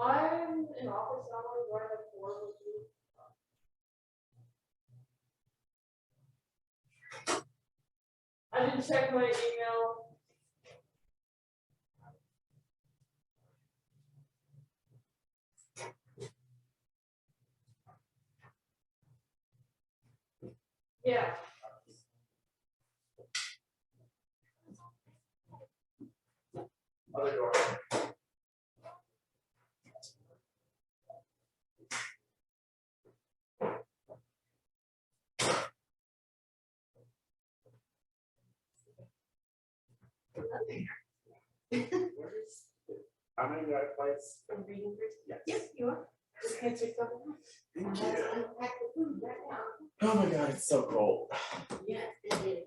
I'm in office hours right at 4 with you. I didn't check my email. Yeah. Other door. I'm in the right place. I'm reading first. Yes. Yes, you are. Okay, take some. Thank you. Unpack the food right now. Oh my god, it's so cold. Yes, it is.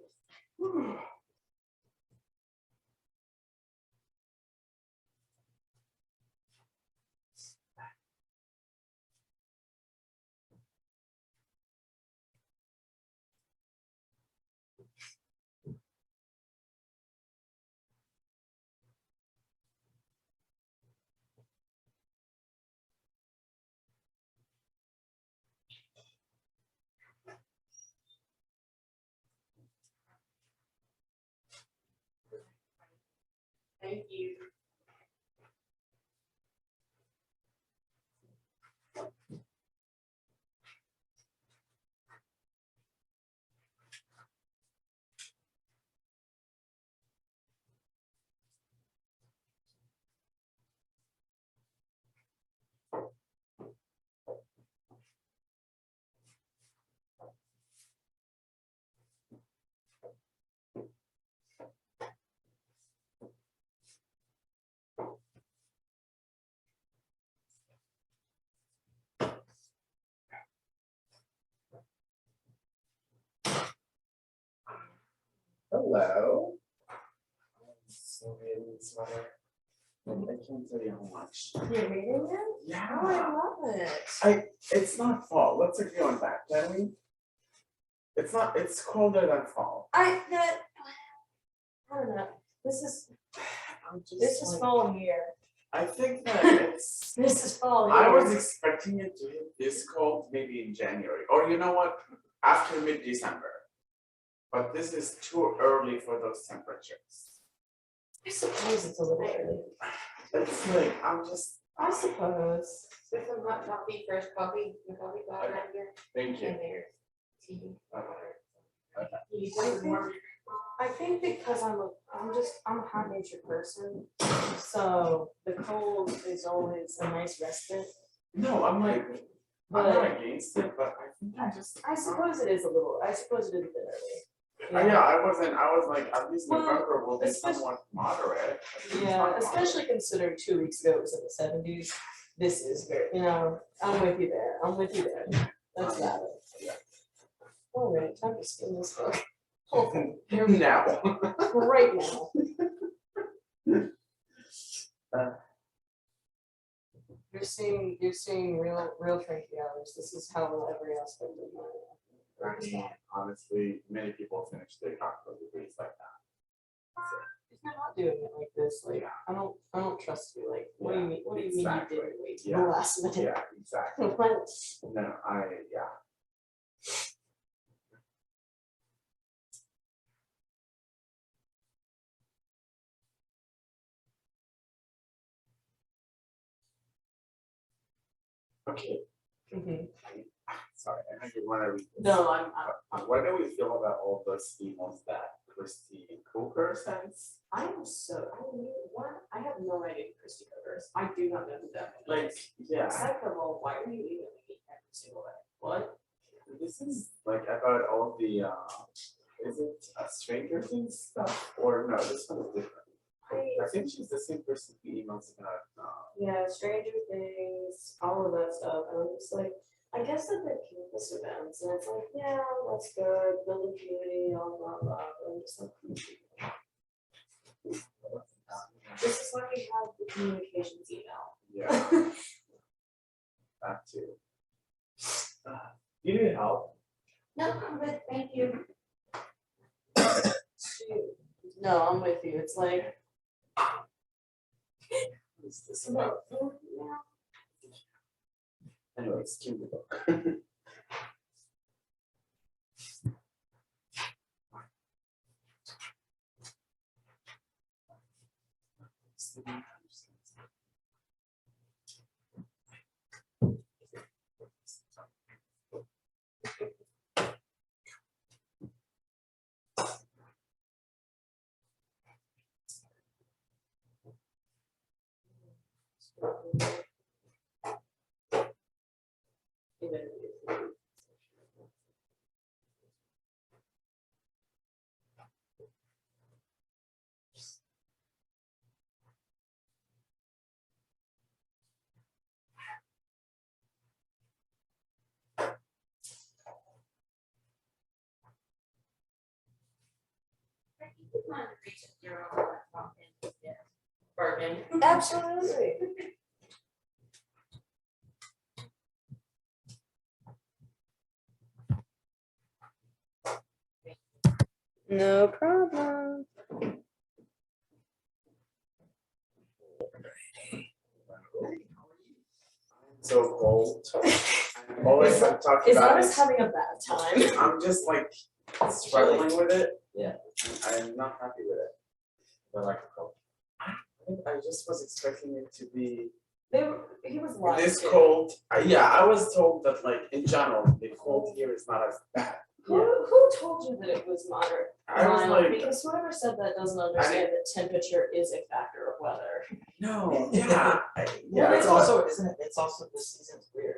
Thank you. Hello. So really sweater. I can't tell you how much. You're reading it? Yeah. Oh, I love it. It's not fall. Let's agree on that, can we? It's not, it's colder than fall. I don't know. This is Like, fall here. I think that it's This is fall here. I was expecting it to hit this cold maybe in January, or you know what, after mid-December. But this is too early for those temperatures. I suppose it's a little early. It's like, I suppose. With some hot coffee, fresh coffee, the coffee pot right here. thank you. And there's tea. Okay. You drink more? I think because I'm a hot natured person, so the cold is always a nice respite. No, I'm like, I'm But not against it, but I think I suppose it is a little. I suppose it is a bit early. Yeah, I was like, at least Well, November will be especially- somewhat moderate. Yeah, especially considering 2 weeks ago it was in the 70s. This is very, I'm with you there. That's about it. Yeah. All right, time to spin this book. Here now. Right now. You're seeing real tranquil hours. This is how every aspect of my I mean, honestly, many people finish their doctoral degrees like that. if you're not doing it like this, like I don't trust you. Like, what do you mean? What do you mean Exactly. you didn't wait till Yeah. the last minute? Yeah, exactly. What? No, yeah. Okay. Mhm. Sorry, I know you want to read this. No, I'm What do we feel about all those emails that Christy Cooper sends? I have no idea who Christy covers. I do not know who that is. Like, yeah, Aside from, well, why are you emailing me every single day? What? this is like about all the, is it Stranger Things stuff? Or no, this one is different. I think she's the same person who emails about, Yeah, Stranger Things, all of that stuff. And I'm just like, I guess that they're campus events, and it's like, yeah, that's good, building community, all blah blah. But I'm just like, this is why we have the communications email. yeah, that too. You need help? No, I'm good, thank you. Shoot. No, I'm with you. It's like, Is this about? food now? Anyways, keep the book. Absolutely. No problem. So cold. I'm always like talking Is about that it. us having a bad time? I'm just like struggling with it. Yeah. I'm not happy with it. I like the cold. I just was expecting it to be He was lying. this too. cold. Yeah, I was told that like in general, the cold here is not as bad. Who told you that it was moderate? I was Mild? like, Because whoever said that doesn't understand that temperature is a factor of weather. no, yeah, Yeah, it's but- also, isn't it, it's also, this season's weird.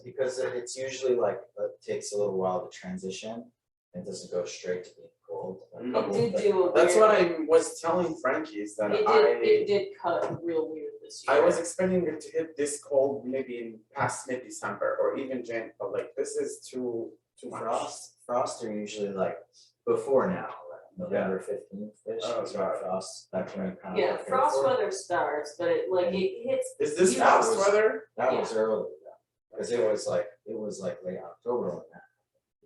Because it's usually like, it takes a little while to transition, it doesn't go straight to being cold. No. It did do a That's weird, what I was telling Frankie is that it did cut real weird this year. I was expecting it to hit this cold maybe in past mid-December or even Jan, but like this is too much. Frosts are usually like before now, like November 15th-ish, Oh, is when God. frost, that can be kind of. Yeah, like frost before. weather starts, but it hits. Is this Yeah. frost weather? That was early though, cause it was like late October when that,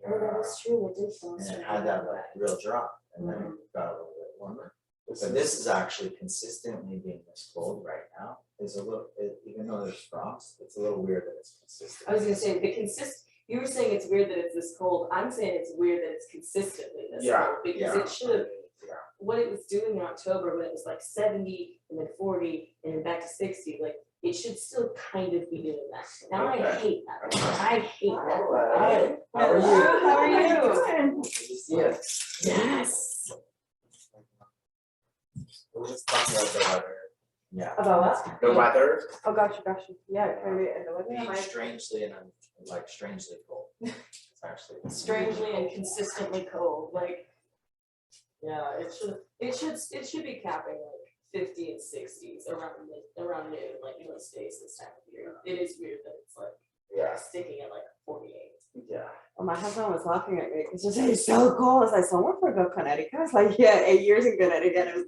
Oh, that is true, it did frost. and it had that like real drop, and then it got a little bit warmer. But this is actually consistently being this cold right now, is a little, even though there's frost, it's a little weird that it's consistent. I was gonna say, you were saying it's weird that it's this cold, I'm saying it's weird that it's consistently this Yeah, cold, because yeah. it should have, what it was doing in October when it was like 70 and then 40 and then back to 60, like it should still kind of be doing that. Now I Okay. hate that. I hate that. Hi, how are you? How are you? Good to see you. Yes. We're just talking about the weather. Yeah. About what? The weather, Oh, gotcha. Yeah, maybe. Being strangely and like strangely cold. It's actually. Strangely and consistently cold, like. Yeah, it should be capping like 50 and 60s around noon, like most days this time of year. It is weird that it's like yeah, sticking at like 48. yeah. Well, my husband was laughing at me because he said it's so cold. It's like someone forgot Connecticut. I was like, yeah, 8 years in Connecticut. It was,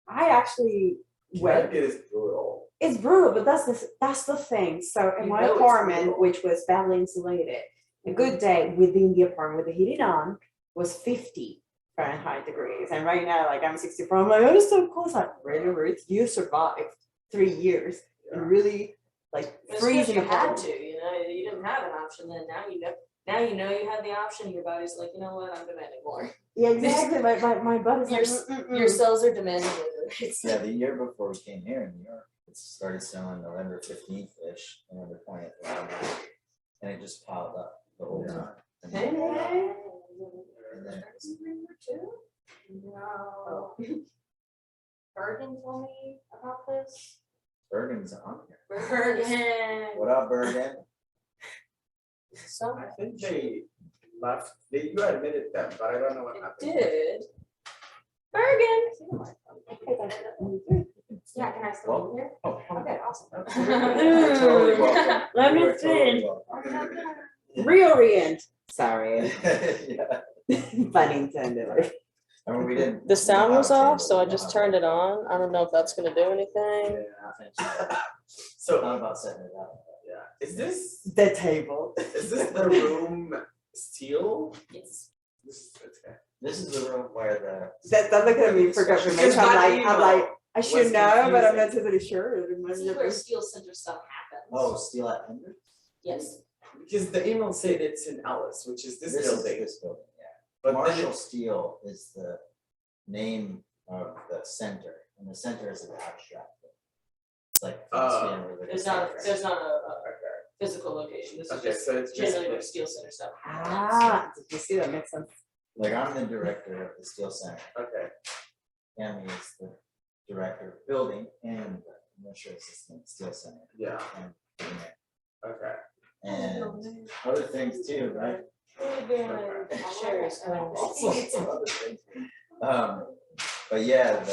I actually went. Connecticut is brutal. It's brutal, but that's the thing. So in You my know it's apartment, brutal. which was badly insulated, a good day within the apartment with the heating on was 50 Fahrenheit degrees. And right now, like I'm 64, I'm like, oh, it's so cold. It's like, really, you survived 3 years and really like It's 'cause freezing you had apart. to, you didn't have an option then, now you know you had the option, your body's like, you know what, I'm demanding more. Yeah, exactly. My body's like, Your cells are demanding more. Yeah, the year before we came here in New York, it started snowing November 15th-ish, November 20th, around that, and it just piled up the whole time. And then- and then it was- No. Bergen told me about this. Bergen's on here. Bergen. What up, Bergen? So I think they left, you admitted them, but I don't know what it happened. did. Bergen. Yeah, can I still be here? Oh, Okay, awesome. You're totally welcome. Let me You are totally see. welcome. Reorient. Sorry. Yeah, Pun intended. I mean, we didn't. The sound was off, so I we just don't turned have it on. I don't know if that's gonna do anything. It's So, not about setting it up. yeah, is this The table. the room steel? Yes. This is okay. This is the room where That look at me for confirmation. Because that I'm like, I should was know, but I'm not confusing. totally sure. This is where Steel Center stuff happens. Oh, Steel at Ender? Yes. Because the email said it's in Alice, which is this is building, this building, yeah. but then Marshall Steel is the name of the center, and the center is an abstract. It's like. There's not a physical location. This is Okay, just so it's generally basically, where Steel Center stuff happens. Ah, did you see that makes sense? Like, I'm the director of the Steel Center, okay, Tammy is the director of building and the commercial assistant at Steel Center. yeah, And, yeah, okay. and other things too, right? Shares. Some other things. But yeah,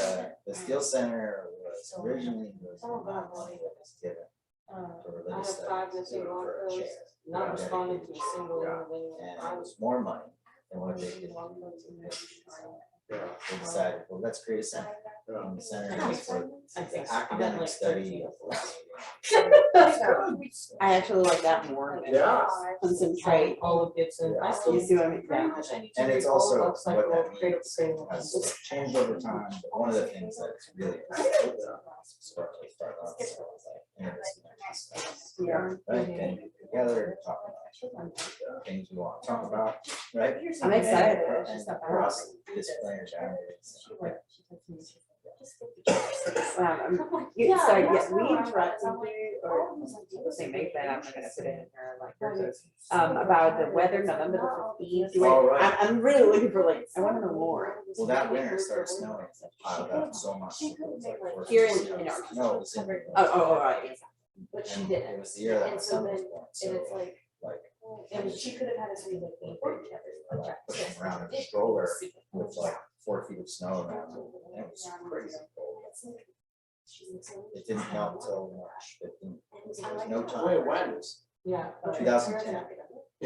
the Steel Center was originally was not money that was given for I religious have 5 studies missing for a chair. markers, not responding to a single one of them. And it was more money than what they could. Yeah. They decided, well, let's create a center. And the center is for I think the so. I've got academic like study 13. of I actually like that more. Yeah. Concentrate. All of Gibson. I still. You see what I mean? Pretty Yeah. much I need to And read it's all also the books, like, what that all creative means training has changed over time, but one of the things that's really important is start off, so it's like interdisciplinary studies. Yeah. Right, getting people together, talking about things we want to talk about, right? I'm excited. And cross disciplinary boundaries. You, so yeah, we interrupted you, or say make that, I'm not gonna put it in her like, about the weather, November the 15th. Oh, right. I'm really looking for like, I wanna know more. Well, that winter started snowing, it piled up so much. It was like 4 Here feet. in our. No, it was in. Oh, right. But she And didn't. It was the year that my And so son then- was born, so And it's like, like and she could have had us read like the book pushing around in a stroller with like 4 feet of snow around it, and it was crazy cold. It didn't melt till March 15th. There was no time. Wait, when? Yeah. 2010.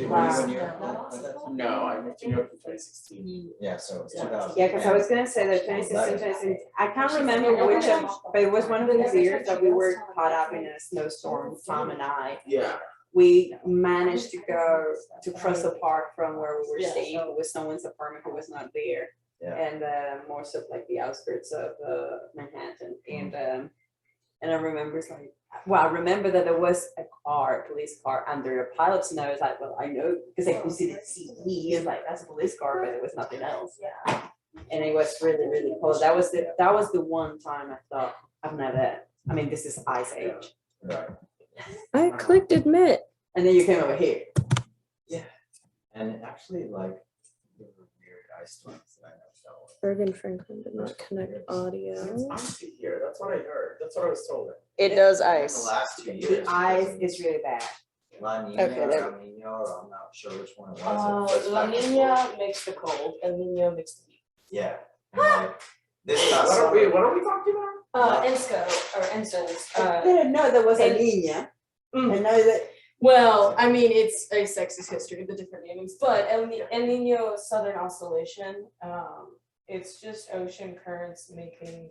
Wow. When you- No, I moved to New York in 2016. Yeah, so it's Yeah. 2010. Yeah, cause I was gonna say that 2016, 2017, I can't remember which of, but it was one of those years that we were caught up in a snowstorm, Tom and I. Yeah, We managed to go to cross the park from where we were Yeah. staying, it was someone's apartment who was not there. Yeah. And more so like the outskirts of Manhattan, and I remember it's like, well, I remember that there was a police car under a pile of snow. It's like, well, I know, because I could see the CE, it's like, that's a police car, but there was nothing else. Yeah. And it was really, really cold. That was the one time I thought, I've never, I mean, this is ice age. Right. I clicked admit. And then you came over here. And actually, like, there were weird ice storms that I know fell. Bergen Franklin did not connect it's audio. icy here, that's what I heard, that's what I was told. It does The ice. last 2 The years. ice is really bad. La Nina, Okay, there- El Nino, or I'm not sure which one it was. La Nina makes the cold, El Nino makes the heat. Yeah. And like, this past What summer. are we talking about? Ensko. I didn't know there was a and- Nina. Mm. I know that, Well, I mean, it's a sexist history of the different namings, but El Nino Southern Oscillation, it's just ocean currents making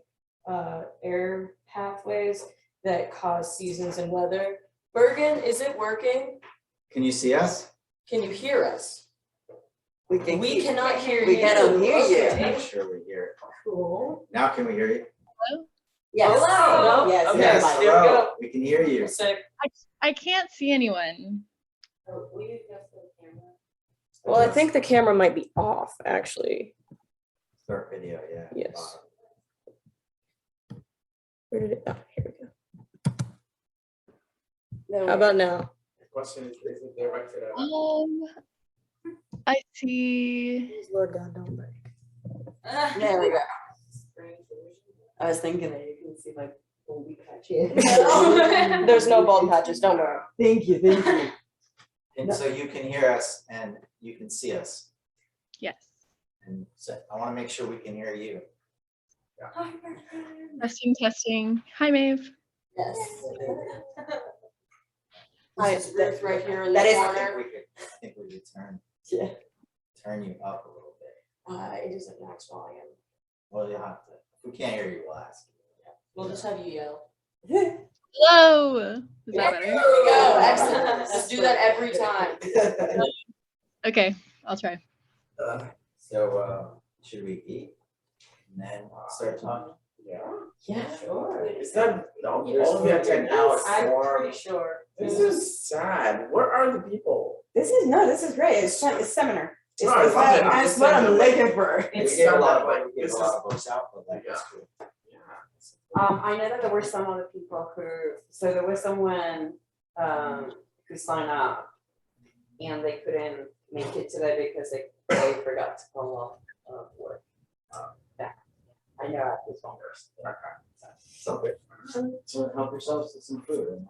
air pathways that cause seasons and weather. Bergen, is it working? Can you see us? Can you hear us? we can. We cannot hear you. We cannot hear you. Okay. I'm sure we hear it. Cool. Now can we hear you? Yes. Hello? Yes, Okay, yes. there we go. hello. We can hear you. Sick. I can't see anyone. Well, I think the camera might be off, actually. Start video, yeah. Yes. Where did it? Oh, here we go. How about now? The question is it directed at? I see. Lord God, don't break. There we go. I was thinking that you can see my bulby patch here. There's no bald patches, don't worry. Thank you, thank you. And so you can hear us and you can see us. Yes. And so I want to make sure we can hear you. Testing, testing. Hi, Maeve. Yes. This is Ruth right here in the That is- corner. I think we could Yeah. turn you up a little bit. It is at max volume. Well, you'll have to, if we can't hear you, we'll ask. We'll just have you yell. Hello. Is that better? There we go, excellent. Let's do that every time. Okay, I'll try. So, should we eat and then start talking? Yeah. Yeah, sure. Is that There's only a 10-hour I'm form? pretty sure. This is sad. Where are the people? This is great. It's seminar. It's, No, I it's love what- it. I'm that's just what saying I'm that, like, looking for. We It's gave a not lot that, of, like, we gave this a lot is- of books out, but like, that's cool. Yeah. I know that there were some other people so there was someone, who signed up and they couldn't make it today because they forgot to call off, work. Yeah, I know at this one first. So good. So help yourselves to some food. And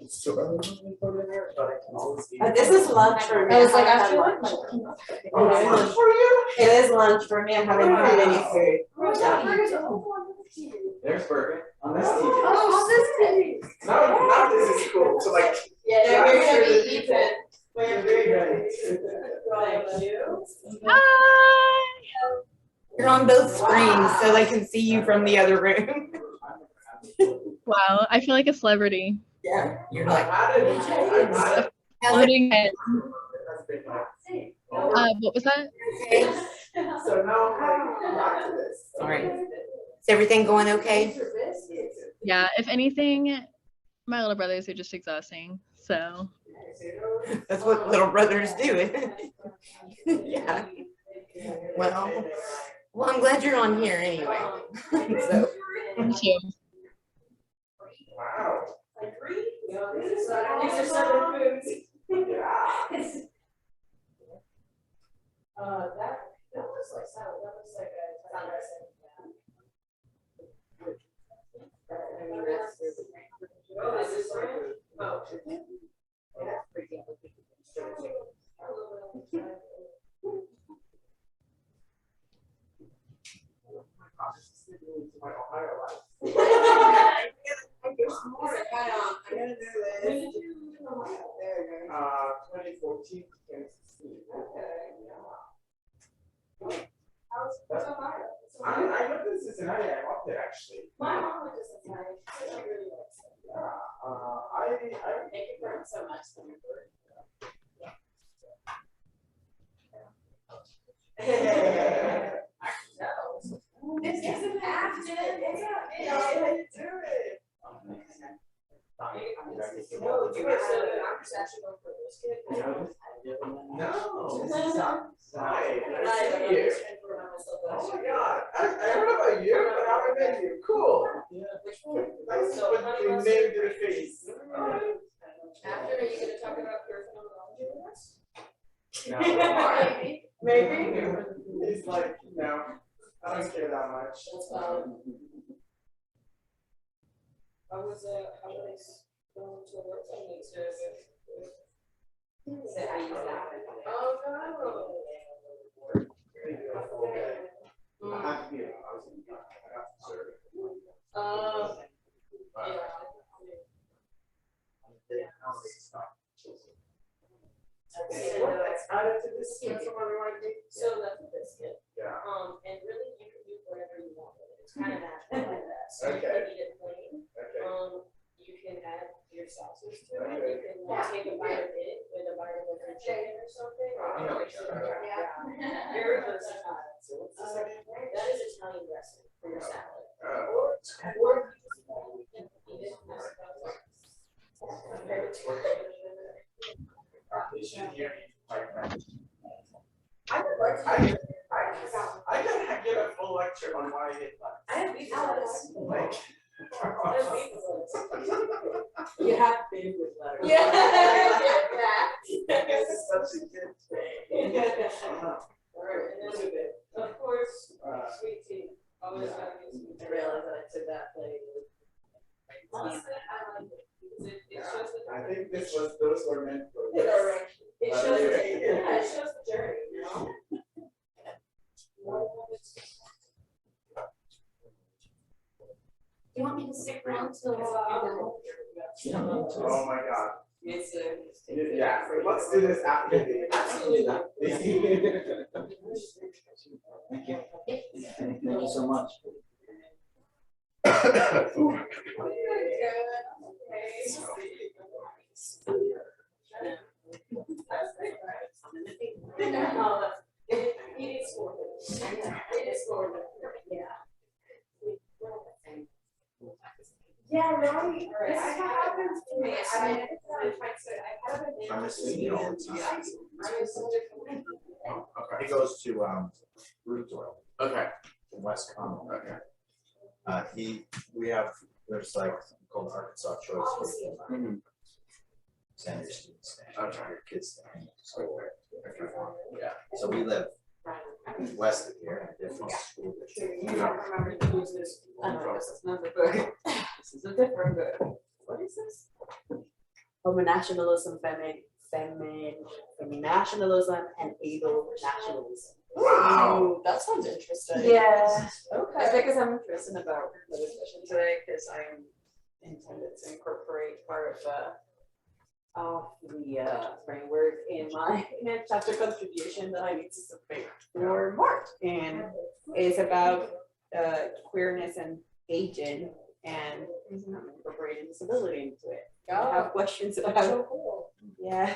It's too early to put in there, but I can always eat. This is lunch for me. I was like, haven't I had feel like lunch. Oh, it's lunch for you? It is lunch for me. I haven't had any Wow. food. there's burger on this Oh, this is. Now this is cool. So like. Yeah, you're you're gonna gonna be be Ethan. Hi. You're on both screens so they can see you from the other room. Wow, I feel like a celebrity. Yeah, you're like. Floating head. Oh, What was that? so now I'm back to this. All right. Is everything going okay? Yeah, if anything, my little brothers are just exhausting. So That's what little brothers do. Yeah. Well, I'm glad you're on here anyway. So. me too. Wow. These are seven foods. That looks like salad, that looks like a salad dressing. Oh, is this brand? Oh. My Ohio life. I gotta do this. 2014, 2016. How's Ohio? I lived in Cincinnati. I loved it actually. My mom went to Cincinnati. She really likes it. Yeah. Thank you for so much. This isn't Afton. How you doing? No, you were so good. I'm just actually going for a biscuit. No. Hi. Hi. Nice to meet you. Oh my God. I heard about you, but I haven't met you. Cool. Which one? Nice So, to put your name to the face. After, are you gonna talk about pure phenomenology with us? No. Maybe. He's like, no, I don't care that much. That's how was going to work on these days? Oh, no. I have to be, I was in, I got to serve. That's added to this, that's what we want to do. So that's a biscuit. Yeah. And really you can do whatever you want with it. It's kind of natural like that. So you Okay. can eat it plain. Okay. You can add your sauces to it. You can like take a bite of it with a bite of like a chicken or something. I know. Yeah. Very versatile. So what's this again? That is Italian dressing for your salad. Oh. Or you can eat it as You should hear me like that. I would like to. I gotta give a full lecture on why I hate that. I have beef lettuce. Like. I have beef lettuce. You have been with letters. Yeah. This is such a good thing. Alright, and then, of course, sweet tea. Always gotta get sweet tea. I realized that I took that plate. Honestly, I like it because it shows the. I think those were meant for It this. shows, yeah, it shows the journey, you know? You want me to stick around till Oh my God. It's Yeah, let's do this after the. Absolutely. Thank you. Thank you so much. It is for them. It is for them. Yeah. Yeah, right. This is what happens to me. I'm assuming all the time. Okay. He goes to Root Oil Okay. in West Palm. Okay. There's like something called Arkansas Choice. Mhm. Send your students there, Okay. your kids there. So, Yeah. so we live west of here, in a different school district. You don't remember to use this. I don't know, this is another book. This is a different book. What is this? Nationalism, nationalism, and able nationalism. Wow. Ooh, that sounds interesting. Yeah. It's Okay. because I'm interested about the discussion today, because I'm intended to incorporate part of the framework in my chapter contribution that I need to submit for March, and it's about queerness and aging, and I'm incorporating disability into it. I have questions That's about, so cool. yeah.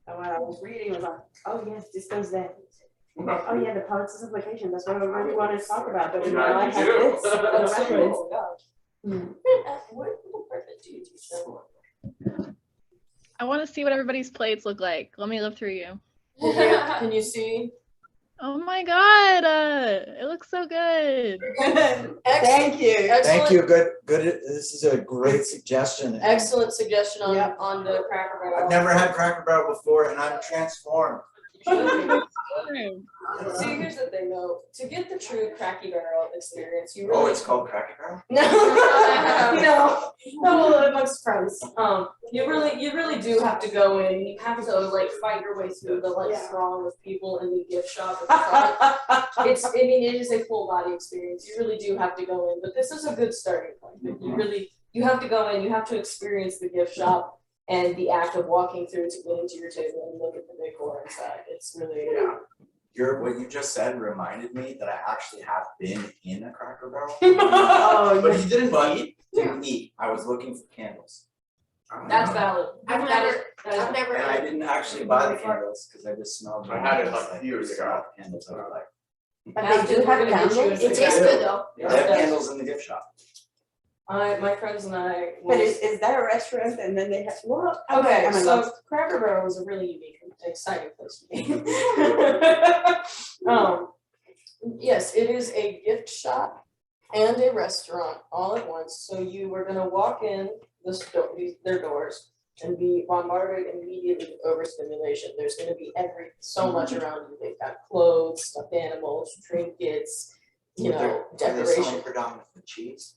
And when I was reading, I was like, oh yes, this goes there. Oh yeah, the politics implication, that's what I really wanted to talk about, but now I have this. That's so reference. cool. Gosh. Hmm. What department do you teach them? I want to see what everybody's plates look like. Let me live through you. Can you see? Oh my god, it looks so good. Thank you. Excellent. Thank you, good, this is a great suggestion. Excellent suggestion on, Yep. on the Cracker Barrel. I've never had Cracker Barrel before and I'm transformed. See, here's the thing though, to get the true Cracky Barrel experience, you Oh, really. it's called Cracker Barrel? No, amongst friends. You really do have to go in. You have to like fight your way through the like throng of people in the gift shop at the front. It is a full body experience. You really do have to go in, but this is a good starting point. You have to go in. You have to experience the gift shop and the act of walking through to get into your table and look at the decor inside. It's really What you just said reminded me that I actually have been in a Cracker Barrel. Oh, But you didn't eat? Didn't eat. I was looking for candles. That's valid. I've never. And I didn't actually buy the candles because I just smelled. I had it them. like a few years Just ago. smelled the Candles, I was like. But they do have candles. It tastes good though. They have candles in the gift shop. My friends and I. But is that a restaurant, and then they have, well, Okay, I'm in so love. Cracker Barrel is a really unique and exciting place to be. Yes, it is a gift shop and a restaurant all at once. So you are gonna walk in their doors and be bombarded immediately with overstimulation. There's gonna be so much around you. They've got clothes, stuffed animals, trinkets, Are they selling decoration. predominantly cheese?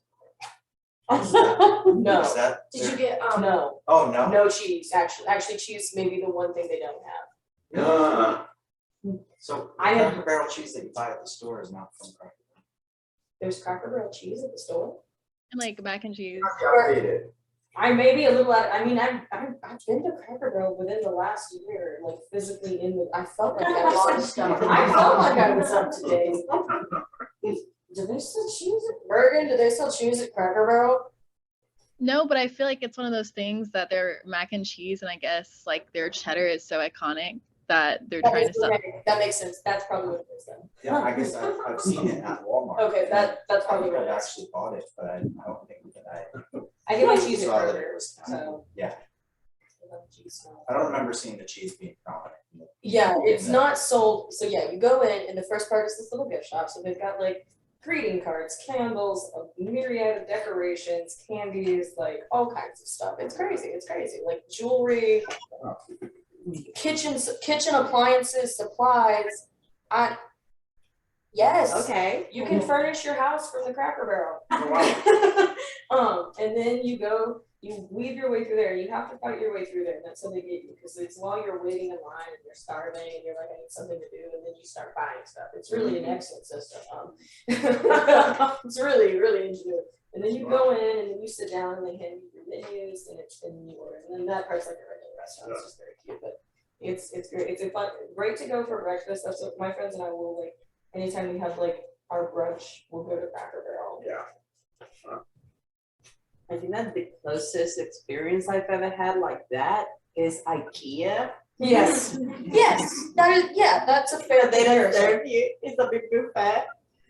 No, Is that? Did you get no, Oh, no. no cheese, actually cheese may be the one thing they don't have. So I am- Cracker Barrel cheese that you buy at the store is not from Cracker Barrel. There's Cracker Barrel cheese at the store. And like mac and cheese. Updated. I may be a little out, I've been to Cracker Barrel within the last year, like physically I felt like I was up to date. Do they still cheese at Bergen? Do they still cheese at Cracker Barrel? No, but I feel like it's one of those things that their mac and cheese and I guess like their cheddar is so iconic that they're trying to sell. That makes sense, that's probably what it is then. Yeah, I guess I've seen it at Walmart. Okay, that's I probably think what I've it is. actually bought it, but I don't think that I get my cheese at saw that it Burger, was. so. Yeah, I don't remember seeing the cheese being prominent. Yeah, it's not sold, so yeah, you go in and the first part is this little gift shop, so they've got like greeting cards, candles, a myriad of decorations, candies, like all kinds of stuff. It's crazy, like jewelry, kitchen appliances, supplies. Yes. Okay. You can furnish your house from the Cracker Barrel. And then you weave your way through there, and you have to fight your way through there, and that's how they get you, because it's while you're waiting in line and you're starving and you're like, I need something to do, and then you start buying stuff. It's really an excellent system. It's really, really ingenious. And then you go in and then you sit down and they hand you your menus and you order, and then that part's like a regular restaurant, it's just very cute, but it's great. It's great to go for breakfast. That's what my friends and I will like. Anytime we have like our brunch, we'll go to Cracker Barrel. Yeah. I think that's the closest experience I've ever had like that is IKEA. Yes, that's a fair They don't comparison. serve you, it's a big buffet.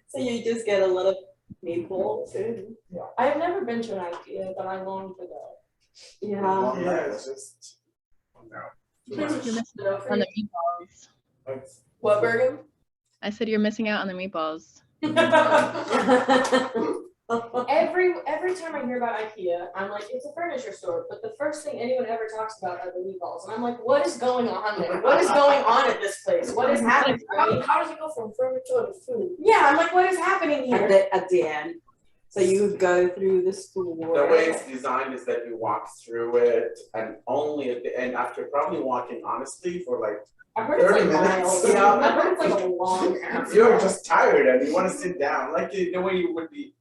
So you just get a lot of Meatballs and, I've never been to an IKEA, but I long for that. Well, yeah. yeah, it's just, no. You're missing out on the meatballs. It's- What, Bergen? I said you're missing out on the meatballs. Every time I hear about IKEA, I'm like, it's a furniture store, but the first thing anyone ever talks about are the meatballs, and I'm like, what is going on there? What is going on at this place? What is happening? How does it go from furniture to food? Yeah, I'm like, what is happening here? At the end, so you go through the store. The way it's designed is that you walk through it and only at the end, after probably walking honestly for like, I heard it's 30 like minutes. miles. Yeah, I heard it's like a long. you're just tired and you wanna sit down, like the way you would be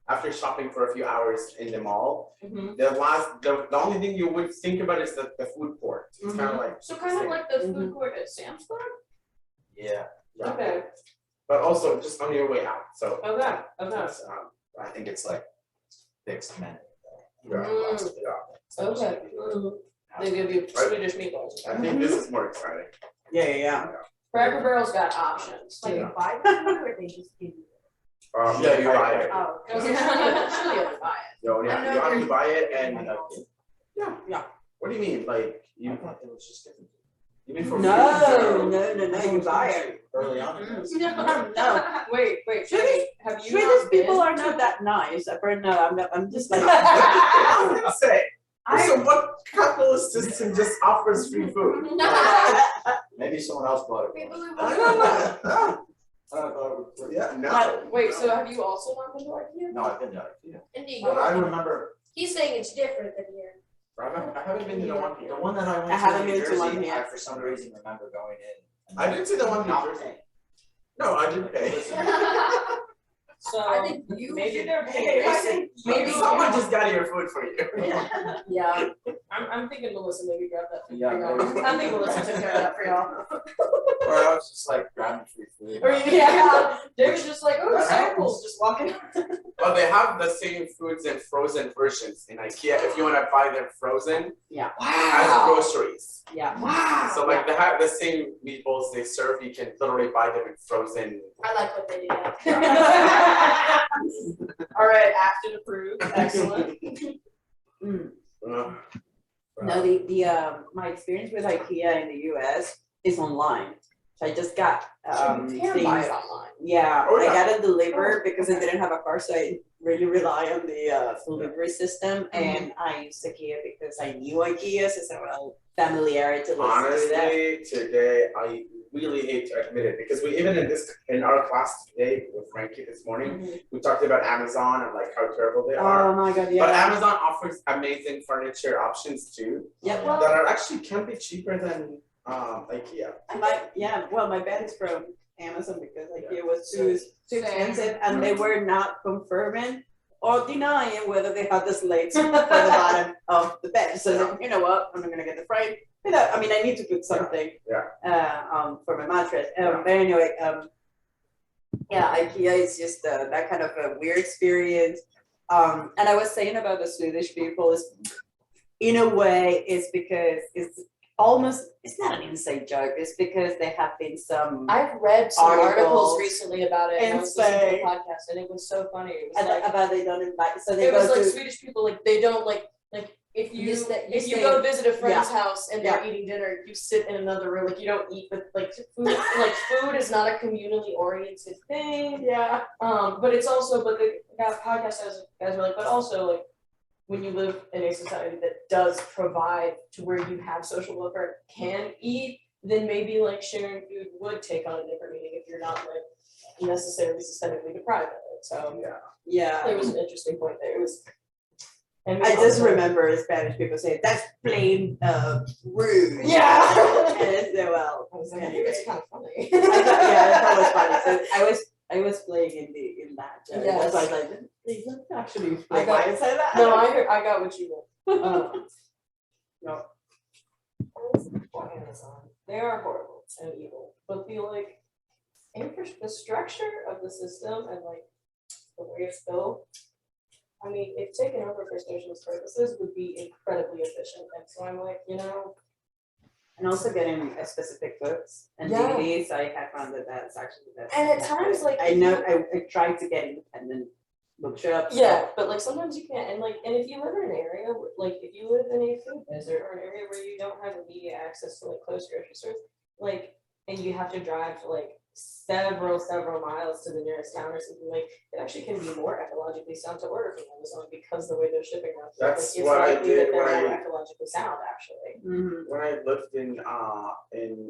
after shopping for a few hours in the mall. Mhm. The only thing you would think about is the food court. It's kind of like. So kind of like the food court at Sam's Club? Yeah, Yeah. Okay, But also just on your way out, so. okay. That's, I think it's like fixed menu. yeah, yeah. Okay. They give you Swedish meatballs. I think this is more exciting. Yeah. Cracker Barrel's got options Like too. you buy them or they just give you? Yeah, you buy it. Oh. Because it's really you have to buy it. You have to buy it and, Yeah. what do you mean, like, I you, thought it was just different. you mean for? No, you buy it. Early on. it was. No. Wait, Swedish- have you Swedish not been? people are not that nice. I'm just like. I was gonna say, so what capitalist system just offers free food? Maybe someone else bought it. People who I buy don't know. I thought it was free. Yeah, no. Wait, so have you also not been to IKEA? No, I've been to IKEA. Indeed, But I remember he's saying it's different than here. I haven't been to the one the here. one that I went I haven't to in been to New one Jersey, yet. I for some reason remember going in. and I didn't see the one in New not Jersey. paying. No, I didn't pay. So I think you maybe should they're pay. paying. Maybe someone just got your food for you. Yeah, I'm thinking Melissa maybe grabbed that for Yeah, y'all. maybe. I think Melissa took care of that for y'all. Or I was just like grabbing free food. Or yeah, David's just like, oh, samples, just walking. But they have the same foods in frozen versions in IKEA if you wanna buy them frozen Yeah. as groceries. Yeah. Wow. So like they have the same meatballs they serve, you can literally buy them in frozen. I like what they did. All right, acted approved, excellent. Uh, No, my experience with IKEA in the US is online. So I just got You can buy it things. online. Yeah, Oh, I yeah. got it delivered Oh, because I okay. didn't have a car, so I really rely on the delivery system. And I used IKEA because I knew IKEA, so it's a familiarity to listen to that. Honestly, today, I really hate to admit it, because we even in our class today with Frankie this morning, we talked about Amazon and like how terrible they are. Oh my god, But yeah. Amazon offers amazing furniture options too, Yep. that are actually can be cheaper than IKEA. My bed is from Amazon because IKEA was too expensive and they were not confirming or denying whether they had the slates for the bottom of the bed. So then, you know what, I'm not gonna get the frame. I mean, I need to put something for my mattress. But anyway, IKEA is just that kind of a weird experience. And I was saying about the Swedish people is, in a way, it's because it's not an inside joke. It's because there have been some I've read some articles Articles recently about it, and I in was listening to the Spain. podcast, and it was so funny. It was like, about they don't invite. So they it was go like to Swedish people, like they don't like if you You stay- you if you stay- go visit a friend's house and they're eating dinner, you sit in another room, like you don't eat with food is not a communally oriented thing. yeah. But it's also, but the podcast guys were like, but also like when you live in a society that does provide to where you have social welfare, can eat, then maybe like sharing food would take on a different meaning if you're not like necessarily systemically deprived of it. So Yeah. there was an interesting point there. It was. And I just remember Spanish people say that's plain rude. Yeah. And it's well. I was like, I think Anyway. it's kind of funny. That was funny. So I was playing in that. Yes. So I was like, please let's actually I explain got- why I said that. No, I got what you meant. No. Amazon. They are horrible and evil, but the structure of the system and like the way it's built, I mean, if taken over for socialist purposes would be incredibly efficient. And so I'm like, And also getting specific books and Yeah. DVDs, I found that that's actually the best. And at times, like, I know I tried to get independent bookshops. Yeah, but like sometimes you can't, and like, and if you live in an area, like if you live in a food desert or an area where you don't have immediate access to like close grocery stores, like, and you have to drive like several miles to the nearest town or something, like, it actually can be more ecologically sound to order from Amazon because the way they're shipping routes. That's like, what I it's likely did that they're when more I- ecologically sound, actually. When I lived in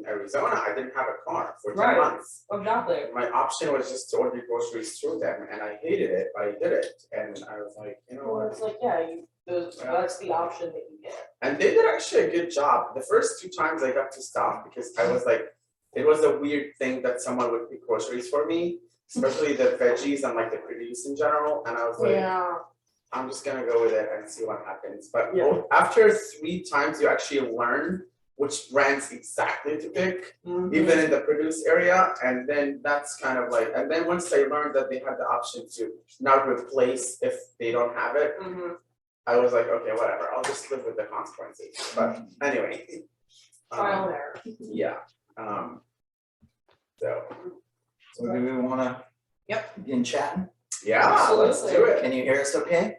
Arizona, I didn't have a car for 10 Right. months. Exactly. My option was just to order groceries through them, and I hated it, but I did it, and I was like, you know Well, what? it's like, yeah, that's the option that you get. And they did actually a good job. The first 2 times I got to stop because I was like, it was a weird thing that someone would pick groceries for me, especially the veggies and like the produce in general, and I was like, Yeah. I'm just gonna go with it and see what happens. But Yeah. after 3 times, you actually learn which brands exactly to pick, even in the produce area. And then that's kind of like, and then once I learned that they had the option to not replace if they don't have it, I was like, okay, whatever, I'll just live with the consequences. But anyway. Trial and error. Yeah, so, So do we wanna? Begin chatting? yeah, let's do it. Can you hear us okay?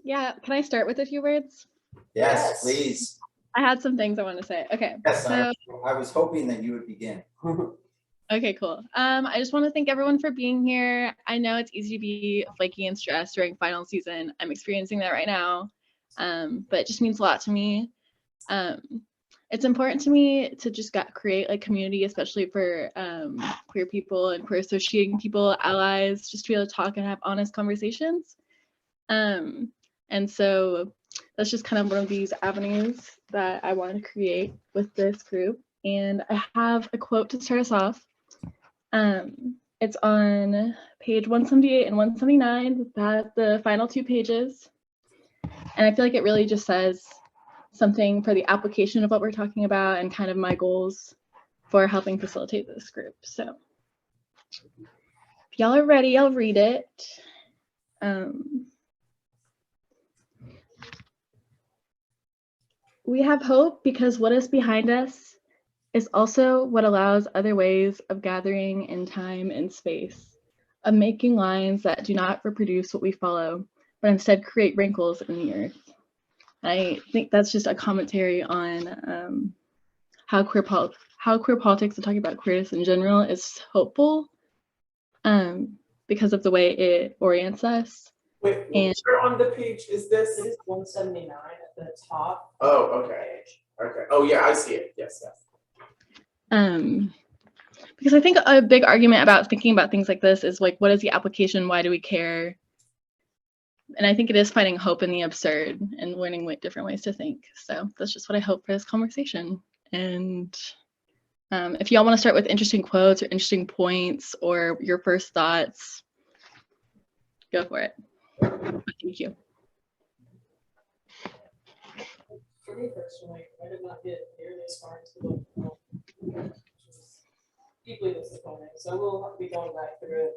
Yeah, can I start with a few words? Yes. Yes, please. I had some things I want to say. Okay. Yes, So I was hoping that you would begin. okay, cool. I just want to thank everyone for being here. I know it's easy to be flaky and stressed during final season. I'm experiencing that right now. But it just means a lot to me. It's important to me to just create like community, especially for queer people and queer associating people, allies, just to be able to talk and have honest conversations. And so that's just kind of one of these avenues that I want to create with this group. And I have a quote to start us off. It's on page 178 and 179, the final 2 pages. And I feel like it really just says something for the application of what we're talking about and kind of my goals for helping facilitate this group. So if y'all are ready, I'll read it. We have hope because what is behind us is also what allows other ways of gathering in time and space, of making lines that do not reproduce what we follow, but instead create wrinkles in the earth. I think that's just a commentary on how queer politics and talking about queerness in general is hopeful because of the way it orients us. Wait, And- where on the page is this? It is 179 at the top. Oh, okay. Okay. Oh, yeah, I see it. Yes, yes. Because I think a big argument about thinking about things like this is like, what is the application? Why do we care? And I think it is finding hope in the absurd and learning different ways to think. So that's just what I hope for this conversation. And if y'all want to start with interesting quotes or interesting points or your first thoughts, go for it. Thank you. For me personally, I did not get nearly as far into the book, which was deeply disappointing. So we'll be going back through it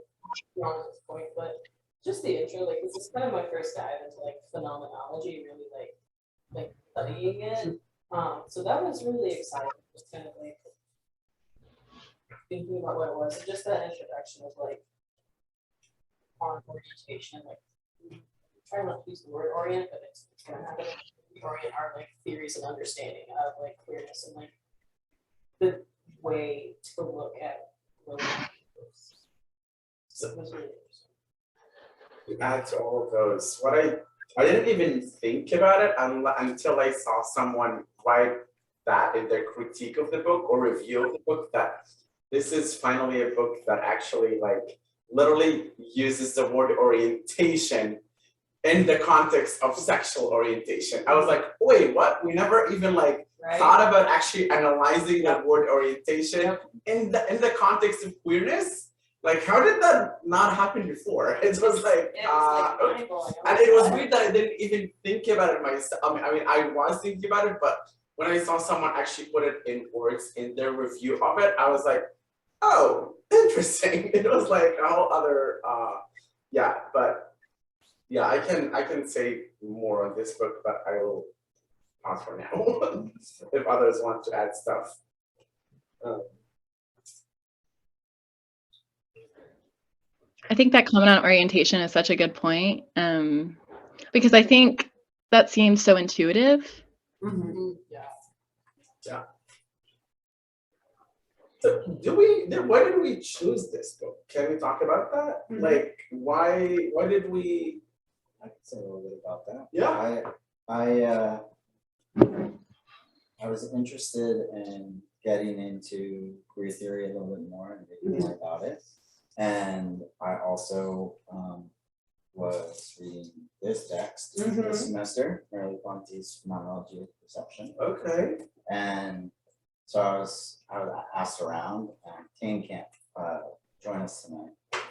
beyond this point, but just the intro, like this is kind of my first dive into like phenomenology, really like studying it. So that was really exciting. Just kind of like thinking about what it was, and just that introduction of like on orientation, like try not to use the word orient, but it's gonna happen. Orient our like theories and understanding of like queerness and like the way to look at relationships. So it was really interesting. Add to all of those. What I didn't even think about it until I saw someone write that in their critique of the book or review of the book, that this is finally a book that actually like literally uses the word orientation in the context of sexual orientation. I was like, wait, what? We never even like thought about actually analyzing the word orientation in the context of queerness. Like, how did that not happen before? It was like, and it was weird that I didn't even think about it myself. I mean, I was thinking about it, but when I saw someone actually put it in words in their review of it, I was like, oh, interesting. It was like a whole other, but yeah, I can say more on this book, but I will pause for now if others want to add stuff. I think that comment on orientation is such a good point, because I think that seems so intuitive. Yeah. So why did we choose this book? Can we talk about that? Like, why did we? I can say a little bit about that. Yeah. I was interested in getting into queer theory a little bit more and reading more about it. And I also was reading this text this semester, Mary Ponte's Phenomenology of Perception. Okay. And so I was asked around, and Kane can't join us tonight. But,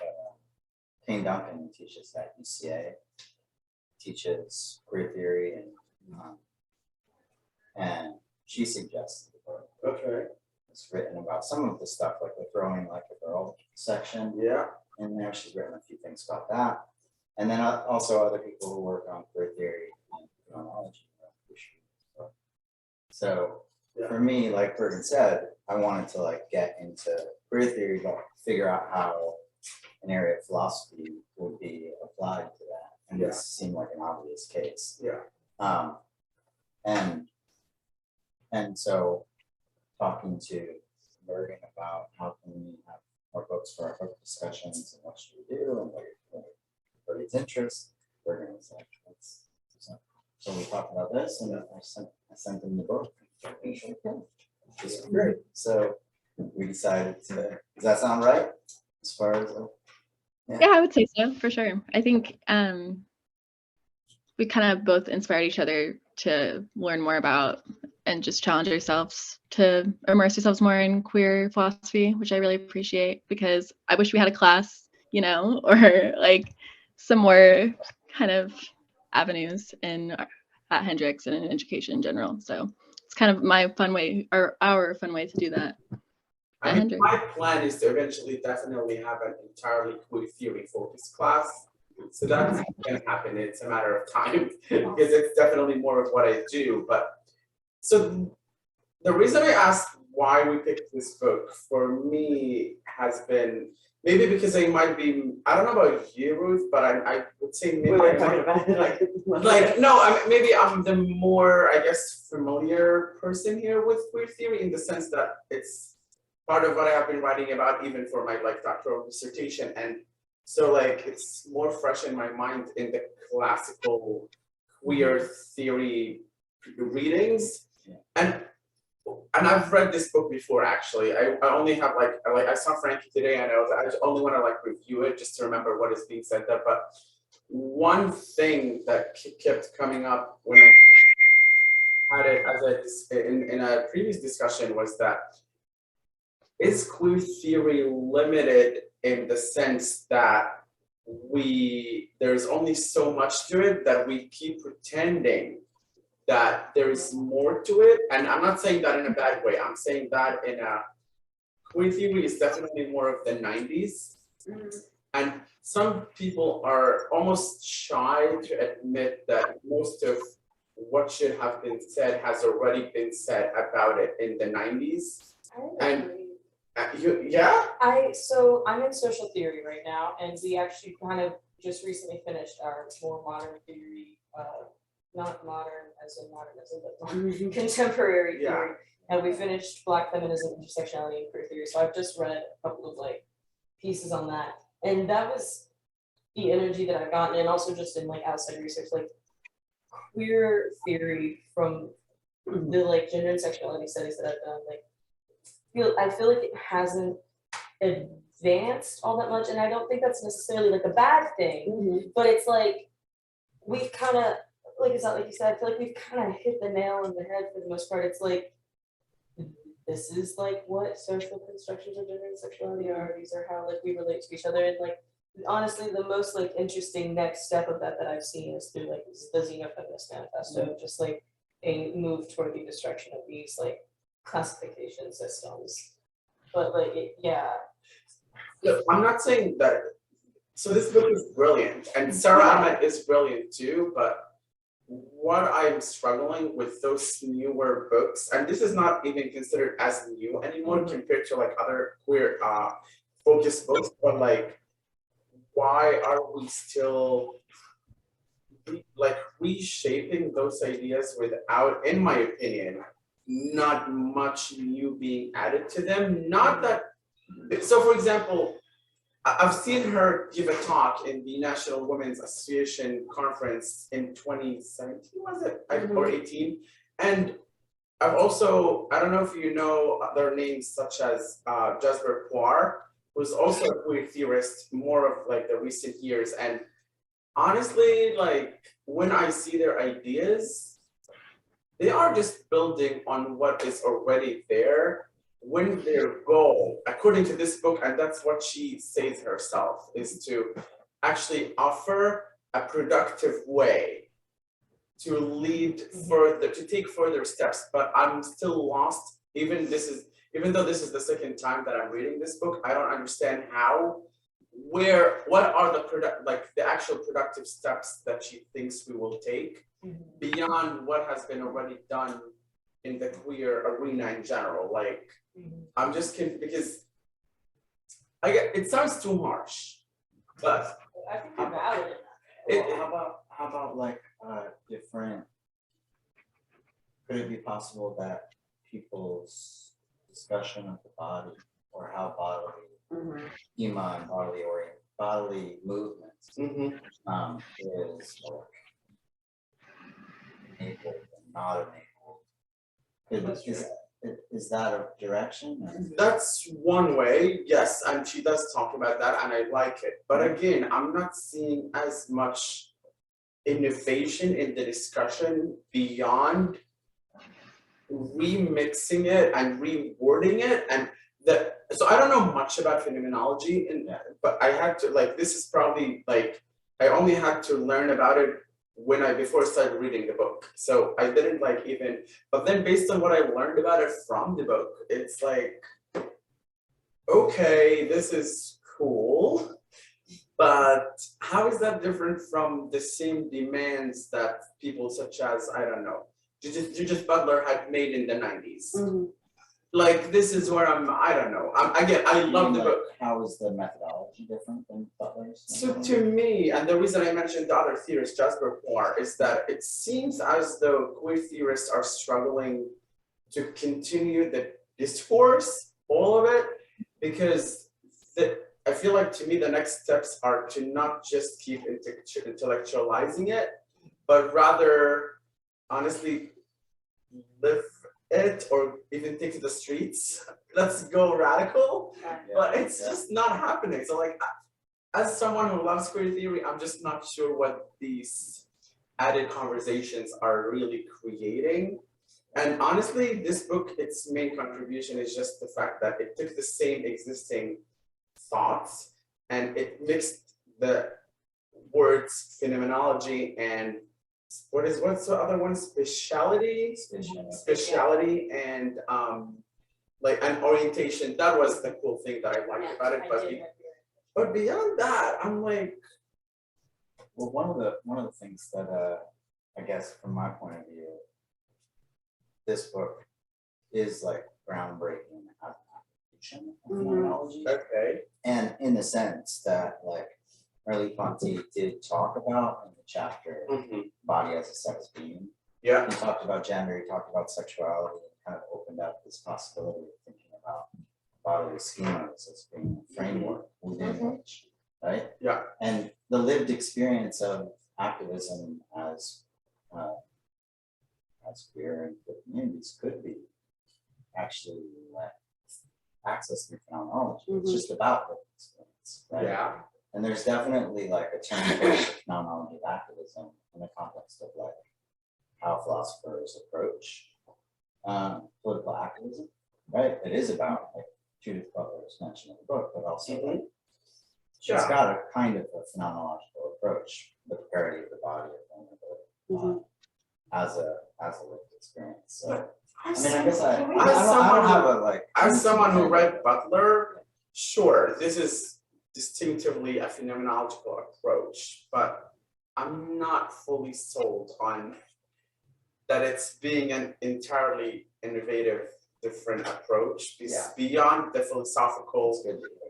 Kane Duncan teaches at UCA, teaches queer theory, and she suggested the book. Okay. It's written about some of the stuff, like the throwing like a girl section Yeah. in there. She's written a few things about that. And then also other people who work on queer theory and phenomenology. So for me, like Bergen said, I wanted to like get into queer theory, but figure out how an area of philosophy would be applied to that. And this seemed like an obvious case. Yeah. And so talking to Bergen about how can we have more books for our book discussions and what should we do and what everybody's interest, Bergen was like, let's do something. So we talked about this and I sent them the book. This is great. So we decided to, does that sound right? As far as Yeah, I would say so, for sure. I think we kind of both inspired each other to learn more about and just challenge ourselves to immerse ourselves more in queer philosophy, which I really appreciate, because I wish we had a class, you know, or like some more kind of avenues at Hendrix and in education in general. So it's kind of my fun way, or our fun way to do that. I mean, my plan is to eventually definitely have an entirely queer theory focused class. So that's gonna happen. It's a matter of time because it's definitely more of what I do. But so the reason I asked why we picked this book for me has been maybe because I might be, I don't know about you, Ruth, but I would say maybe We were talking about it like no, I mean, maybe I'm the more, I guess, familiar person here with queer theory in the sense that it's part of what I have been writing about even for my like doctoral dissertation. And so like it's more fresh in my mind in the classical queer theory readings. And I've read this book before actually. I only have like I saw Frankie today and I just only want to like review it just to remember what is being said there. But one thing that kept coming up when I had it as in a previous discussion was that is queer theory limited in the sense that there's only so much to it that we keep pretending that there is more to it? And I'm not saying that in a bad way. I'm saying that in a queer theory is definitely more of the 90s. And some people are almost shy to admit that most of what should have been said has already been said about it in the 90s. And So I'm in social theory right now, and we actually kind of just recently finished our more modern theory, not modern as in modernism, but modern contemporary theory. And we finished Black feminism, intersectionality, and queer theory. So I've just read a couple of like pieces on that, and that was the energy that I've gotten, and also just in like outside research, like queer theory from the like gender and sexuality studies that I've done, like I feel like it hasn't advanced all that much, and I don't think that's necessarily like a bad thing, but it's like we've kind of, like it's not like you said, I feel like we've kind of hit the nail on the head for the most part. It's like this is like what social constructions of gender and sexuality are. These are how like we relate to each other, and like honestly the most like interesting next step of that I've seen is through like the Xenofeminist Manifesto, just like a move toward the destruction of these like classification systems. But like Look, I'm not saying that. So this book is brilliant, and Sarah Ahmed is brilliant too. But what I'm struggling with those newer books, and this is not even considered as new anymore compared to like other queer focused books, but like why are we still like reshaping those ideas without, in my opinion, not much new being added to them? Not that, so for example, I've seen her give a talk in the National Women's Association conference in 2017, was it? Or 18? And I've also, I don't know if you know other names such as Jasper Poir, who's also a queer theorist, more of like the recent years. And honestly, like when I see their ideas, they are just building on what is already there, when their goal, according to this book, and that's what she says herself, is to actually offer a productive way to lead further, to take further steps. But I'm still lost, even though this is the second time that I'm reading this book, I don't understand how, what are the actual productive steps that she thinks we will take beyond what has been already done in the queer arena in general. Like, I'm just confused because it sounds too harsh, but I think you're valid in that. Well, how about like different, could it be possible that people's discussion of the body or how bodily iman, bodily movements is like enabled and not enabled? Is that a direction? that's one way, yes, and she does talk about that, and I like it. But again, I'm not seeing as much innovation in the discussion beyond remixing it and rewording it. And so I don't know much about phenomenology, but I had to, like, this is probably like, I only had to learn about it before I started reading the book. So I didn't like even, but then based on what I learned about it from the book, it's like, okay, this is cool, but how is that different from the same demands that people such as, I don't know, Judith Butler had made in the 90s? Like, this is where I don't know. Again, I love the book. How is the methodology different than Butler's? So to me, and the reason I mentioned the other theorist, Jasper Poir, is that it seems as though queer theorists are struggling to continue the discourse, all of it, because I feel like, to me, the next steps are to not just keep intellectualizing it, but rather, honestly, live it, or even take to the streets. Let's go radical. But it's just not happening. So like, as someone who loves queer theory, I'm just not sure what these added conversations are really creating. And honestly, this book, its main contribution is just the fact that it took the same existing thoughts and it mixed the words phenomenology and what's the other one? Speciality and like an orientation. That was the cool thing that I liked about it. But beyond that, I'm like, well, one of the things that I guess from my point of view, this book is like groundbreaking application of phenomenology. okay. And in the sense that like Merleau-Ponty did talk about in the chapter body as a sex being. Yeah. He talked about gender, he talked about sexuality, and kind of opened up this possibility of thinking about bodily schemas as being a framework within which, right? Yeah. And the lived experience of activism as queer and queer communities could be actually access through phenomenology. It's just about lived experience, right? Yeah. And there's definitely like a turn towards the phenomenology of activism in the context of like how philosophers approach political activism, right? It is about, like Judith Butler is mentioned in the book, but also like, it's got a kind of a phenomenological approach, the precarity of the body of vulnerability as a lived experience. So I mean, I guess I don't have a like. As someone who read Butler, sure, this is distinctively a phenomenological approach, but I'm not fully sold on that it's being an entirely innovative, different approach beyond the philosophical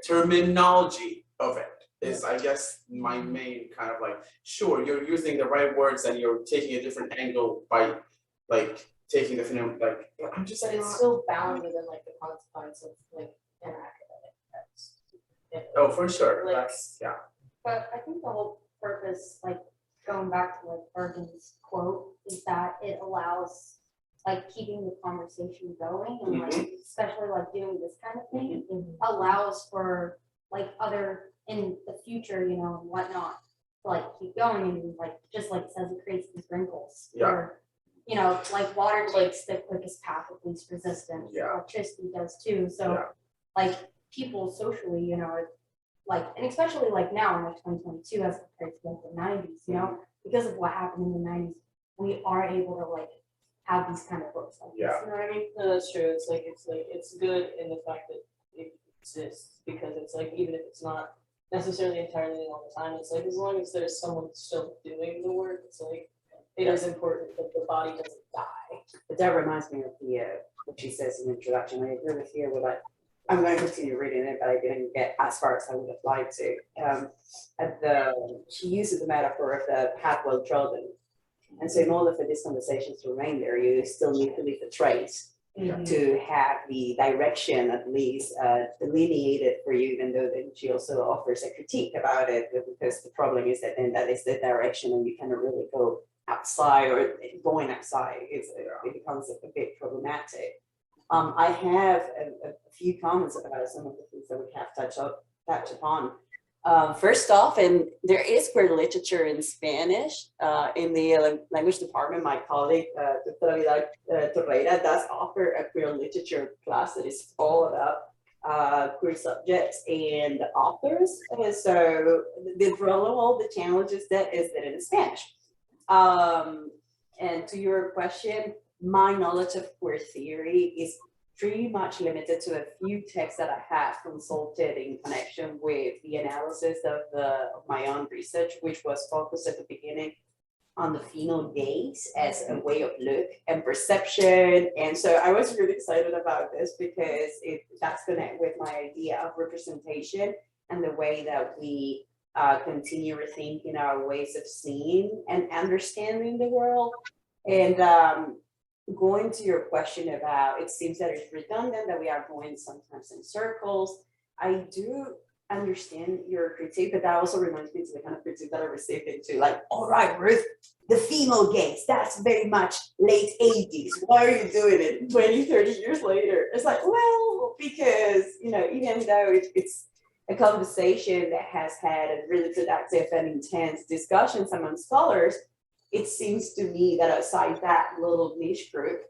terminology of it. is, I guess, my main kind of like, sure, you're using the right words and you're taking a different angle by like taking the phenomenon, like, I'm just But it's not. still bound within like the confines of like an academic text. Yeah. Oh, for sure, Like- that's, yeah, But I think the whole purpose, like going back to like Bergen's quote, is that it allows like keeping the conversation going and like especially like doing this kind of thing allows for like other in the future, you know, and whatnot, to like keep going and like just like it says, it creates these wrinkles. Yeah. Where, you know, like water takes the quickest path of least resistance. Yeah. Electricity does too. So Yeah. like people socially, you know, like, and especially like now in like 2022 as compared to like the 90s, you know, because of what happened in the 90s, we are able to like have these kind of books like this, Yeah. you know what I mean? No, that's true. It's good in the fact that it exists, because it's like, even if it's not necessarily entirely all the time, it's like, as long as there's someone still doing the work, it's like, it is important that the body doesn't die. But that reminds me of the, what she says in the introduction. I agree with you with that. I'm going to continue reading it, but I didn't get as far as I would have liked to. She uses the metaphor of the path well trodden. And so in order for these conversations to remain there, you still need to leave a trace to have the direction at least delineated for you, even though then she also offers a critique about it, because the problem is that then that is the direction and you cannot really go outside, or going outside, it becomes a bit problematic. I have a few comments about some of the things that we have touched upon. First off, and there is queer literature in Spanish in the language department. My colleague, Dr. Vidal Torreira, does offer a queer literature class that is all about queer subjects and authors. And so the problem, all the challenges that is that it is Spanish. And to your question, my knowledge of queer theory is pretty much limited to a few texts that I have consulted in connection with the analysis of my own research, which was focused at the beginning on the female gaze as a way of look and perception. And so I was really excited about this because that's connect with my idea of representation and the way that we continue rethinking our ways of seeing and understanding the world. And going to your question about, it seems that it's redundant, that we are going sometimes in circles. I do understand your critique, but that also reminds me of the kind of critique that I received into, like, all right, Ruth, the female gaze, that's very much late 80s. Why are you doing it 20, 30 years later? It's like, well, because, you know, even though it's a conversation that has had a really productive and intense discussions among scholars, it seems to me that outside that little niche group,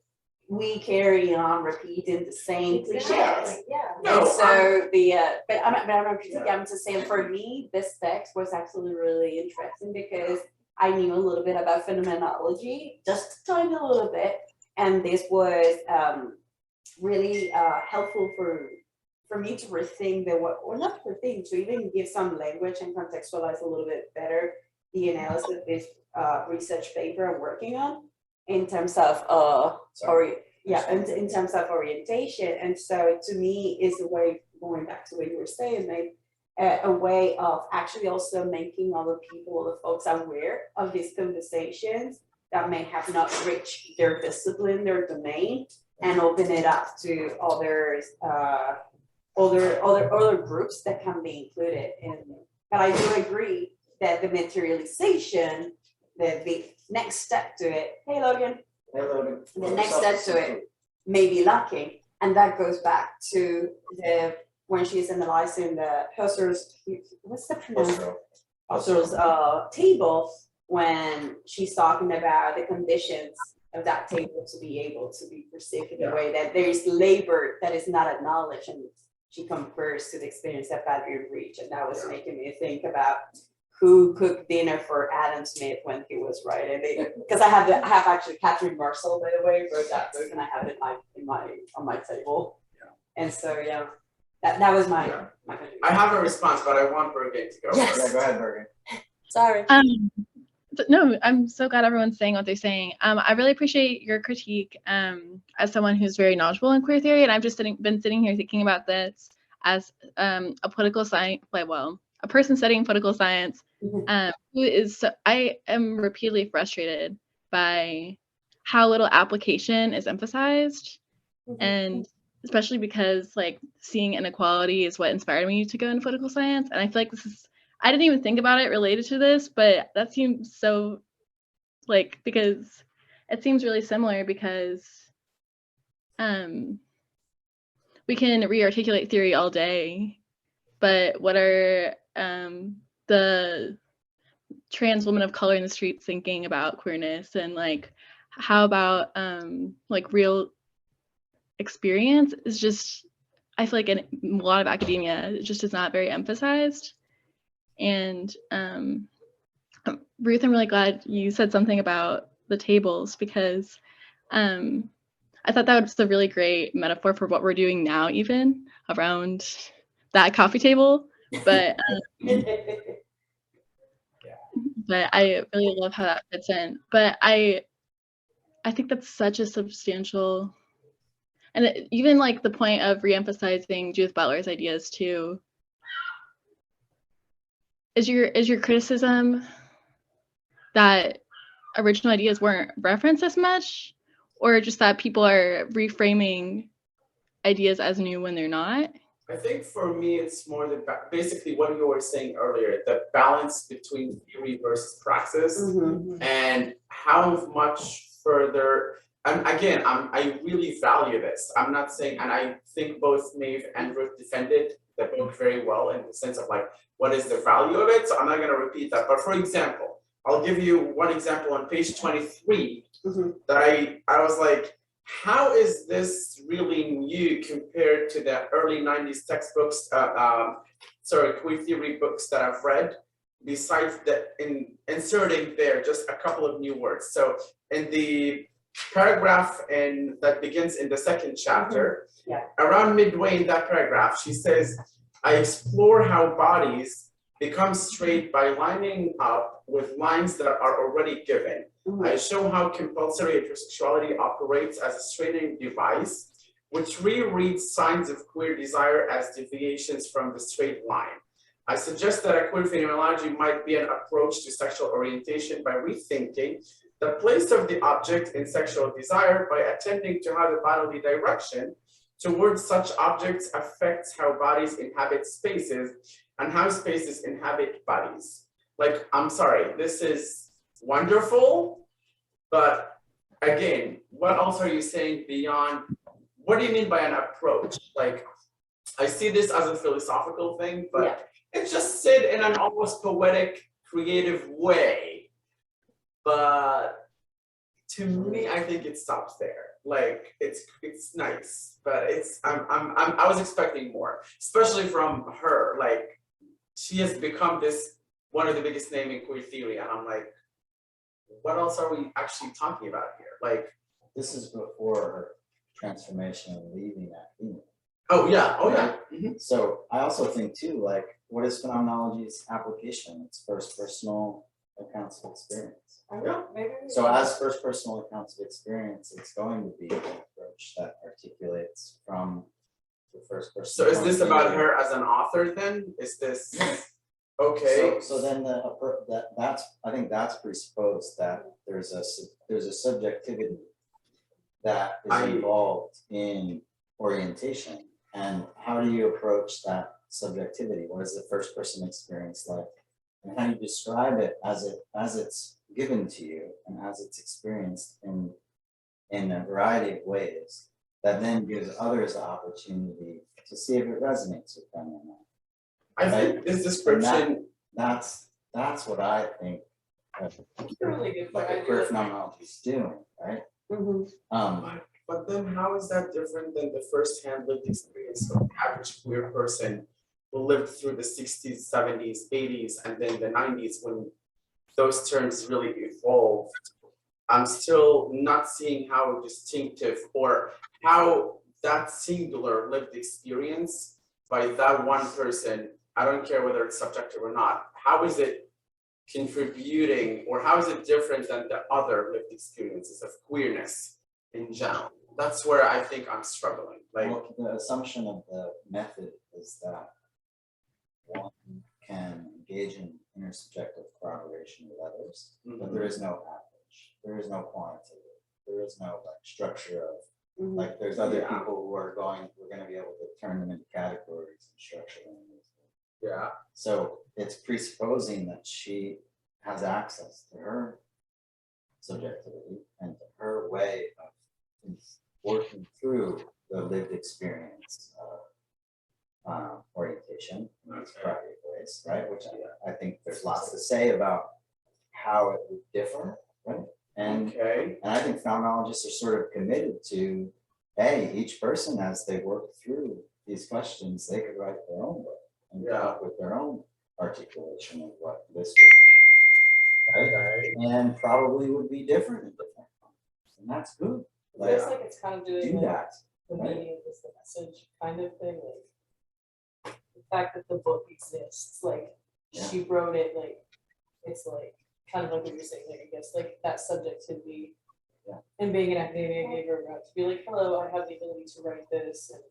we carry on repeating the same cliches. Yeah. No, And so but I'm not critiquing, I'm just saying for me, this text was actually really interesting because I knew a little bit about phenomenology, just a tiny little bit. And this was really helpful for me to rethink or not to rethink, to even give some language and contextualize a little bit better the analysis of this research paper I'm working on in terms of in terms of orientation. And so to me is a way, going back to what you were saying, a way of actually also making other people, the folks aware of these conversations that may have not reached their discipline, their domain, and open it up to others, other groups that can be included in. But I do agree that the materialization, the next step to it, hey Logan, the next step to it may be lacking. And that goes back to when she's analyzing the Husserl's, what's the pronunciation? Husserl's table, when she's talking about the conditions of that table to be able to be perceived in a way that there is labor that is not acknowledged, and she compares to the experience that Adrian reached. And that was making me think about who cooked dinner for Adam Smith when he was writing it. Because I have actually Catherine Marcel, by the way, wrote that book, and I have it on my table. Yeah. And so yeah, that was my contribution. I have a response, but I want Bergen to go. Yes. first. Yeah, go ahead, Bergen. Sorry. No, I'm so glad everyone's saying what they're saying. I really appreciate your critique as someone who's very knowledgeable in queer theory, and I've just been sitting here thinking about this as a political science, a person studying political science, Mhm. who is, I am repeatedly frustrated by how little application is emphasized. And especially because like seeing inequality is what inspired me to go into political science. And I feel like I didn't even think about it related to this, but that seems so like, because it seems really similar because we can re-articulate theory all day, but what are the trans women of color in the streets thinking about queerness, and like how about like real experience is just, I feel like in a lot of academia it just is not very emphasized. And Ruth, I'm really glad you said something about the tables, because I thought that was a really great metaphor for what we're doing now, even around that coffee table. But but I really love how that fits in. But I think that's such a substantial, and even like the point of reemphasizing Judith Butler's ideas too. Is your criticism that original ideas weren't referenced as much, or just that people are reframing ideas as new when they're not? I think for me, it's more basically what you were saying earlier, the balance between theory versus praxis, and how much further. And again, I really value this. I'm not saying, and I think both Maeve and Ruth defended the book very well in the sense of like, what is the value of it? So I'm not going to repeat that. But for example, I'll give you one example on page 23 that I was like, how is this really new compared to the early 90s textbooks, queer theory books that I've read, besides inserting there just a couple of new words. So in the paragraph that begins in the second chapter, around midway in that paragraph, she says, I explore how bodies become straight by lining up with lines that are already given. I show how compulsory heterosexuality operates as a straightening device, which rereads signs of queer desire as deviations from the straight line. I suggest that a queer phenomenology might be an approach to sexual orientation by rethinking the place of the object in sexual desire by attending to how the bodily direction towards such objects affects how bodies inhabit spaces and how spaces inhabit bodies. Like, I'm sorry, this is wonderful, but again, what else are you saying beyond, what do you mean by an approach? Like, I see this as a philosophical thing, but it's just said in an almost poetic, creative way. But to me, I think it stops there. Like, it's nice, but I was expecting more, especially from her. Like, she has become one of the biggest names in queer theory, and I'm like, what else are we actually talking about here? Like, this is before her transformation and leaving academia. Oh yeah. So I also think too, like, what is phenomenology's application? It's first personal accounts of experience. So as first personal accounts of experience, it's going to be an approach that articulates from the first person. So is this about her as an author then? Is this okay? So then that's, I think that's presupposed that there's a subjectivity that is involved in orientation. And how do you approach that subjectivity? What is the first person experience like? And how do you describe it as it's given to you and as it's experienced in a variety of ways that then gives others the opportunity to see if it resonates with them or not. I think this description, that's what I think like a queer phenomenology is doing, right? but then how is that different than the first-hand lived experience of the average queer person who lived through the 60s, 70s, 80s, and then the 90s when those terms really evolved? I'm still not seeing how distinctive or how that singular lived experience by that one person, I don't care whether it's subjective or not, how is it contributing or how is it different than the other lived experiences of queerness in general? That's where I think I'm struggling. Like, well, the assumption of the method is that one can engage in intersubjective collaboration with others, but Mhm. there is no average, there is no quantitative, there is no like structure of, like there's other Yeah. people who are we're gonna be able to turn them into categories and structure them. Yeah. So it's presupposing that she has access to her subjectivity and to her way of working through the lived experience of orientation in these private ways, right? Which I think there's lots to say about how it would differ, right? And Okay. I think phenomenologists are sort of committed to, hey, each person as they work through these questions, they could write their own book and come up with their own articulation of what this would be, right? Okay. And probably would be different in different contexts, and that's good. It feels like it's kind of doing Do like that. the right? meaning is the message kind of thing, like the fact that the book exists, like she wrote it, like it's like kind of like what you're saying, like I guess like that subjectivity. Yeah. And being an academia gave her a route to be like, hello, I have the ability to write this, and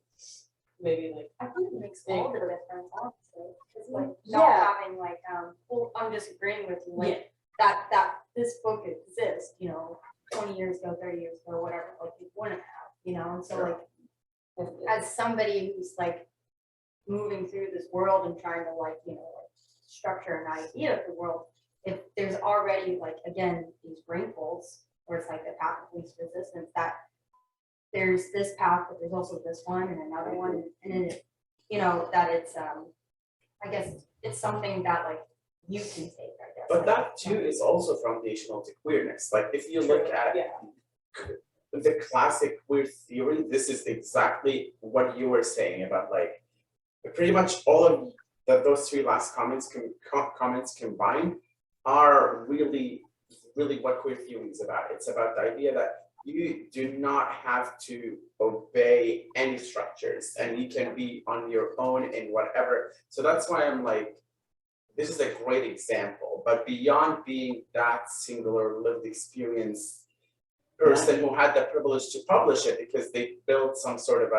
maybe like I think it makes all the difference, honestly, because like Yeah. not having like, well, I'm just agreeing with you, like that this book exists, 20 years ago, 30 years ago, whatever, like it wouldn't have, and so like as somebody who's like moving through this world and trying to like, like structure an idea of the world, if there's already like, again, these wrinkles where it's like the path of least resistance, that there's this path, but there's also this one and another one, and then it, that it's, I guess it's something that like you can take, I guess. But like, that too is also foundational to queerness. Like if you look at the classic queer theory, this is exactly what you were saying about like pretty much all of those three last comments combined are really what queer theory is about. It's about the idea that you do not have to obey any structures and you can be on your own in whatever. So that's why I'm like, this is a great example, but beyond being that singular lived experience person who had the privilege to publish it because they built some sort of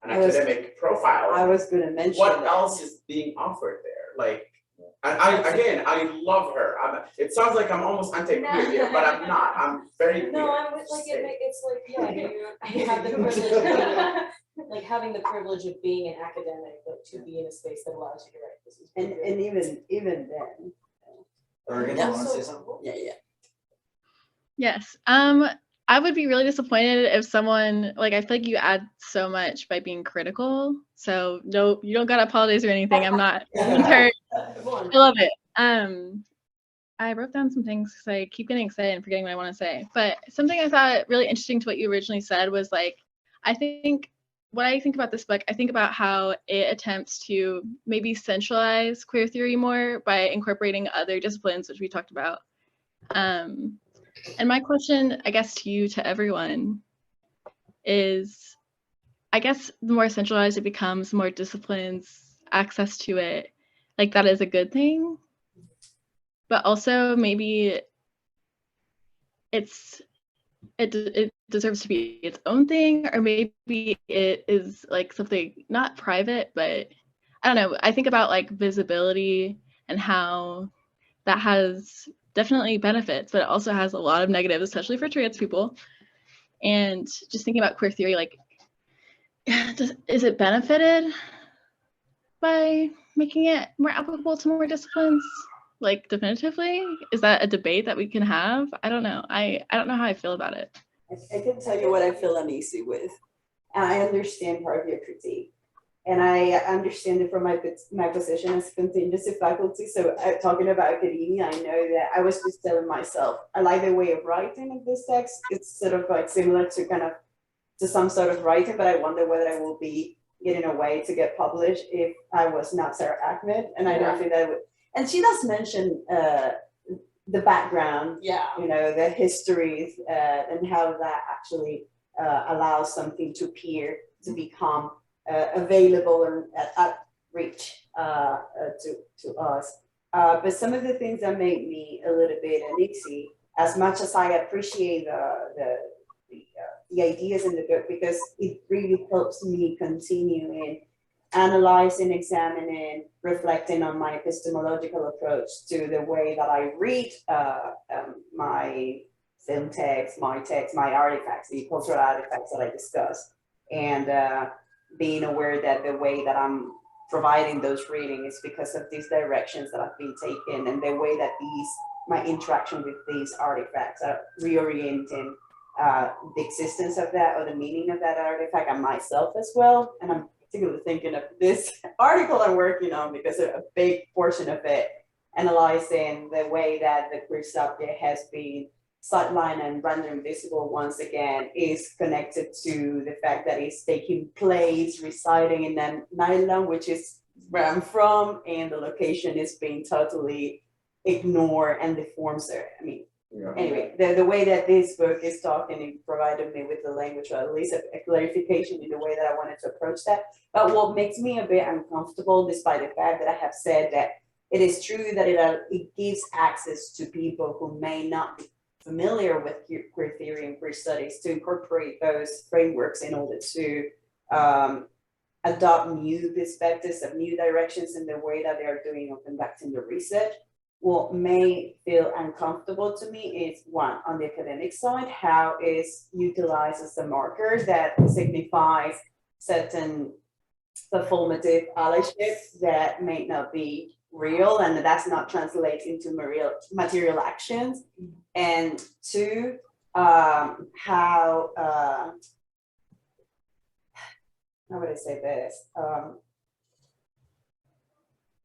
an academic profile. I was gonna mention What that. else is being offered there? Like, I love her. It sounds like I'm almost anti-queer here, but I'm not. I'm very queer. no, I'm with like it's like you have the privilege of like having the privilege of being an academic, like to be in a space that allows you to write this. And even then. Ergen, you wanna say something? Yeah. Yes. I would be really disappointed if someone like I feel like you add so much by being critical. So no, you don't gotta apologize or anything. I'm not hurt. I love it. I wrote down some things because I keep getting excited and forgetting what I want to say. But something I thought really interesting to what you originally said was like, when I think about this book, I think about how it attempts to maybe centralize queer theory more by incorporating other disciplines, which we talked about. And my question, I guess, to everyone is, I guess the more centralized it becomes, more disciplines, access to it, like that is a good thing. But also maybe it deserves to be its own thing, or maybe it is like something not private, but I don't know. I think about like visibility and how that has definitely benefits, but it also has a lot of negatives, especially for trans people. And just thinking about queer theory, like, is it benefited by making it more applicable to more disciplines? Like, definitively? Is that a debate that we can have? I don't know. I don't know how I feel about it. I can tell you what I feel uneasy with. And I understand part of your critique. And I understand it from my position as contingency faculty. So talking about academia, I know that I was just telling myself, I like the way of writing of this text. It's sort of like similar to some sort of writing, but I wonder whether I will be getting a way to get published if I was not Sarah Ahmed. And I don't think that I would. And she does mention the background, the histories, and how that actually allows something to appear, to become available and at reach to us. But some of the things that make me a little bit uneasy, as much as I appreciate the ideas in the book, because it really helps me continue in analyzing, examining, reflecting on my epistemological approach to the way that I read my film text, my artifacts, the cultural artifacts that I discussed, and being aware that the way that I'm providing those readings is because of these directions that have been taken and the way that my interaction with these artifacts are reorienting the existence of that or the meaning of that artifact and myself as well. And I'm particularly thinking of this article I'm working on because a big portion of it analyzing the way that the queer subject has been sidelined and rendered invisible once again is connected to the fact that it's taking place residing in Nylon, which is where I'm from, and the location is being totally ignored and deforms it. I mean, anyway, the way that this book is talking, it provided me with the language, or at least a clarification in the way that I wanted to approach that. But what makes me a bit uncomfortable, despite the fact that I have said that it is true that it gives access to people who may not be familiar with queer theory and queer studies to incorporate those frameworks in order to adopt new perspectives of new directions in the way that they are doing or conducting the research. What may feel uncomfortable to me is one, on the academic side, how is utilized as a marker that signifies certain performative allyship that may not be real and that's not translates into material actions. And two, how would I say this?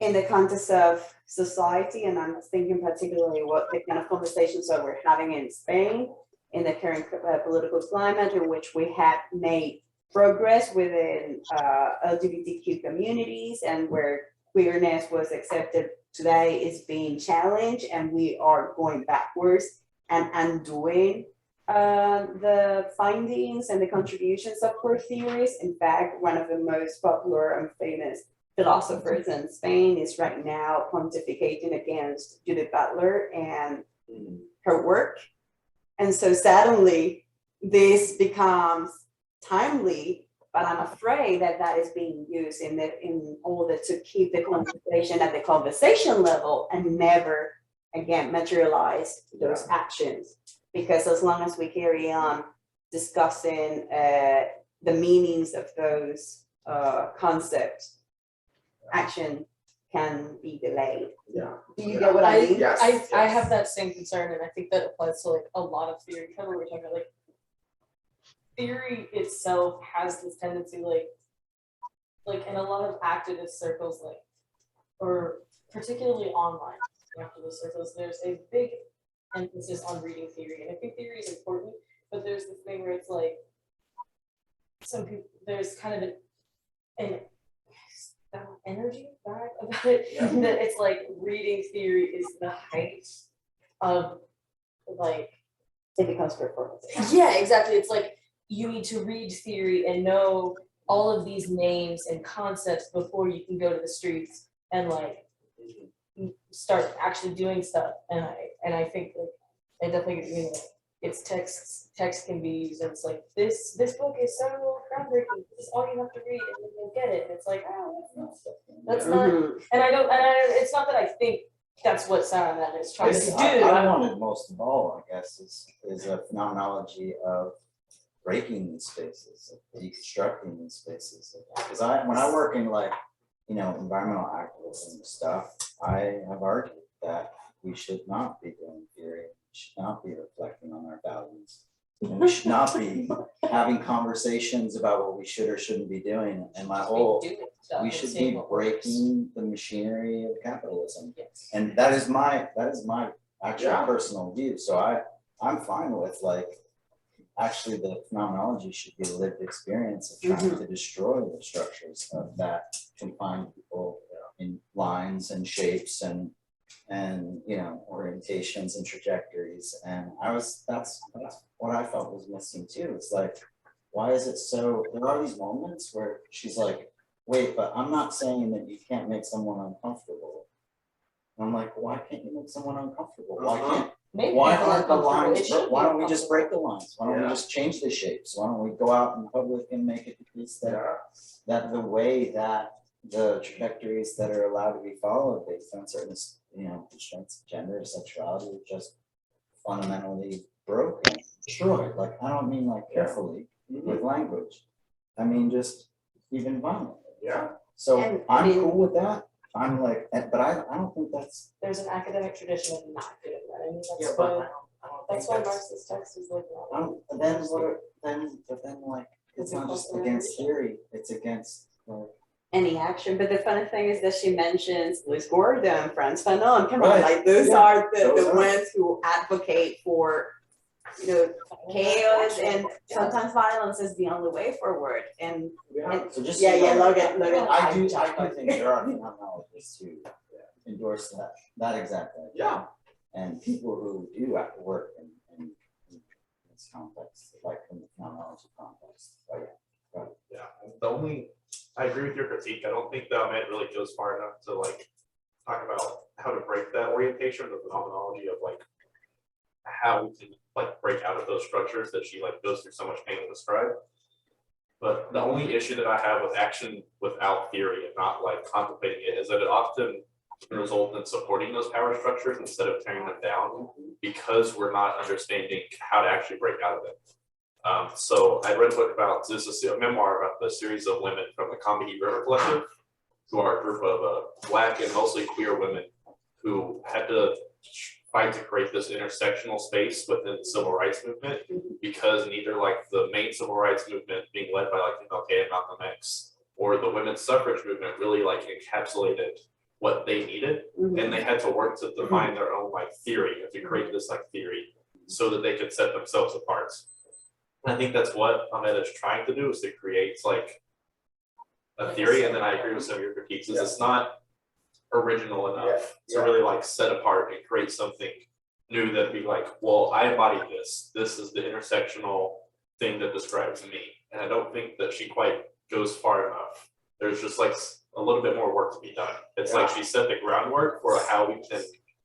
In the context of society, and I'm thinking particularly what the kind of conversations that we're having in Spain in the current political climate in which we have made progress within LGBTQ communities and where queerness was accepted today is being challenged and we are going backwards and undoing the findings and the contributions of queer theories. In fact, one of the most popular and famous philosophers in Spain is right now pontificating against Judith Butler and her work. And so suddenly this becomes timely, but I'm afraid that that is being used in order to keep the conversation at the conversation level and never again materialize those actions. Because as long as we carry on discussing the meanings of those concepts, action can be delayed. Yeah. Do you get what I mean? Yes, I yes. have that same concern, and I think that applies to like a lot of theory. Kind of what we're talking about, like theory itself has this tendency, like in a lot of activist circles, like, or particularly online activist circles, there's a big emphasis on reading theory, and I think theory is important. But there's this thing where it's like some people, there's kind of an energy vibe about it, that it's like reading theory is the height of like It becomes performative. yeah, exactly. It's like you need to read theory and know all of these names and concepts before you can go to the streets and like start actually doing stuff. And I think like I definitely agree, like it's text can be used, and it's like this book is so groundbreaking, this is all you have to read and then you'll get it. And it's like, oh, that's not and it's not that I think that's what Saruman is trying to do. I wanted most of all, I guess, is a phenomenology of breaking these spaces, of deconstructing these spaces. Because when I work in like, environmental activism stuff, I have argued that we should not be doing theory, we should not be reflecting on our values, and we should not be having conversations about what we should or shouldn't be doing. And we should be breaking the machinery of capitalism. Yes. And that is my actual personal view. So I'm fine with like, actually the phenomenology should be a lived experience of trying to destroy the structures of that confine people in lines and shapes and orientations and trajectories. And that's what I felt was missing too. It's like, why is it so, there are these moments where she's like, wait, but I'm not saying that you can't make someone uncomfortable. And I'm like, why can't you make someone uncomfortable? Why aren't the lines, why don't we just break the lines? Why don't we just change the shapes? Why don't we go out in public and make it the case that the way that the trajectories that are allowed to be followed based on certain, constraints of gender, sexuality, are just fundamentally broken, destroyed. Like, I don't mean like carefully with language. I mean just even violently. Yeah. So And I'm in- cool with that. I'm like, but I don't think that's. There's an academic tradition of not doing that. I mean, Yeah, that's but why, I don't that's think why Marxist text is like. But then what are, but then like, it's not just against theory, it's against like. Any action, but the funny thing is that she mentions Liz Gordon, Frantz Fanon, come on, Right. like those Yeah. are the Those are- ones who advocate for, chaos and sometimes violence is the only way forward, and So just. Logan, I do think there are phenomenologists who endorse that exactly. Yeah. And people who do have to work in this context, like in the phenomenology context, but Yeah, I agree with your critique. I don't think that Ahmed really goes far enough to like talk about how to break that orientation, the phenomenology of like how we can like break out of those structures that she like goes through so much pain to describe. But the only issue that I have with action without theory and not like contemplating it is that it often can result in supporting those power structures instead of tearing them down because we're not understanding how to actually break out of it. So I read a book about this is a memoir about the series of women from the Combahee River Collective, who are a group of Black and mostly queer women who had to fight to create this intersectional space within the civil rights movement because neither like the main civil rights movement being led by like MLK and Malcolm X or the women's suffrage movement really like encapsulated what they needed, and they had to work to define their own like theory and to create this like theory so that they could set themselves apart. I think that's what Ahmed is trying to do, is to create like a theory, and then I agree with some of your critiques, is it's not original enough to really like set apart and create something new that'd be like, well, I embody this. This is the intersectional thing that describes me. And I don't think that she quite goes far enough. There's just like a little bit more work to be done. It's like she set the groundwork for how we can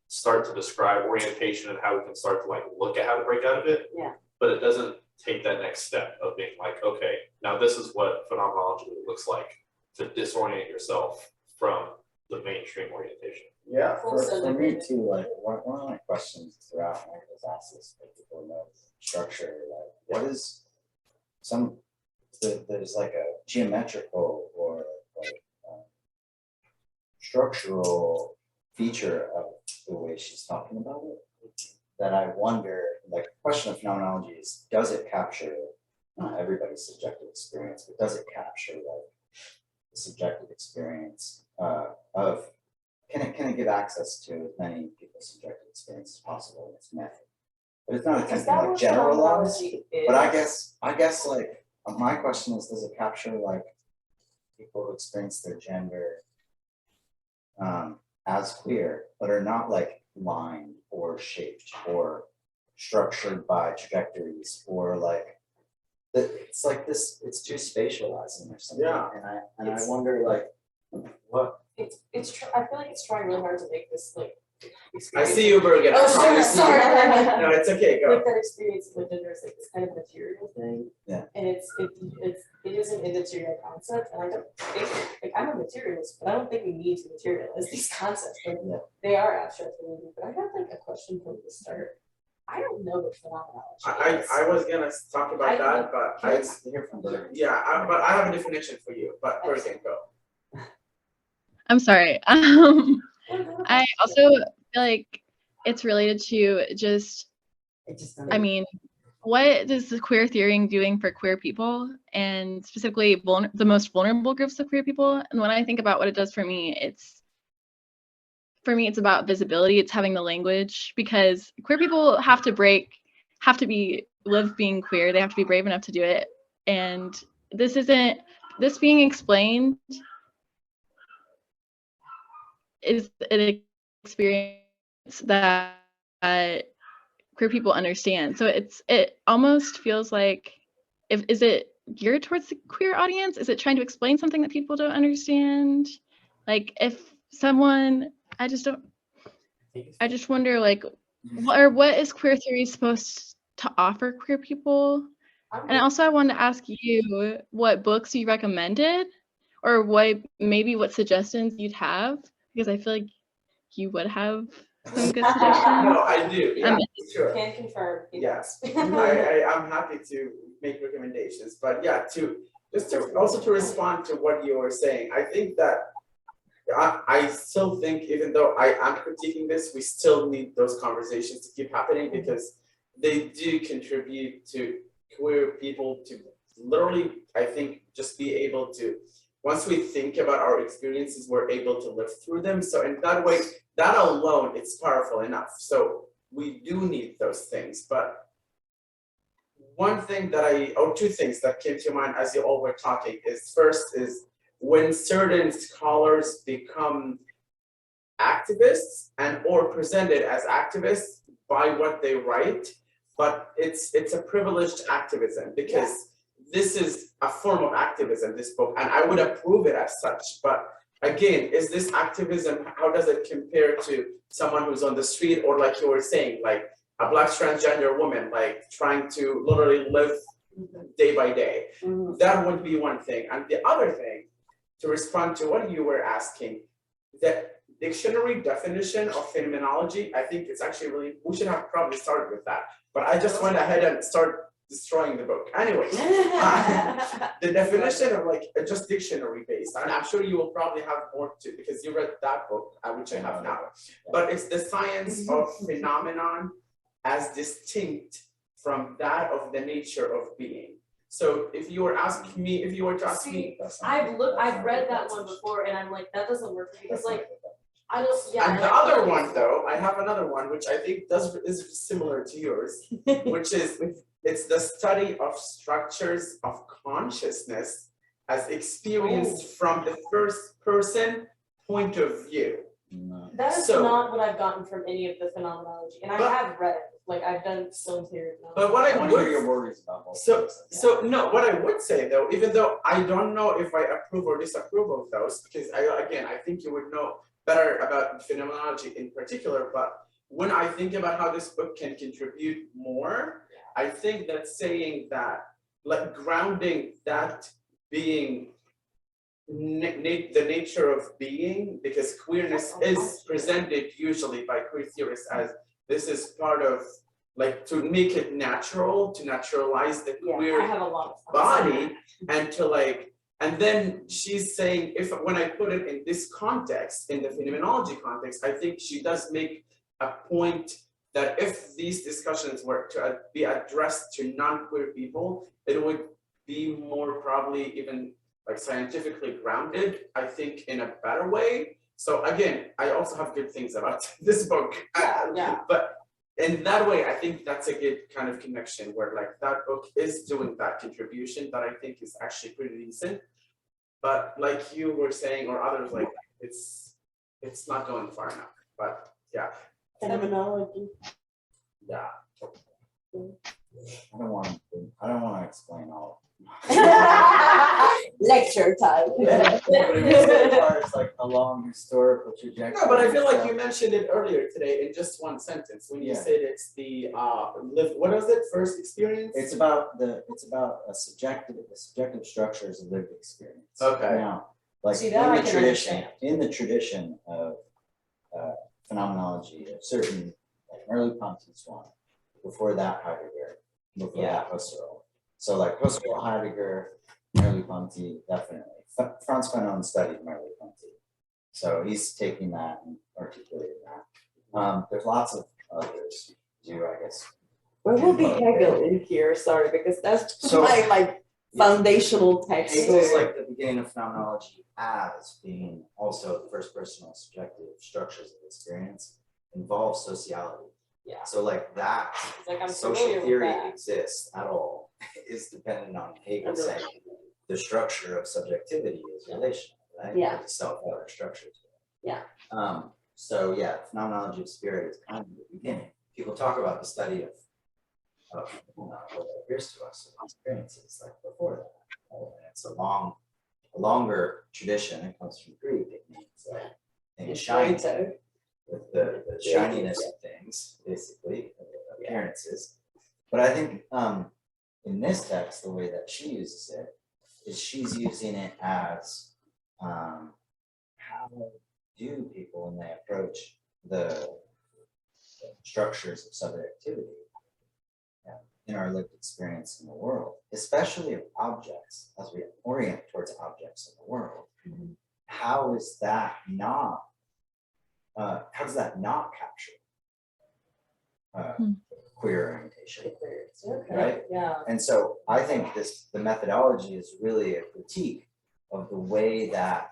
start to describe orientation and how we can start to like look at how to break out of it. Yeah. But it doesn't take that next step of being like, okay, now this is what phenomenology looks like to disorient yourself from the mainstream orientation. Yeah. for me too, like one of my questions throughout, I was asked this, like people know structure, like what is there's like a geometrical or like structural feature of the way she's talking about it that I wonder, like the question of phenomenology is, does it capture not everybody's subjective experience, but does it capture like the subjective experience of can it give access to as many people's subjective experience as possible in its method? But it's not attempting to like generalize. But I guess like my question is, does it capture like people who experience their gender as queer, but are not like lined or shaped or structured by trajectories or like it's like this, it's too spatializing or something. Yeah. And I wonder like what. I feel like it's trying really hard to make this like. I see you, Bergen. I Oh, sure, promise you. sorry. No, it's okay, go. Like that experience with gender is like this kind of material thing. Yeah. And it is an immaterial concept, and I don't think, like, I'm a materialist, but I don't think we need to materialize these concepts, like, Yeah. they are abstract for me, but I have like a question from the start. I don't know what phenomenology is. I was gonna talk about that, but I, Let's hear from Bergen. but I have a definition for you, but Bergen, go. I'm sorry. I also feel like it's related to just, I mean, what is the queer theory doing for queer people, and specifically the most vulnerable groups of queer people? And when I think about what it does for me, it's about visibility. It's having the language, because queer people have to live being queer. They have to be brave enough to do it. And this being explained is an experience that queer people understand. So it almost feels like, is it geared towards the queer audience? Is it trying to explain something that people don't understand? Like if someone, I just wonder like, what is queer theory supposed to offer queer people? And also I wanted to ask you what books you recommended, or what suggestions you'd have, because I feel like you would have some good suggestions. No, I do, yeah, sure. Can confirm. Yes, I'm happy to make recommendations, but yeah, also to respond to what you were saying, I think that I still think, even though I am critiquing this, we still need those conversations to keep happening because they do contribute to queer people to literally, I think, just be able to, once we think about our experiences, we're able to live through them. So in that way, that alone, it's powerful enough. So we do need those things. But one thing or two things that came to mind as you all were talking is, first is when certain scholars become activists or presented as activists by what they write, but it's a privileged activism because this is a form of activism, this book, and I would approve it as such. But again, is this activism, how does it compare to someone who's on the street, or like you were saying, like a Black transgender woman, like trying to literally live day by day? That would be one thing. And the other thing, to respond to what you were asking, the dictionary definition of phenomenology, I think it's actually really, we should have probably started with that, but I just went ahead and started destroying the book. Anyway, the definition of like just dictionary based, and I'm sure you will probably have more too because you read that book, which I have now. But it's the science of phenomenon as distinct from that of the nature of being. So if you were to ask me, I've read that one before, and I'm like, that doesn't work for me because like I don't. Yeah. And the other one though, I have another one which I think is similar to yours, which is it's the study of structures of consciousness as experienced from the first person point of view. That is not what I've gotten from any of the phenomenology, and I have read it. Like I've done some theory. But what I would, what are your worries about both of those? So no, what I would say though, even though I don't know if I approve or disapprove of those, because I think you would know better about phenomenology in particular, but when I think about how this book can contribute more, I think that saying that, like grounding that being the nature of being, because queerness is presented usually by queer theorists as this is part of, like, to make it natural, to naturalize the queer I have a lot of body, and to like, and then she's saying, when I put it in this context, in the phenomenology context, I think she does make a point that if these discussions were to be addressed to non-queer people, it would be more probably even like scientifically grounded, I think, in a better way. So again, I also have good things about this book. But in that way, I think that's a good kind of connection where like that book is doing that contribution that I think is actually pretty decent. But like you were saying, or others, like it's not going far enough. But yeah. Phenomenology. Yeah. I don't want to explain all. Lecture time. As far as like a long historical trajectory. No, but I feel like you mentioned it earlier today in just one sentence when you said it's the what was it, first experience? It's about a subjective structures of lived experience. Okay. Now, like See, that I in can understand. the tradition of phenomenology of certain like Merleau-Ponty's one, before that Heidegger, before that Husserl. So like Husserl, Heidegger, Merleau-Ponty, definitely. Franz Fanon studied Merleau-Ponty. So he's taking that and articulating that. There's lots of others too, I guess. Where will be Hegel in here? Sorry, because that's So- my like foundational text. Hegel's like the beginning of phenomenology as being also the first personal subjective structures of experience involves sociality. Yeah. So like that It's like I'm social familiar with theory that. exists at all is dependent on Hegel saying the structure of subjectivity is relational, right? Yeah. Like self-other structures. Yeah. So yeah, phenomenology of spirit is kind of the beginning. People talk about the study of what appears to us in experiences like before that. And it's a longer tradition. It comes from Greek. It means like things shiny, with the shininess of things, basically, appearances. But I think in this text, the way that she uses it is she's using it as how do people, when they approach the structures of subjectivity in our lived experience in the world, especially of objects, as we orient towards objects in the world, how is that not, how does that not capture queer orientation? Okay, Right? yeah. And so I think the methodology is really a critique of the way that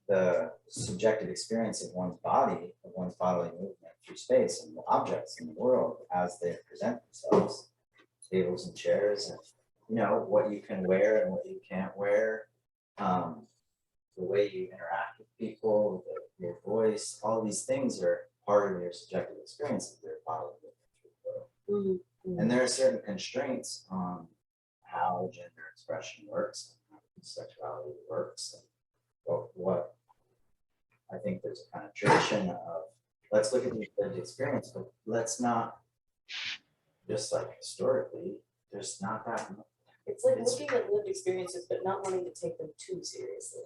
the subjective experience of one's body, of one's bodily movement through space and the objects in the world as they present themselves, tables and chairs, and what you can wear and what you can't wear, the way you interact with people, your voice, all these things are part of your subjective experience of your bodily movement through the world. And there are certain constraints on how gender expression works, and how sexuality works, and what I think there's a kind of tradition of, let's look at the lived experience, but let's not, just like historically, there's not that much. It's like looking at lived experiences, but not wanting to take them too seriously.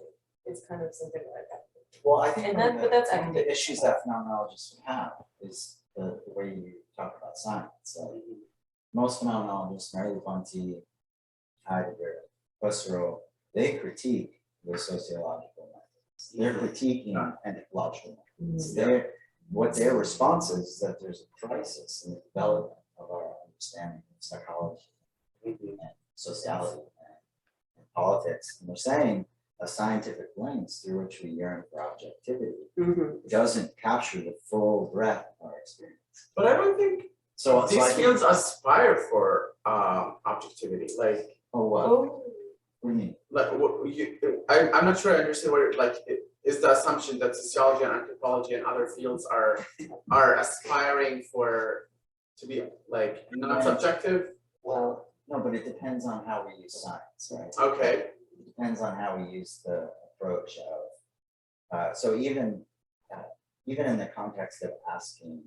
It's kind of something like that. Well, I think And one then- of but that's one of academic. the issues that phenomenologists have is the way you talk about science. Most phenomenologists, Merleau-Ponty, Heidegger, Husserl, they critique the sociological methods. They're critiquing anthropological methods. What their response is that there's a crisis in the development of our understanding of psychology and sociality and politics. And they're saying a scientific lens through which we yearn for objectivity doesn't capture the full breadth of our experience. But I don't think So I these think, fields aspire for objectivity. Like, what? Oh, What do you mean? like I'm not sure I understand what is the assumption that sociology and anthropology and other fields are aspiring to be like non-subjective. Well, no, but it depends on how we use science, right? Okay. It depends on how we use the approach of, so even in the context of asking,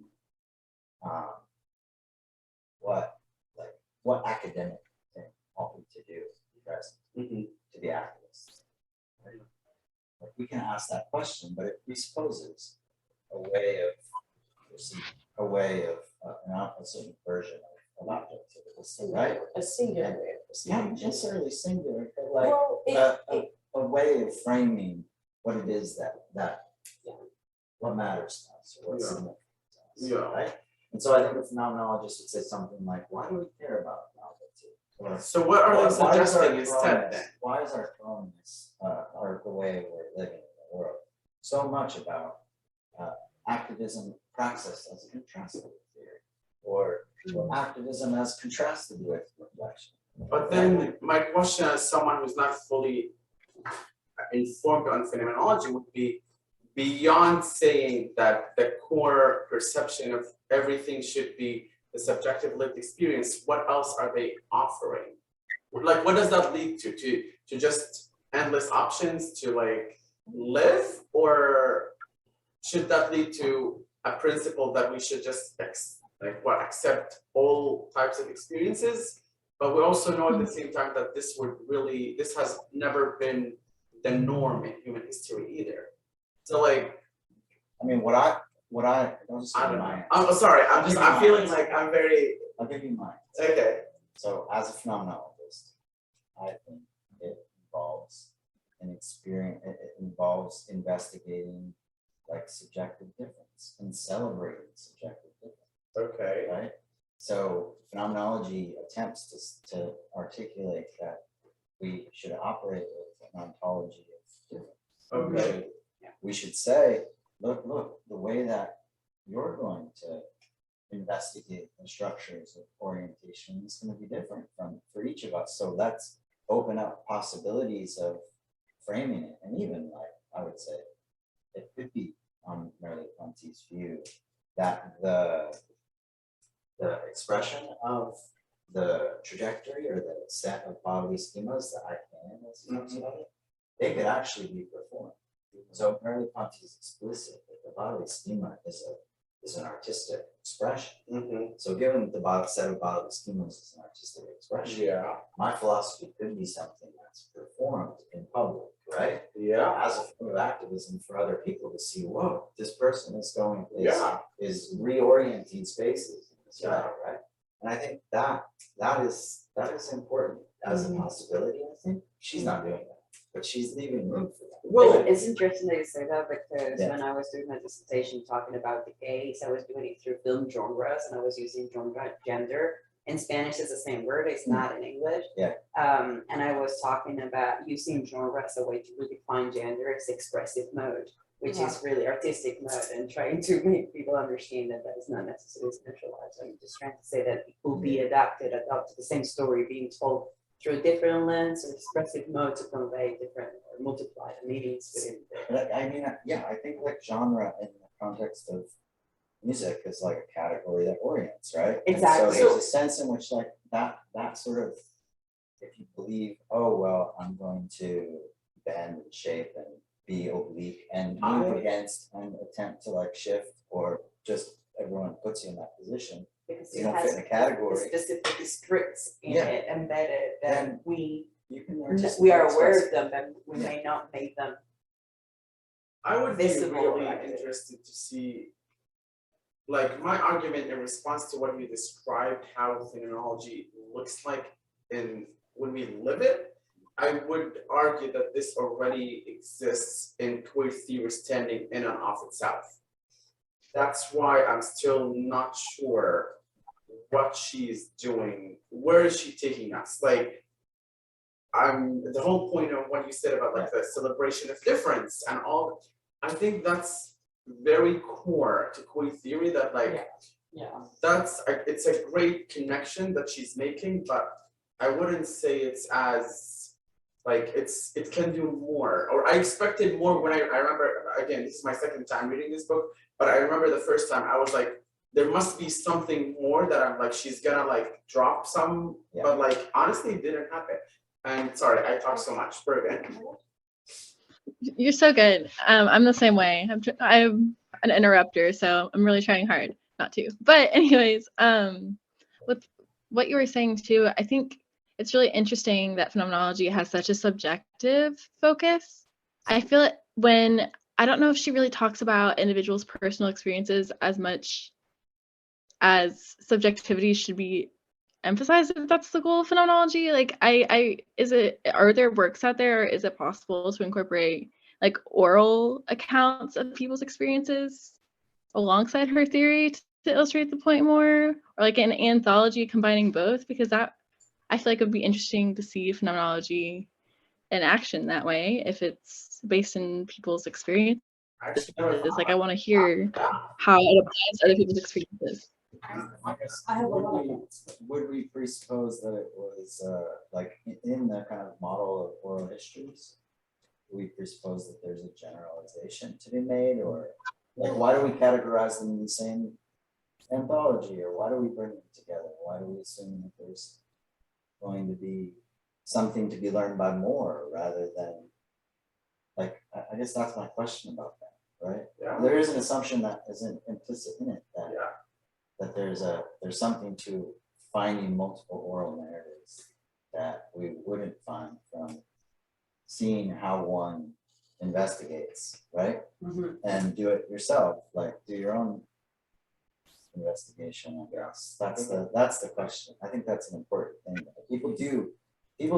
what academic thing ought we to do to be present, to be activists. Right? Like we can ask that question, but it presupposes a way of a certain version of objectivity, right? a singular way of Not perceiving. necessarily singular, but like Well, a way of framing what it is that what matters to us or what's Yeah. significant to us, Yeah. right? And so I think a phenomenologist would say something like, why do we care about novelty? Or So what are they why is our suggesting instead proneness- then? Why is our proneness, or the way we're living in the world, so much about activism praxis as contrasted with theory, or activism as contrasted with reflection? But then my question as someone who's not fully informed on phenomenology would be, beyond saying that the core perception of everything should be the subjective lived experience, what else are they offering? Like, what does that lead to? To just endless options to like live, or should that lead to a principle that we should just accept all types of experiences? But we also know at the same time that this has never been the norm in human history either. So like, I mean, what I don't just I give don't you know. my I'm sorry. I'll give you I'm mine. feeling like I'm very I'll give you mine. okay. So as a phenomenologist, I think it involves an experience, it involves investigating like subjective difference and celebrating subjective difference, Okay. right? So phenomenology attempts to articulate that we should operate with an ontology of difference. Okay. We should say, look, the way that you're going to investigate the structures of orientation is going to be different for each of us. So let's open up possibilities of framing it. And even like, I would say, it could be on Merleau-Ponty's view that the expression of the trajectory or the set of bodily schemas that I can, as he talks about it, they could actually be performed. So Merleau-Ponty is explicit that the bodily schema is is an artistic expression. Mhm. So given the set of bodily stimulus is an artistic expression, Yeah, my philosophy could be something that's performed in public, right? yeah, As a form of activism for other people to see, whoa, this person is Yeah. is reorienting spaces in this way, Yeah. right? And I think that is important as a possibility. I think she's not doing that, but she's leaving room for that. well, It's interesting that you say that because Yeah. when I was doing my dissertation talking about the gays, I was doing it through film genres and I was using genre gender. In Spanish, it's the same word, it's not in English. Yeah. And I was talking about using genre as a way to redefine gender as expressive mode, which is really artistic mode, and trying to make people understand that that is not necessarily centralized. I'm just trying to say that it will be adapted to the same story being told through a different lens or expressive mode to convey different or multiply the meanings within the. But I mean, yeah, I think like genre in the context of music is like a category that orients, right? Exactly. And so there's a sense in which like that sort of, if you believe, oh, well, I'm going to bend and shape and be oblique and move against and attempt to like shift, or just everyone puts you in that position, Because you it don't fit has in a category. specific scripts in Yeah. it embedded that Then we you can are artistically aware express of them, and we Yeah. may not make them. I would be Visible, really right? interested to see, like, my argument in response to what you described, how phenomenology looks like when we live it. I would argue that this already exists in queer theory standing in and of itself. That's why I'm still not sure what she's doing. Where is she taking us? Like, the whole point of what you said about like the celebration of difference and all, I think that's very core to queer theory, that like, Yeah. it's a great connection that she's making, but I wouldn't say it's as, like, it can do more, or I expected more when I remember, again, this is my second time reading this book, but I remember the first time I was like, there must be something more that I'm like, she's gonna like drop some, but like, honestly, it didn't happen. And sorry, I talk so much, Bergen. You're so good. I'm the same way. I'm an interrupter, so I'm really trying hard not to. But anyways, with what you were saying too, I think it's really interesting that phenomenology has such a subjective focus. I feel it when I don't know if she really talks about individuals' personal experiences as much as subjectivity should be emphasized, if that's the goal of phenomenology. Like are there works out there, or is it possible to incorporate like oral accounts of people's experiences alongside her theory to illustrate the point more, or like an anthology combining both? Because that, I feel like it would be interesting to see phenomenology in action that way, if it's based in people's experiences. Like I want to hear how it applies to other people's experiences. Would we presuppose that it was like in the kind of model of oral histories? We presuppose that there's a generalization to be made, or like why do we categorize them in the same anthology, or why do we bring them together? Why do we assume that there's going to be something to be learned by more rather than, like, I guess that's my question about that, right? Yeah. There is an assumption that isn't implicit in it, that Yeah. that there's something to finding multiple oral narratives that we wouldn't find from seeing how one investigates, right? And do it yourself, like do your own investigation, I guess. That's the question. I think that's an important thing. People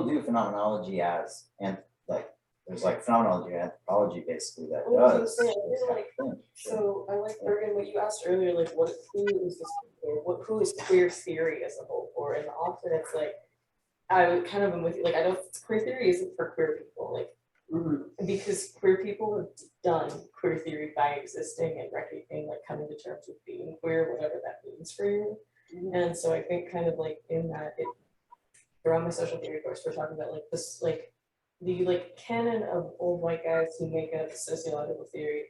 do phenomenology as, and like there's like phenomenology and anthropology basically that Well, I was does. gonna say, I this feel kind like- of thing. So I like, Bergen, what you asked earlier, like who is this for? Who is queer theory as a whole for? And often it's like, I kind of am with you, like I don't, queer theory isn't for queer people, like because queer people have done queer theory by existing and recognizing, like coming to terms with being queer, whatever that means for you. And so I think kind of like in that, around my social theory course, we're talking about like this, like the like canon of old white guys who make up sociological theory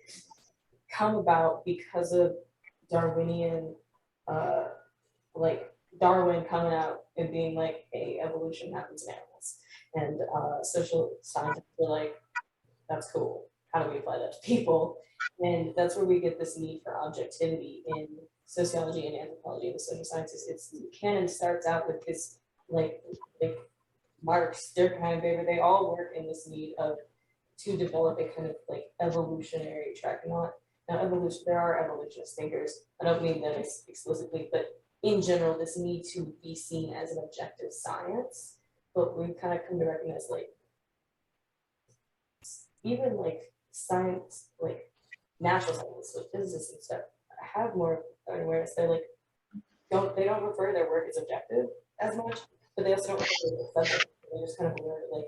come about because of Darwinian, like Darwin coming out and being like, hey, evolution happens in animals. And social scientists were like, that's cool. how do we apply that to people? And that's where we get this need for objectivity in sociology and anthropology and the social sciences. It's Canon starts out with this like Marx, Durkheim, Weber, they all work in this need of to develop a kind of like evolutionary track. Not evolution, there are evolutionist thinkers. I don't mean them explicitly, but in general, this need to be seen as an objective science. But we've kind of come to recognize like even like science, like natural scientists, like physicists and stuff, have more awareness. They're like, they don't refer to their work as objective as much, but they also don't refer to it as subjective. They just kind of aware like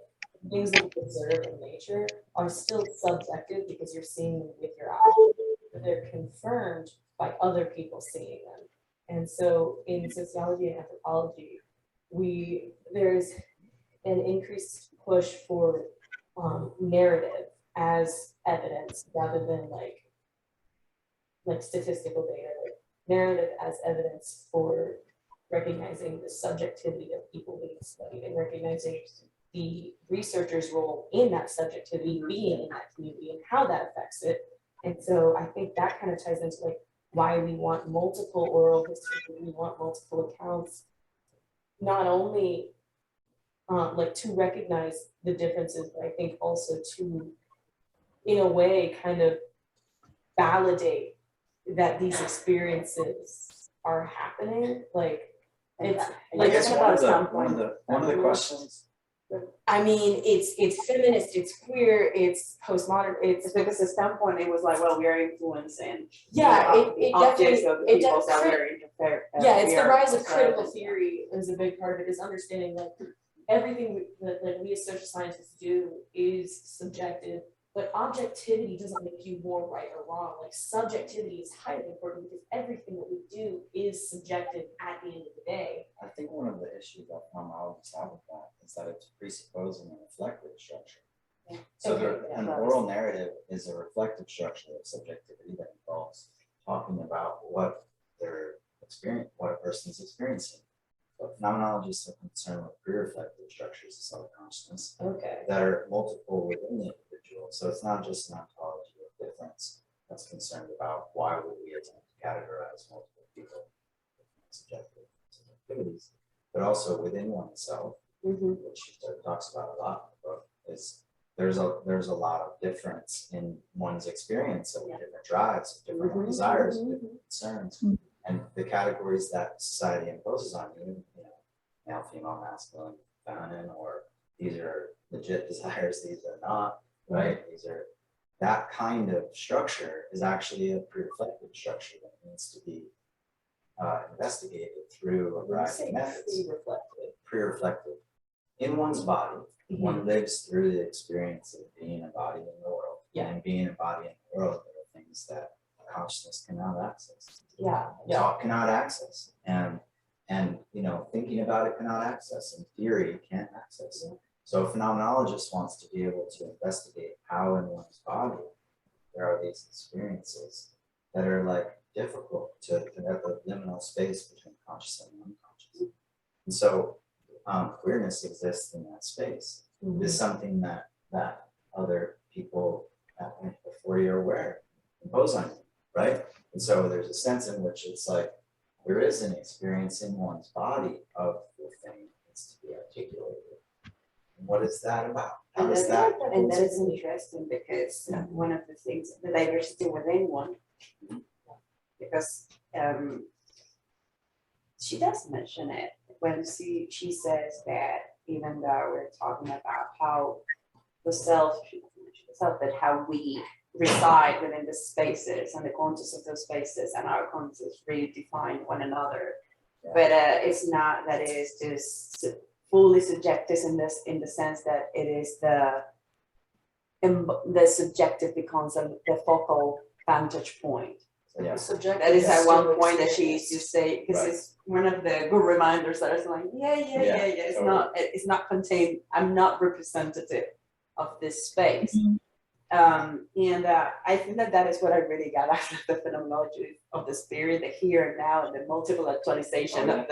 things that we observe in nature are still subjective because you're seeing them with your eyes, but they're confirmed by other people seeing them. And so in sociology and anthropology, there's an increased push for narrative as evidence rather than like statistical data, like narrative as evidence for recognizing the subjectivity of people being studied and recognizing the researcher's role in that subjectivity being in that community and how that affects it. And so I think that kind of ties into like why we want multiple oral history, we want multiple accounts, not only like to recognize the differences, but I think also to, in a way, kind of validate that these experiences are happening. Like it's I like guess it's one about of the questions, I mean, it's feminist, it's queer, it's postmodern, it's because the standpoint, it was like, well, we are influencing. yeah, it objects definitely of the people that crit- we're interfering. yeah, it's the rise of critical theory is a big part of it, is understanding like everything that we as social scientists do is subjective, but objectivity doesn't make you more right or wrong. Like subjectivity is highly important because everything that we do is subjective at the end of the day. I think one of the issues that phenomenologists have with that is that it's presupposing a reflective structure. Yeah. So Okay, an oral narrative is a reflective structure of subjectivity that involves talking about what a person is experiencing. But phenomenologists are concerned with pre-reflective structures of self-consciousness Okay. that are multiple within the individual. So it's not just an ontology of difference that's concerned about why would we attempt to categorize multiple people with subjective activities, but also within oneself, which she talks about a lot in the book, is there's a lot of difference in one's experience of different drives, of different desires, of different concerns, and the categories that society imposes on you, male, female, masculine, feminine, or these are legit desires, these are not, right? These are, that kind of structure is actually a pre-reflective structure that needs to be investigated through a variety of methods. Pre-reflective. In one's body, one lives through the experience of being a body in the world. And being a body in the world, there are things that consciousness cannot access. Thought cannot access. And thinking about it cannot access. In theory, it can't access. So a phenomenologist wants to be able to investigate how in one's body there are these experiences that are like difficult to have the liminal space between conscious and unconscious. And so queerness exists in that space. It's something that other people before you're aware impose on you, right? And so there's a sense in which it's like there is an experience in one's body of the thing that needs to be articulated. And what is that about? How is that? And that is interesting because one of the things, the diversity within one, because she does mention it when she says that even though we're talking about how the self, but how we reside within the spaces and the context of those spaces and our context really define one another. But it's not that it is just fully subjective in the sense that it is the subjective becomes the focal vantage point. Yeah. That is at one point that she used to say, because it's one of the good reminders that is like, it's totally. it's not contained, I'm not representative of this space. And I think that is what I really got out of the phenomenology of this period, the here and now, and the multiple actualization of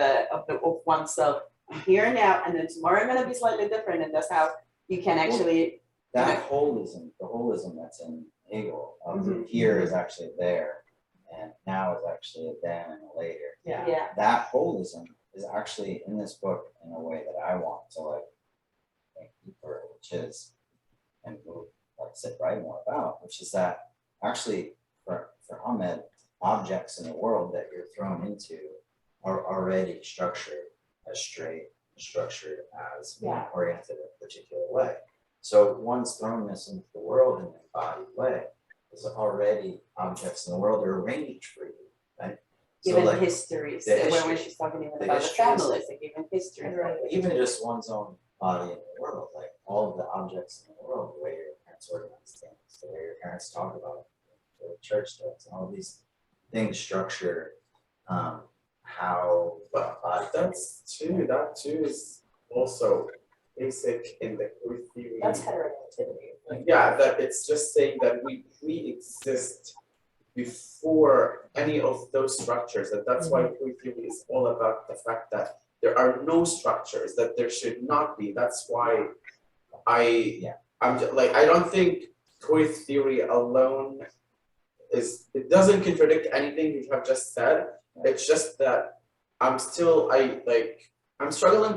oneself. I'm here and now, and then tomorrow I'm gonna be slightly different, and that's how you can actually that holism, the holism that's in Hegel, of the here is actually there, and now is actually a then and a later. Yeah. That holism is actually in this book in a way that I want to like think deeper, which is, and we'll like sit right more about, which is that actually for Ahmed, objects in the world that you're thrown into are already structured as straight, structured as being oriented a particular way. So one's thrownness into the world in an embodied way is already objects in the world are arranged for you, right? So Given like histories, the when history- she's talking even the about the histories- families, like even history. even just one's own body in the world, like all of the objects in the world, the way your parents organize things, the way your parents talk about it, the way church does, and all of these things structure how the body That too is also basic in the queer theory. That's heteronormativity. Yeah, that it's just saying that we pre-exist before any of those structures, and that's why queer theory is all about the fact that there are no structures, that there should not be. That's why I'm just, like, I don't think queer theory alone it doesn't contradict anything you have just said. It's just that I'm struggling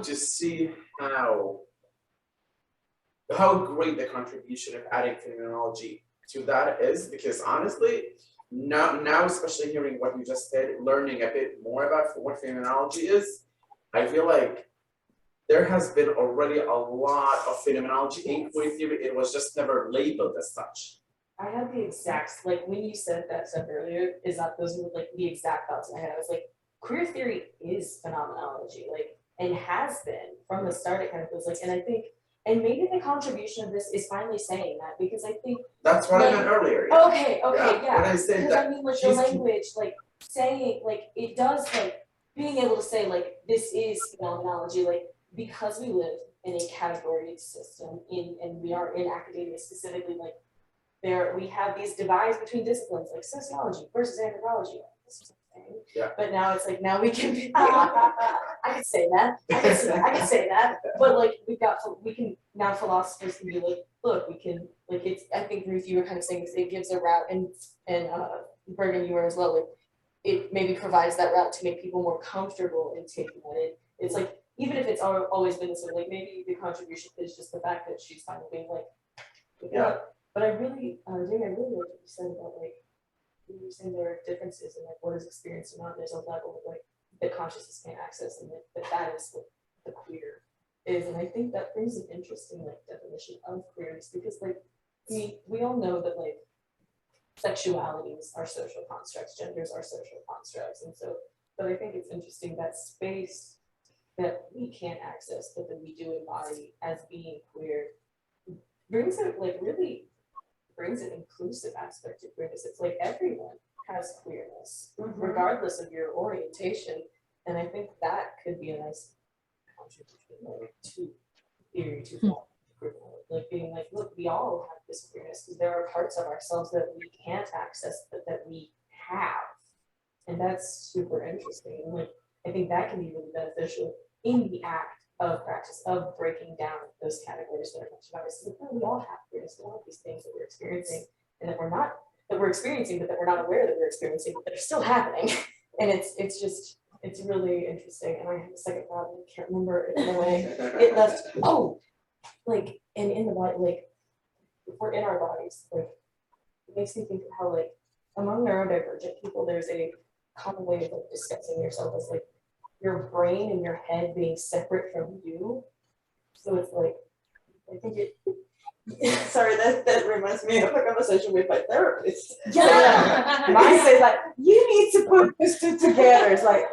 to see how great the contribution of adding phenomenology to that is, because honestly, now especially hearing what you just said, learning a bit more about what phenomenology is, I feel like there has been already a lot of phenomenology in queer theory. It was just never labeled as such. I had the exact, like when you said that stuff earlier, those were like the exact thoughts in my head. I was like, queer theory is phenomenology, like, and has been from the start. It kind of feels like, and I think, and maybe the contribution of this is finally saying that, because I think. That's what I meant earlier. Yeah. Okay, yeah. When I said Because that, I mean, like the language, like saying, like it does, like being able to say, like this is phenomenology, like because we live in a category system and we are in academia specifically, like. We have these divides between disciplines like sociology versus anthropology. Yeah. But now it's like, now we can be, I could say that, I could say that, but like now philosophers can be like, look, we can, like I think Ruth, you were kind of saying it gives a route, and Bergen, you were as well, like it maybe provides that route to make people more comfortable in taking it in. It's like, even if it's always been this way, like maybe the contribution is just the fact that she's finally being like, But I really, Jamie, I really like what you said about like, you were saying there are differences in like what is experienced or not. There's a level of like that consciousness can't access, and that is what the queer is. And I think that brings an interesting like definition of queerness, because like we all know that like sexualities are social constructs, genders are social constructs, and so. But I think it's interesting that space that we can't access, but that we do embody as being queer, brings it like really. Brings an inclusive aspect to queerness. It's like everyone has queerness, regardless of your orientation. And I think that could be a nice contribution like, to theory, to like being like, look, we all have this queerness because there are parts of ourselves that we can't access, but that we have. And that's super interesting. And like, I think that can be really beneficial in the act of practice of breaking down those categories that are mentioned about us. Like, we all have queerness, we all have these things that we're experiencing and that we're experiencing, but that we're not aware that we're experiencing, but that are still happening. And it's really interesting. And I have a second thought, I can't remember it in a way. It left, like, and in the body, like, if we're in our bodies, like, it makes me think of how, like, among neurodivergent people, there's a common way of like discussing yourself as like your brain and your head being separate from you. So it's like, I think sorry, that reminds me of a conversation with my therapist. Yeah. Mine says like, you need to put these two together. It's like,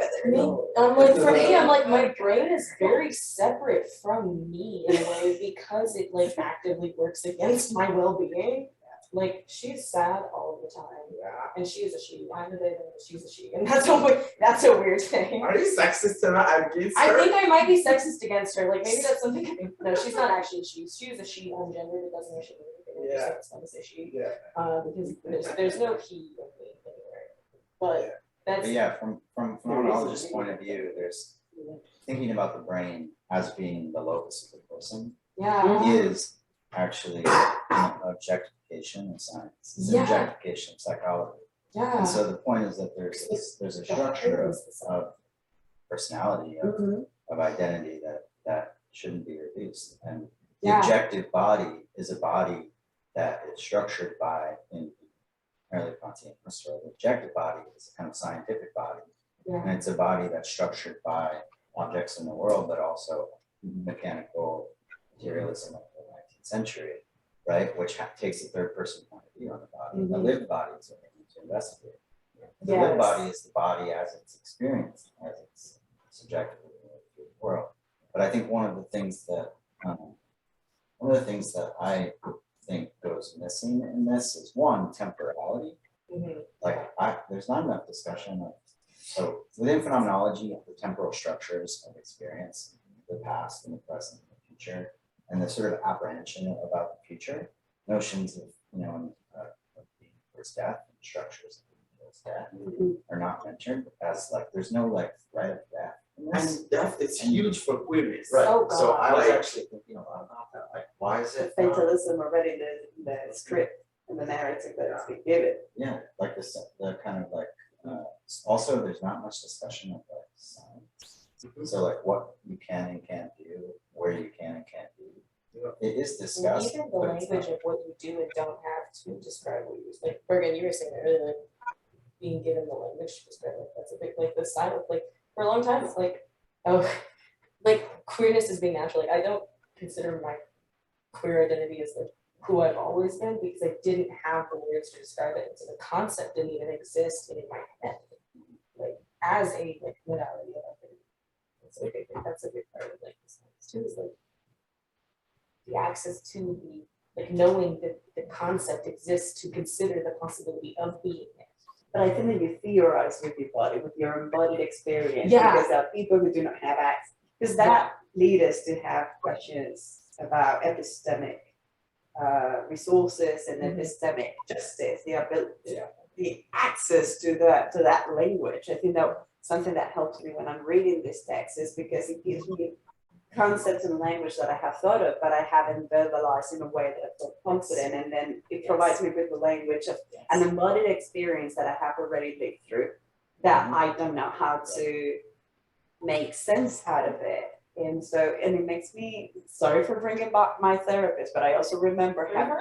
I'm like, for me, I'm like, my brain is very separate from me in a way because it like actively works against my well-being. Like, she's sad all the time. And she is a she. I'm the baby, she's a she. And that's a weird thing. Are you sexist against her? I think I might be sexist against her. Like, maybe that's something. No, she's not actually a she. She is a she ungendered. It doesn't actually mean anything. Yeah. It's fun to say she. Yeah. Because there's no he in me anywhere. But that's. But yeah, from phenomenologist's point of view, there's thinking about the brain as being the locus of the person Yeah. is actually an objectification of science. It's an Yeah. objectification of psychology. Yeah. And so the point is that there's a structure of personality, of identity that shouldn't be reduced. And the Yeah. objective body is a body that is structured by, in Merleau-Ponty, the objective body is a kind of scientific body. Yeah. And it's a body that's structured by objects in the world, but also mechanical materialism of the 19th century, right? Which takes a third person point of view on the body. The lived body is what we need to investigate. The lived body is the body as it's experienced, as it's subjectively through the world. But I think one of the things that I think goes missing in this is one, temporality. Like there's not enough discussion of, so within phenomenology, the temporal structures of experience, the past and the present and the future, and the sort of apprehension about the future, notions of, of being towards death and structures of being towards death are not mentioned as like, there's no like threat of death. And death is huge for queerness. Right, Oh, so I was God. actually thinking a lot about that, like, why is The it? not- fatalism already in the script and the narrative that it's been given. Yeah, like this, the kind of like, also there's not much discussion of like science. So like what you can and can't do, where you can and can't do. It is discussed. Even the but it's language not- of what you do and don't have to describe what you like. Bergen, you were saying earlier, like being given the language to describe it. That's a big like the style of like for a long time it's like like queerness is being natural. Like I don't consider my queer identity as like who I've always been because I didn't have the words to describe it. So the concept didn't even exist in my head. Like as a like modality of identity. So I think that's a big part of like this too is like the access to the like knowing that the concept exists to consider the possibility of being it. But I think that you theorize with your body, with your embodied experience, Yeah. because there are people who do not have access. Because that lead us to have questions about epistemic resources and epistemic justice, the ability, the access to that language. I think that something that helps me when I'm reading this text is because it gives me concepts and language that I have thought of, but I haven't verbalized in a way that I feel confident, and then it provides me with the language of an embodied experience that I have already lived through, that I don't know how to make sense out of it. And so, and it makes me, sorry for bringing back my therapist, but I also remember having,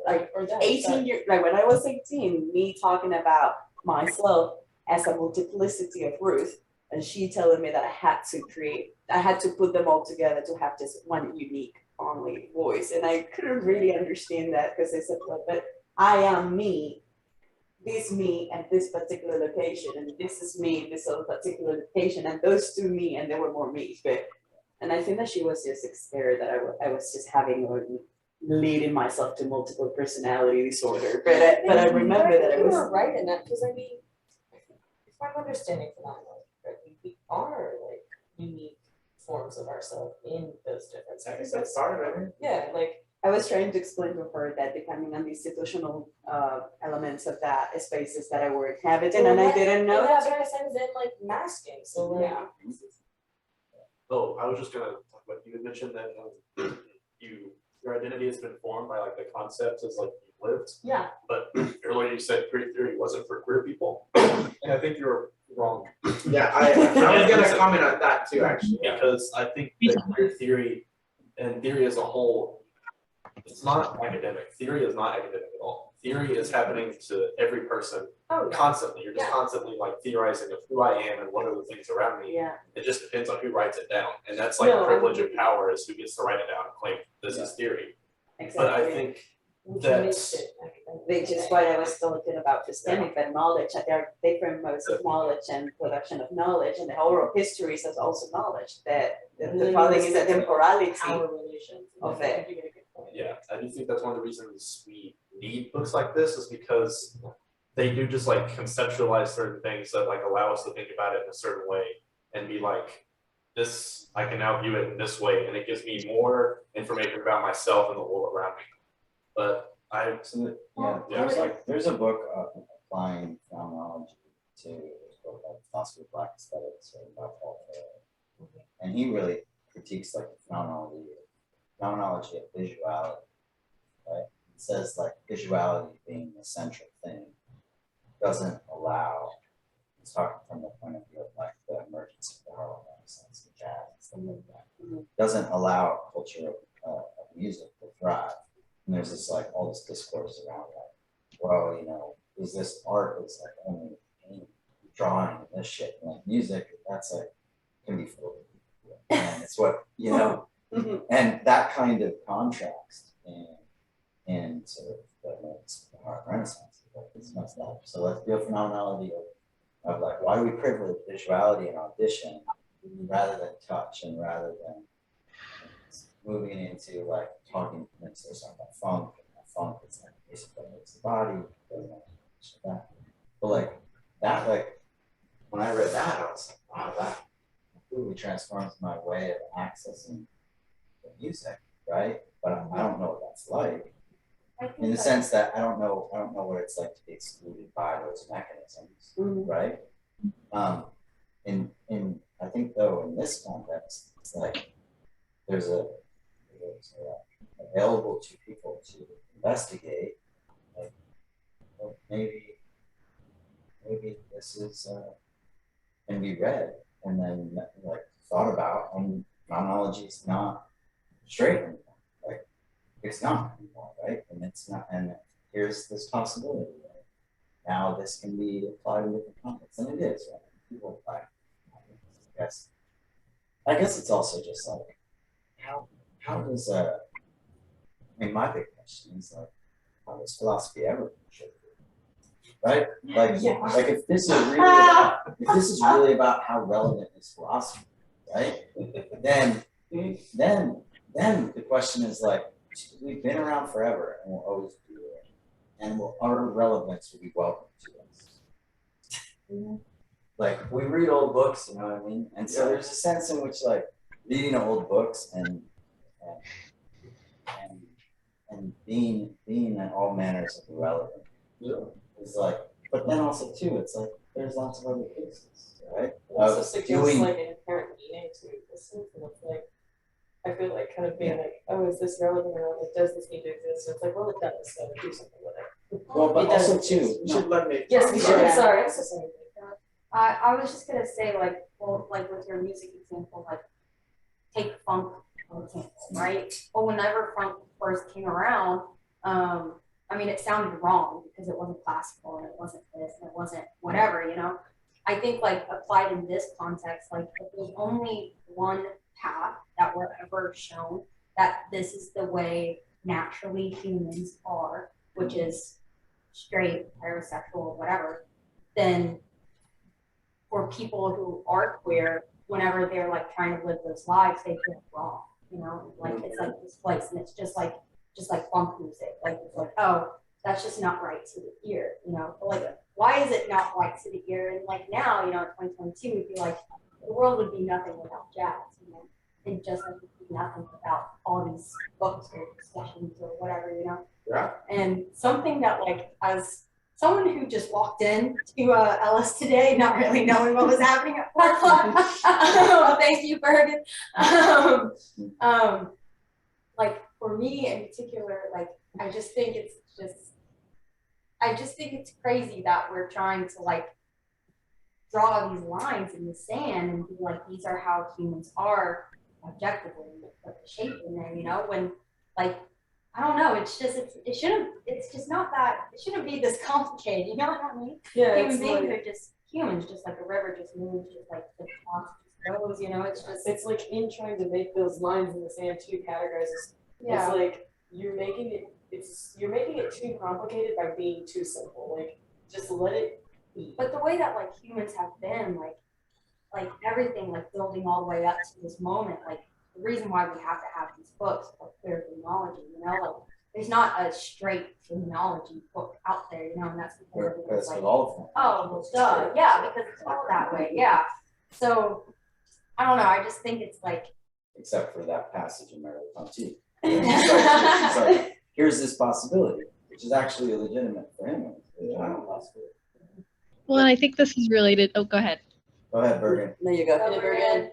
like, 18 years, like when I was 18, me talking about myself as a multiplicity of Ruth, and she telling me that I had to put them all together to have this one unique, only voice. And I couldn't really understand that because I said, well, but I am me, and this particular location, and this is me, this other particular location, and those two me, and there were more me. And I think that she was just scared that I was just leading myself to multiple personality disorder. But I remember that you it was. were right in that because I mean, if I'm understanding phenomenology correctly, we are like unique forms of ourselves in those different I think spaces. that's part of it. Yeah, like I was trying to explain to her that depending on the institutional elements of that spaces that I were inhabiting, and I didn't know that's that. what I said is then like masking. So like Yeah. Oh, I was just gonna talk about, you had mentioned that your identity has been formed by like the concepts as like you lived, yeah. but earlier you said queer theory wasn't for queer people, and I think you're wrong. Yeah, I was gonna comment on that too, actually. Because I think that queer theory and theory as a whole, it's not academic. Theory is not academic at all. Theory is happening to every person Oh yeah. constantly. You're just Yeah. constantly like theorizing of who I am and what are the things around me. Yeah. It just depends on who writes it down. And that's like No, privilege and power is who gets to write it down and claim this is theory. But I Exactly. think Which That's- makes it academic. Which is what I was talking about epistemic, but knowledge, that there are different modes of knowledge and production of knowledge, and the oral histories is also knowledge, that the problem is the temporality Power relations. of I it. think you get a good point. yeah, I do think that's one of the reasons we need books like this is because they do just like conceptualize certain things that like allow us to think about it in a certain way and be like, this, I can now view it in this way, and it gives me more information about myself and the world around me. But There's a book applying phenomenology to philosophy of black aesthetics by Paul Taylor. And he really critiques like the phenomenology of visuality right? It says like visuality being the central thing doesn't allow, it's talking from the point of view of like the emergence of the Harlem Renaissance and jazz and stuff like that. Doesn't allow culture of music to thrive. And there's this like all this discourse around like, well, you know, is this art is like only painting, drawing and this shit, and like music, that's like can be fluid. And it's what, you know, and that kind of contrast and sort of the Harlem Renaissance, like, it's messed up. So let's do a phenomenology of like, why do we privilege visuality in audition rather than touch and rather than moving into like talking, there's something about funk, and funk is like basically moves the body, doesn't like that. But like that, like when I read that, I was like, wow, that completely transforms my way of accessing the music, right? But I don't know what that's like. In the sense that I don't know what it's like to be excluded by those mechanisms, right? In I think though in this context, it's like there's available to people to investigate, like well, maybe this is can be read and then like thought about, and phenomenology is not straight anymore. Like it's not anymore, right? And it's not, and here's this possibility, right? Now this can be applied in different contexts, and it is, right? People apply. I guess it's also just like how does I mean my big question is like how does philosophy ever shape it? Right? Like like if this is really about how relevant is philosophy, right? Then the question is like we've been around forever and we'll always be there, and our relevance will be welcome to us. Like we read old books, you know what I mean? And so there's a sense in which like reading old books and being in all manners of relevant is like, but then also too, it's like there's lots of other cases, right? Also suggests like an inherent meaning to existence, and it's like I feel like kind of being like, oh, is this relevant or not? Like, does this need to exist? So it's like, well, it does, so do something with it. Well, but It does also exist. too, you should let me. Yes, we should. Yeah. Sorry, I'm so sorry. I was just gonna say like, well, like with your music example, like take funk for example, right? Well, whenever funk first came around, I mean, it sounded wrong because it wasn't classical and it wasn't this and it wasn't whatever, you know? I think like applied in this context, like if there's only one path that we're ever shown that this is the way naturally humans are, which is straight, heterosexual, whatever, then for people who are queer, whenever they're like trying to live those lives, they feel wrong, you know, like it's like this place and it's just like funk music. Like it's like, oh, that's just not right to the ear, you know. But like, why is it not right to the ear? And like now, you know, in 2022, we'd be like, the world would be nothing without jazz, you know, and just like would be nothing without all these books or discussions or whatever, you know. Yeah. And something that like as someone who just walked in to Ellis today, not really knowing what was happening at 4 o'clock. Thank you, Bergen. Like for me in particular, like I just think it's crazy that we're trying to like draw these lines in the sand and be like, these are how humans are objectively, put the shape in there, you know, when like I don't know. It's just it shouldn't be this complicated. You know what I mean? Yeah, Human it's beings like, are just humans, just like a river just moves, just like the pond just goes. You know, it's just it's like in trying to make those lines in the sand too categorized. It's like you're making it too complicated by being too simple. Like just let it be. But the way that like humans have been, like everything, like building all the way up to this moment, like the reason why we have to have these books for clear phenomenology, you know, like there's not a straight phenomenology book out there, you know, and that's because everyone's like, all oh, well, duh, yeah, because it's all that way, yeah. So I don't know, I just think it's like, except for that passage in Merleau-Ponty. It's like, here's this possibility, which is actually legitimate for him. Possibility. Well, and I think this is related. Oh, go ahead. Go ahead, Bergen. There you go. Bergen.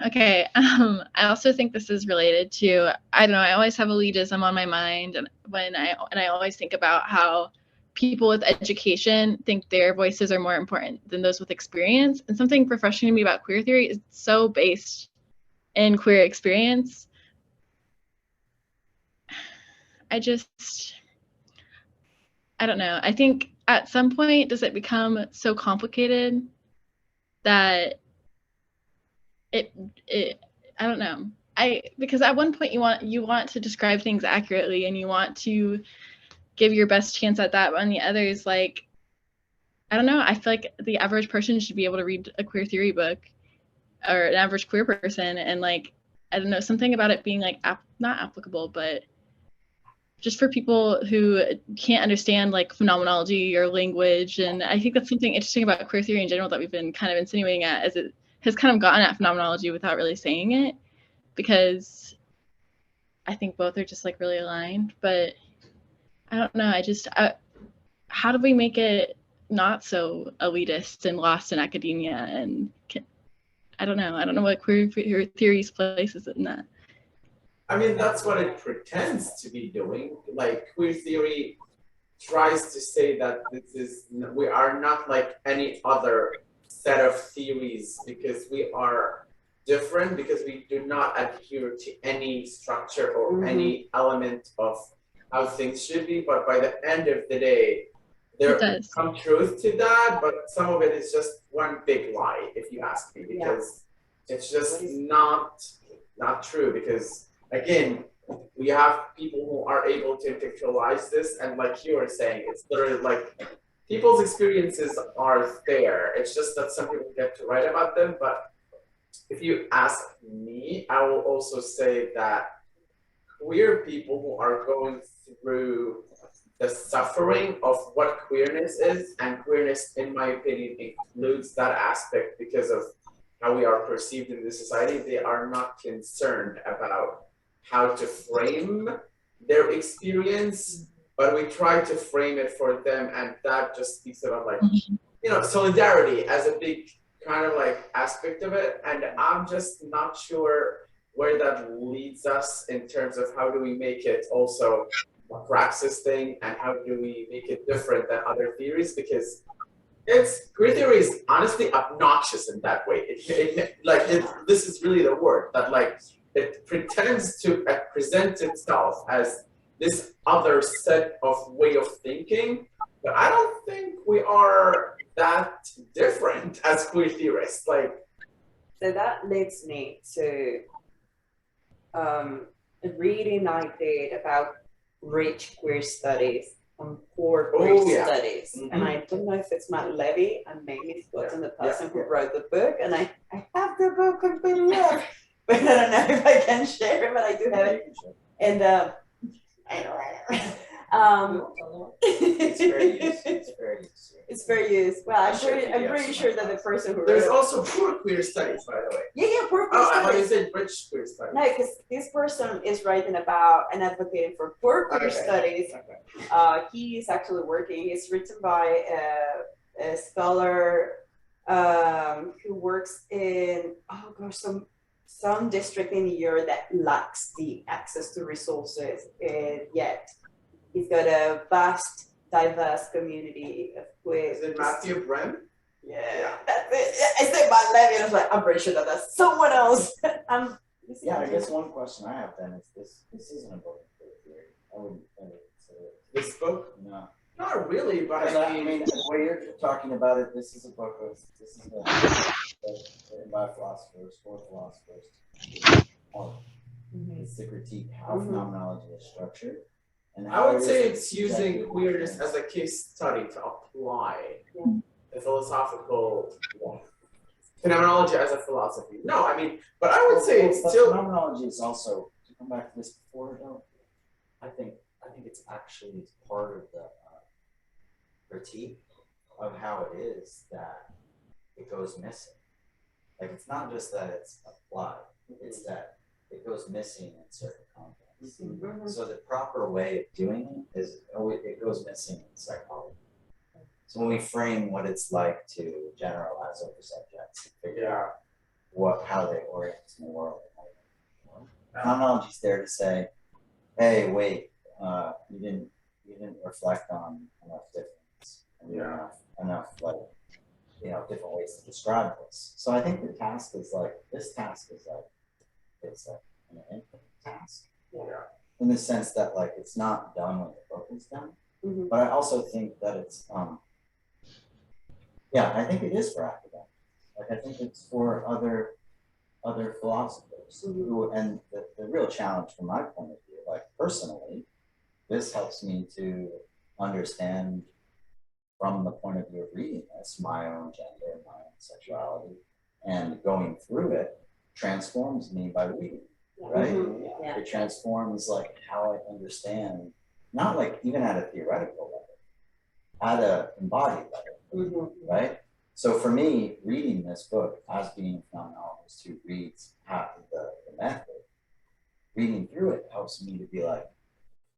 Okay. I also think this is related to, I don't know, I always have elitism on my mind, and I always think about how people with education think their voices are more important than those with experience. And something refreshing to me about queer theory is it's so based in queer experience. I don't know. I think at some point does it become so complicated that it I don't know. Because at one point you want to describe things accurately and you want to give your best chance at that, but on the others, like, I don't know, I feel like the average person should be able to read a queer theory book, or an average queer person, and like, I don't know, something about it being like not applicable, but just for people who can't understand like phenomenology or language. And I think that's something interesting about queer theory in general that we've been kind of insinuating at, as it has kind of gotten at phenomenology without really saying it, because I think both are just like really aligned. But I don't know, how do we make it not so elitist and lost in academia? And I don't know what queer theory's place is in that. I mean, that's what it pretends to be doing. Like queer theory tries to say that we are not like any other set of theories because we are different, because we do not adhere to any structure or any element of how things should be. But by the end of the day, there is some truth to that, but some of it is just one big lie, if you ask me, because it's just not true. Because again, we have people who are able to intellectualize this, and like you were saying, it's literally like people's experiences are there. It's just that some people get to write about them. But if you ask me, I will also say that queer people who are going through the suffering of what queerness is, and queerness, in my opinion, includes that aspect because of how we are perceived in this society, they are not concerned about how to frame their experience, but we try to frame it for them, and that just speaks about like, solidarity as a big kind of like aspect of it. And I'm just not sure where that leads us in terms of how do we make it also a praxis thing, and how do we make it different than other theories, because queer theory is honestly obnoxious in that way. This is really the word that like it pretends to present itself as this other set of way of thinking, but I don't think we are that different as queer theorists. Like, so that leads me to a reading I did about rich queer studies and poor queer studies. And I don't know if it's Matt Levy, and maybe it's wasn't the person who wrote the book. And I have the book on PDF, but I don't know if I can share it, but I do have it. And I know. It's very useful. It's very useful. Well, I'm pretty sure that the person who wrote there's also poor queer studies, by the way. Yeah, poor queer I thought you studies. said rich queer studies. No, because this person is writing about and advocating for poor queer studies. He is actually working. It's written by a scholar who works in some district in New York that lacks the access to resources, and yet he's got a vast, diverse community of queer. Is it Matthew Brent? Yeah, that's it. I said Matt Levy, and I was like, I'm pretty sure that that's someone else. Yeah, I guess one question I have then is this isn't a book of theory. I wouldn't consider it. This book? No. Not really, but I mean, where you're talking about it, this is a book of, written by philosophers, for philosophers. It's to critique how phenomenology is structured. And I would say it's using queerness as a case study to apply the philosophical phenomenology as a philosophy. No, I mean, but I would say it's still phenomenology is also, to come back to this before, though, I think it's actually part of the critique of how it is that it goes missing. Like, it's not just that it's applied, it's that it goes missing in certain contexts. So the proper way of doing it is it goes missing in psychology. So when we frame what it's like to generalize over subjects, figure out how they orient in the world. Phenomenology is there to say, hey, wait, you didn't reflect on enough difference, and enough like, different ways to describe this. So I think the task is like, this task is like, it's like an infinite task. Yeah. In the sense that like, it's not done when the book is done. Mhm. But I also think that it's, I think it is for academics. Like, I think it's for other philosophers who, and the real challenge from my point of view, like personally, this helps me to understand from the point of view of reading this, my own gender, my own sexuality, and going through it transforms me by reading, right? Yeah. It transforms like how I understand, not like even at a theoretical level, at a embodied level, right? So for me, reading this book as being a phenomenologist who reads the method, reading through it helps me to be like,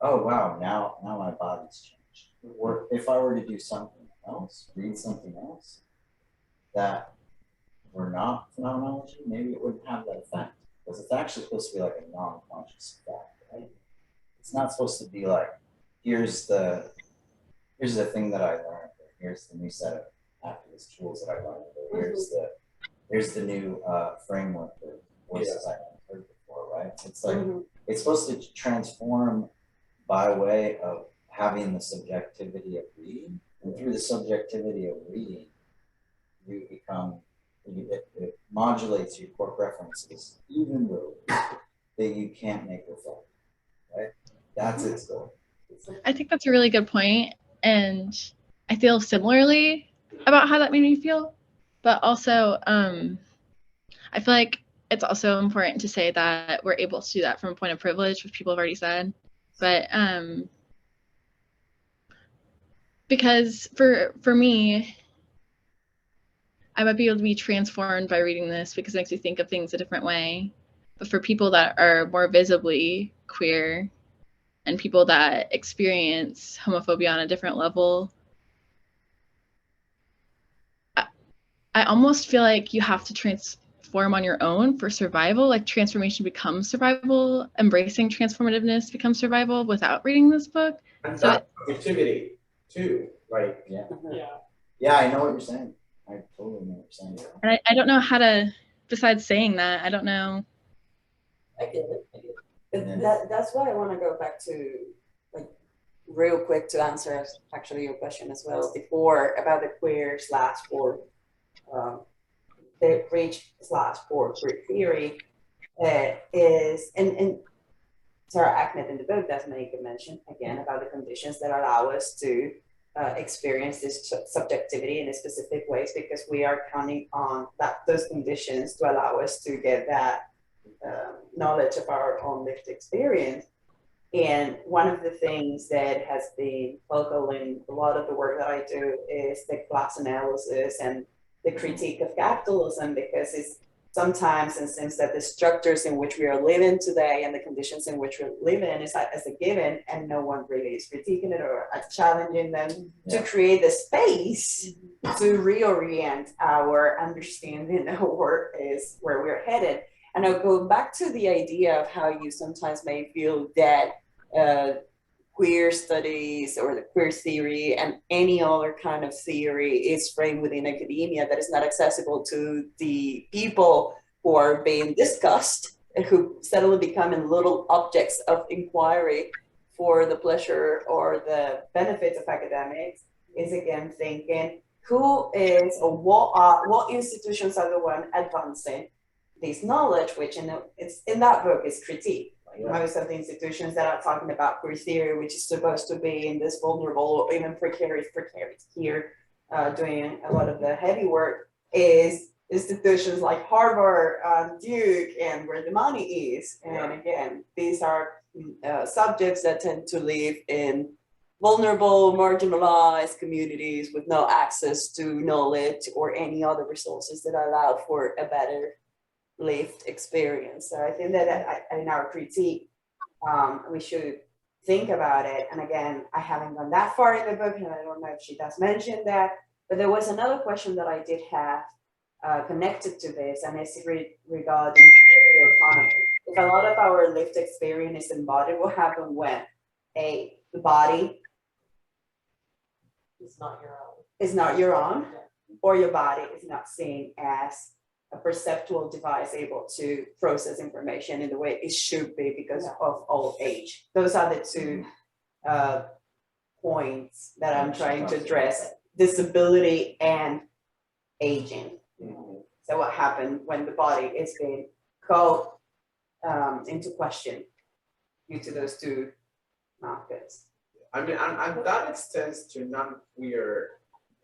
oh wow, now my body's changed. Or if I were to do something else, read something else that were not phenomenology, maybe it wouldn't have that effect. Because it's actually supposed to be like a non-conscious effect, right? It's not supposed to be like, here's the thing that I learned, or here's the new set of activist tools that I learned, or here's the new framework for voices I haven't heard before, right? It's like, it's supposed to transform by way of having the subjectivity of reading, and through the subjectivity of reading, you become, it modulates your core preferences, even though that you can't make reflect, right? That's its goal. I think that's a really good point, and I feel similarly about how that made me feel. But also, I feel like it's also important to say that we're able to do that from a point of privilege, which people have already said. But because for me, I might be able to be transformed by reading this because it makes me think of things a different way. But for people that are more visibly queer and people that experience homophobia on a different level, I almost feel like you have to transform on your own for survival. Like transformation becomes survival, embracing transformativeness becomes survival without reading this book. And So that activity too, like. Yeah, I know what you're saying. I totally know what you're saying. and I don't know how to, besides saying that, I don't know. I get it. That's why I want to go back to, like, real quick to answer actually your question as well before about the queer/for, the bridge/for queer theory is, and Sarah Ahmed in the book does make a mention again about the conditions that allow us to experience this subjectivity in specific ways, because we are counting on those conditions to allow us to get that knowledge of our own lived experience. And one of the things that has been focal in a lot of the work that I do is the class analysis and the critique of capitalism, because it's sometimes it seems that the structures in which we are living today and the conditions in which we live in is as a given, and no one really is critiquing it or challenging them to create the space to reorient our understanding of where we're headed. And I'll go back to the idea of how you sometimes may feel that queer studies or the queer theory and any other kind of theory is framed within academia that is not accessible to the people who are being discussed and who suddenly become little objects of inquiry for the pleasure or the benefits of academics, is again thinking who is or what institutions are the one advancing this knowledge, which it's in that book is critique. Most of the institutions that are talking about queer theory, which is supposed to be in this vulnerable or even precarious here, doing a lot of the heavy work, is institutions like Harvard, Duke, and where the money is. And again, these are subjects that tend to live in vulnerable, marginalized communities with no access to knowledge or any other resources that allow for a better lived experience. So I think that in our critique, we should think about it. And again, I haven't gone that far in the book, and I don't know if she does mention that, but there was another question that I did have connected to this, and it's regarding the economy. If a lot of our lived experience is embodied, what happens when the body It's not your own. is not your own, or your body is not seen as a perceptual device able to process information in the way it should be because of old age. Those are the two points that I'm trying to address: disability and aging. So what happened when the body is being called into question due to those two markers? I mean, and that extends to non-queer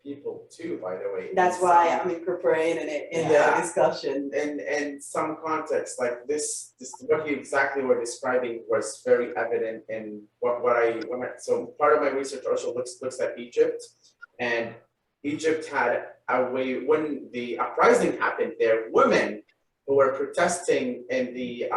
people too, by the way. That's why I'm incorporating it in the discussion. In some context, like this what you exactly were describing was very evident in so part of my research also looks at Egypt, and Egypt had a way, when the uprising happened there, women who were protesting in the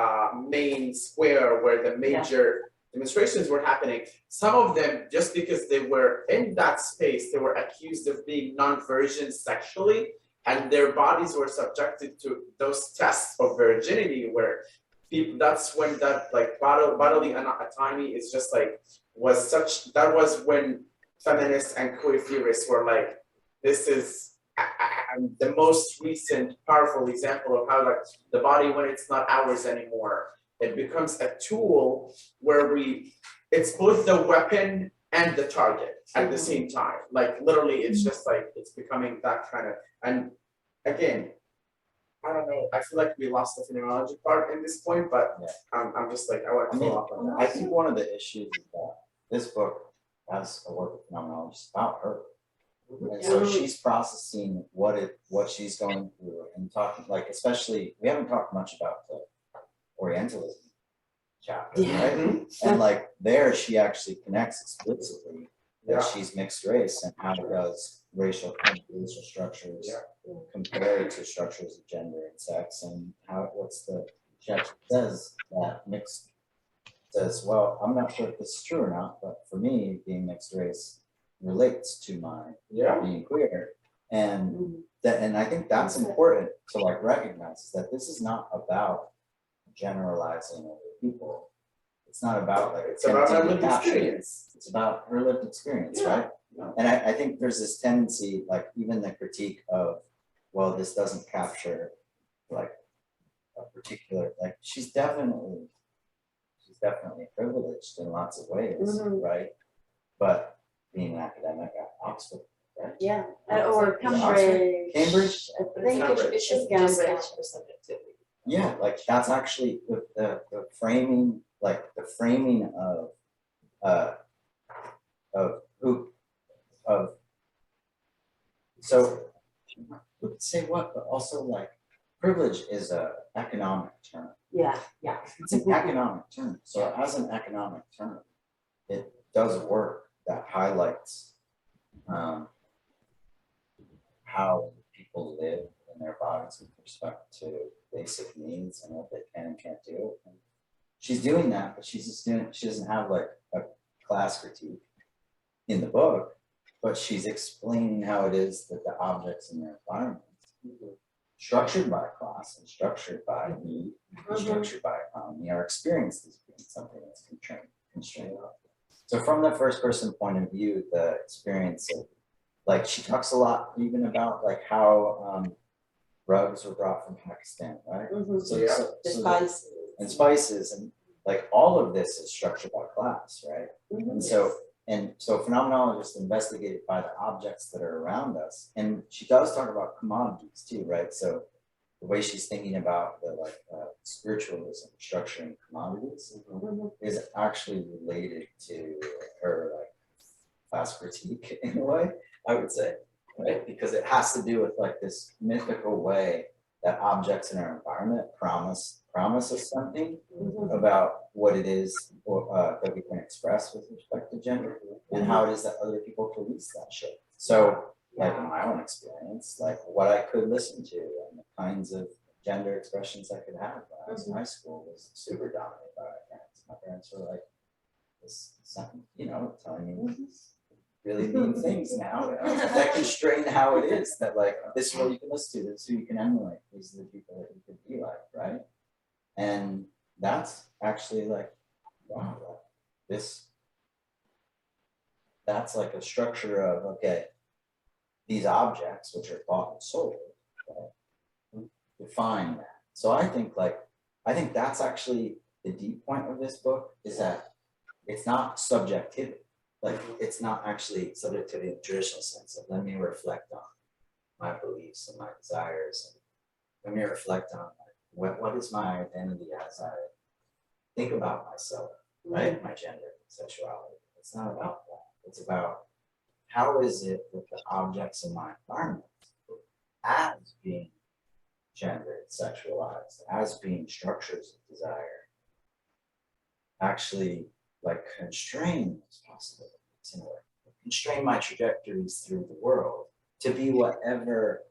main square where the major demonstrations were happening, some of them, just because they were in that space, they were accused of being non-virgin sexually, and their bodies were subjected to those tests of virginity where people, that's when that like bodily autonomy is just like, that was when feminists and queer theorists were like, this is the most recent powerful example of how like the body, when it's not ours anymore, it becomes a tool where it's both the weapon and the target at the same time. Like literally, it's just like, it's becoming that kind of, and again, I don't know, I feel like we lost the phenomenology part in this point, but I'm just like, I want to follow up on that. I think one of the issues is that this book has a work of phenomenology about her. And so she's processing what she's going through and talking, like, especially, we haven't talked much about the Orientalism chapter, right? And like there, she actually connects explicitly that she's mixed race, and how does racial structures compare to structures of gender and sex, and she actually says that mixed, says, well, I'm not sure if this is true or not, but for me, being mixed race relates to my being queer, and I think that's important to like recognize, is that this is not about generalizing over people. It's not about like it's about her lived experience. It's about her lived experience, right? And I think there's this tendency, like even the critique of, well, this doesn't capture like a particular, like she's definitely privileged in lots of ways, right? But being an academic at Oxford, right? Yeah, or Cambridge. Cambridge? I think It should be just Cambridge. for subjectivity. Yeah, like that's actually the framing, like the framing so we could say what, but also like privilege is a economic term. Yeah. It's an economic term. So as an economic term, it does work that highlights how people live in their bodies with respect to basic needs and what they can and can't do. And she's doing that, but she's just doing, she doesn't have like a class critique in the book, but she's explaining how it is that the objects in their environment, structured by class and structured by need, and structured by economy, are experienced as being something that's constrained. So from the first person point of view, the experience of, like, she talks a lot even about like how rugs were brought from Pakistan, right? And spices, and like all of this is structured by class, right? And so phenomenologists investigated by the objects that are around us, and she does talk about commodities too, right? So the way she's thinking about the like spiritualism structuring commodities is actually related to her like class critique in a way, I would say, right? Because it has to do with like this mythical way that objects in our environment promise us something about what it is that we can express with respect to gender, and how it is that other people police that shit. So like in my own experience, like what I could listen to and the kinds of gender expressions I could have when I was in high school was super dominated by my parents. My parents were like, this, you know, telling me really mean things now that constrain how it is, that like, this is what you can listen to, this is who you can emulate, these are the people that you could be like, right? And that's actually like, wow, that's like a structure of, okay, these objects, which are bought and sold, right, define that. So I think that's actually the deep point of this book, is that it's not subjectivity. Like, it's not actually subjectivity in the traditional sense of, let me reflect on my beliefs and my desires, and let me reflect on what is my identity as I think about myself, right? My gender, sexuality. It's not about that. It's about, how is it that the objects in my environment, as being gendered, sexualized, as being structures of desire, actually like constrain those possibilities in a way, constrain my trajectories through the world to be whatever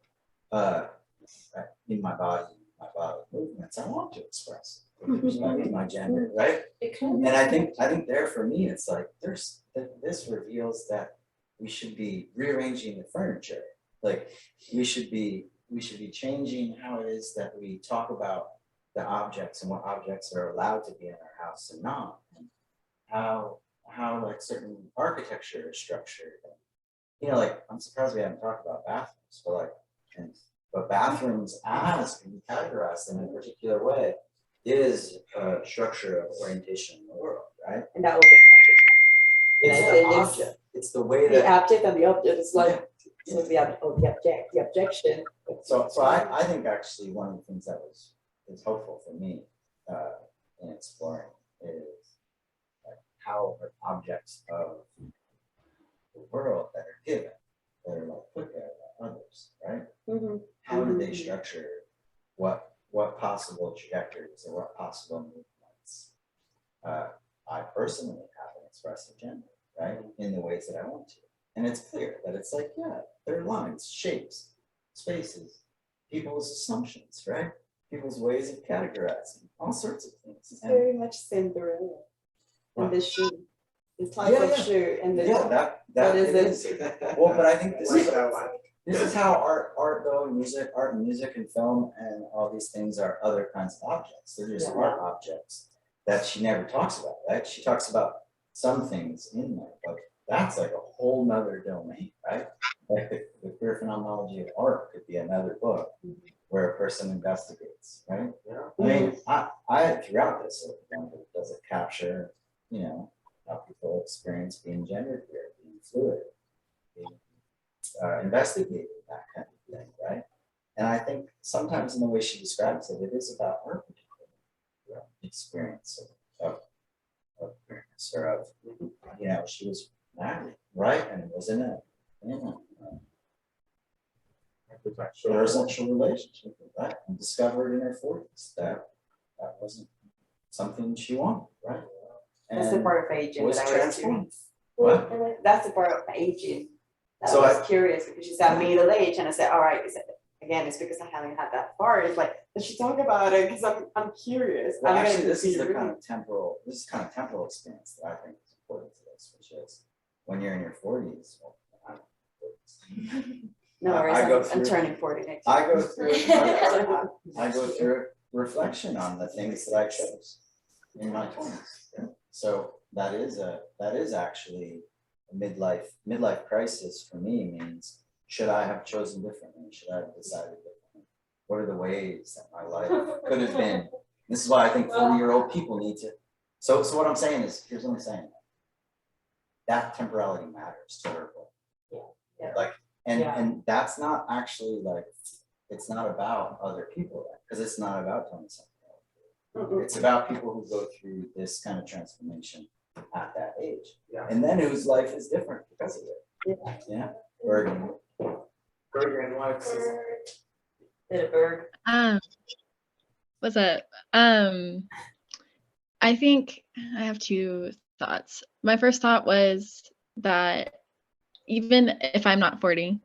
in my body movements I want to express with respect to my gender, right? And I think there for me, it's like, this reveals that we should be rearranging the furniture. Like, we should be changing how it is that we talk about the objects and what objects are allowed to be in our house and not, and how like certain architecture is structured. And, you know, like, I'm surprised we haven't talked about bathrooms, but bathrooms as can be categorized in a particular way is a structure of orientation in the world, right? And that will be It's I the think it's- object. It's the way the that. object and the object is like, so the objection. So I think actually one of the things that is helpful for me in exploring is like, how are objects of the world that are given, that are like put there by others, right? How do they structure what possible trajectories or what possible movements I personally have an expressive gender, right? In the ways that I want to. And it's clear that it's like, yeah, there are lines, shapes, spaces, people's assumptions, right? People's ways of categorizing, all sorts of things. It's very much Cinderella. And the shoe, the type Yeah, of yeah. shoe and the. Yeah, that What is it this? is. Well, but I think this Like is that one. this is how art though, art and music and film and all these things are other kinds of objects. They're just Yeah. art objects that she never talks about, right? She talks about some things in there, but that's like a whole nother domain, right? Like the queer phenomenology of art could be another book where a person investigates, right? Yeah. I mean, I throughout this, does it capture, you know, how people experience being gender queer, being fluid, being investigating that kind of thing, right? And I think sometimes in the way she describes it, it is about her particular experience of queerness, or of, you know, she was married, right? And was in a heterosexual relationship with that, and discovered in her 40s that wasn't something she wanted, right? That's the part of aging was that I was transformed. curious. What? That's the part of aging. That So I was curious because she said middle age, and I said, all right, is it, again, it's because I haven't had that far. It's like, does she talk about it? Because I'm curious. Well, I'm actually, gonna this is the really- kind of temporal experience that I think is important to this, which is when you're in your 40s. Well, I'm in my 40s. No worries, I go I'm through- turning 40 next I year. go through I go through reflection on the things that I chose in my 20s. So that is actually a midlife crisis for me. Means, should I have chosen differently? Should I have decided differently? What are the ways that my life could have been? This is why I think 40-year-old people need to. So what I'm saying is, here's what I'm saying. That temporality matters to her book. Yeah. Like, Yeah. and that's not actually like, it's not about other people, because it's not about Tony Soprano. It's about people who go through this kind of transformation at that age. Yeah. And then whose life is different because of it. Yeah. Bergen. Bergen, what's this? Berg. What's up? I think I have two thoughts. My first thought was that even if I'm not 40,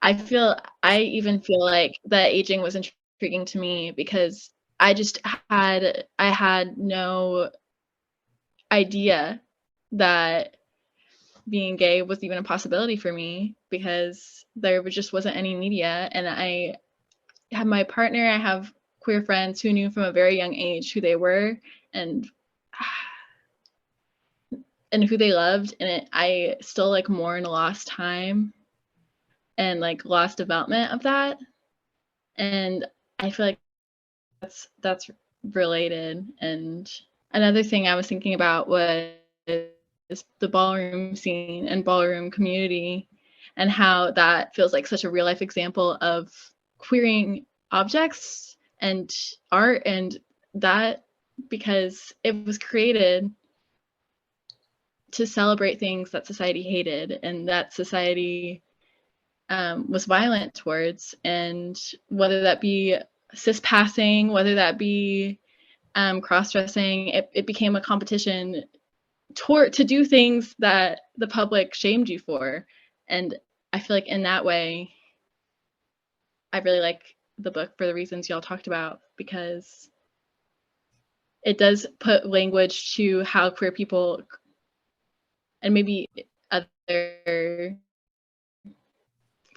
I even feel like that aging was intriguing to me because I had no idea that being gay was even a possibility for me because just wasn't any media. And I have my partner, I have queer friends who knew from a very young age who they were and who they loved. And I still like mourn lost time and like lost development of that. And I feel like that's related. And another thing I was thinking about was the ballroom scene and ballroom community and how that feels like such a real life example of queering objects and art, and that because it was created to celebrate things that society hated and that society was violent towards, and whether that be cis passing, whether that be cross-dressing, it became a competition to do things that the public shamed you for. And I feel like in that way, I really like the book for the reasons y'all talked about, because it does put language to how queer people, and maybe other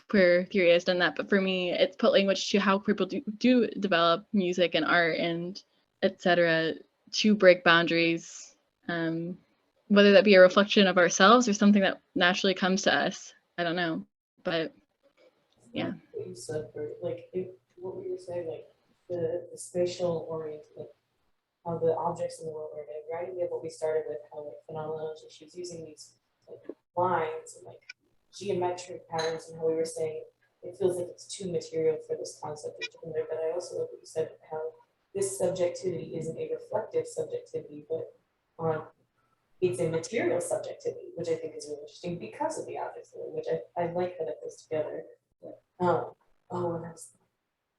queer theory has done that, but for me, it's put language to how queer people do develop music and art and etc. to break boundaries, whether that be a reflection of ourselves or something that naturally comes to us. I don't know, but yeah. What you said, like, what were you saying, like, the spatial orient, like, how the objects in the world are getting, right? We have what we started with, how like phenomenology, she was using these like lines and like geometric patterns, and how we were saying it feels like it's too material for this concept of gender. But I also like what you said, how this subjectivity isn't a reflective subjectivity, but it's a material subjectivity, which I think is really interesting because of the objects, which I like how that goes together. And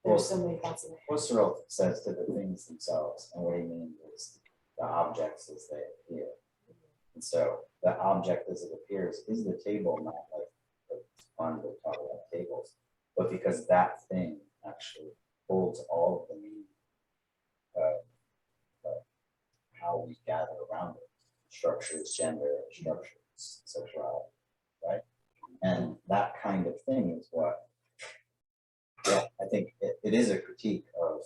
there's so many thoughts in my head. Husserl says to the things themselves, and what he means is the objects as they appear. And so the object as it appears is the table, not like it's fun to talk about tables, but because that thing actually holds all of the meaning of how we gather around it. Structures, gender, structures, sexuality, right? And that kind of thing is what, yeah, I think it is a critique of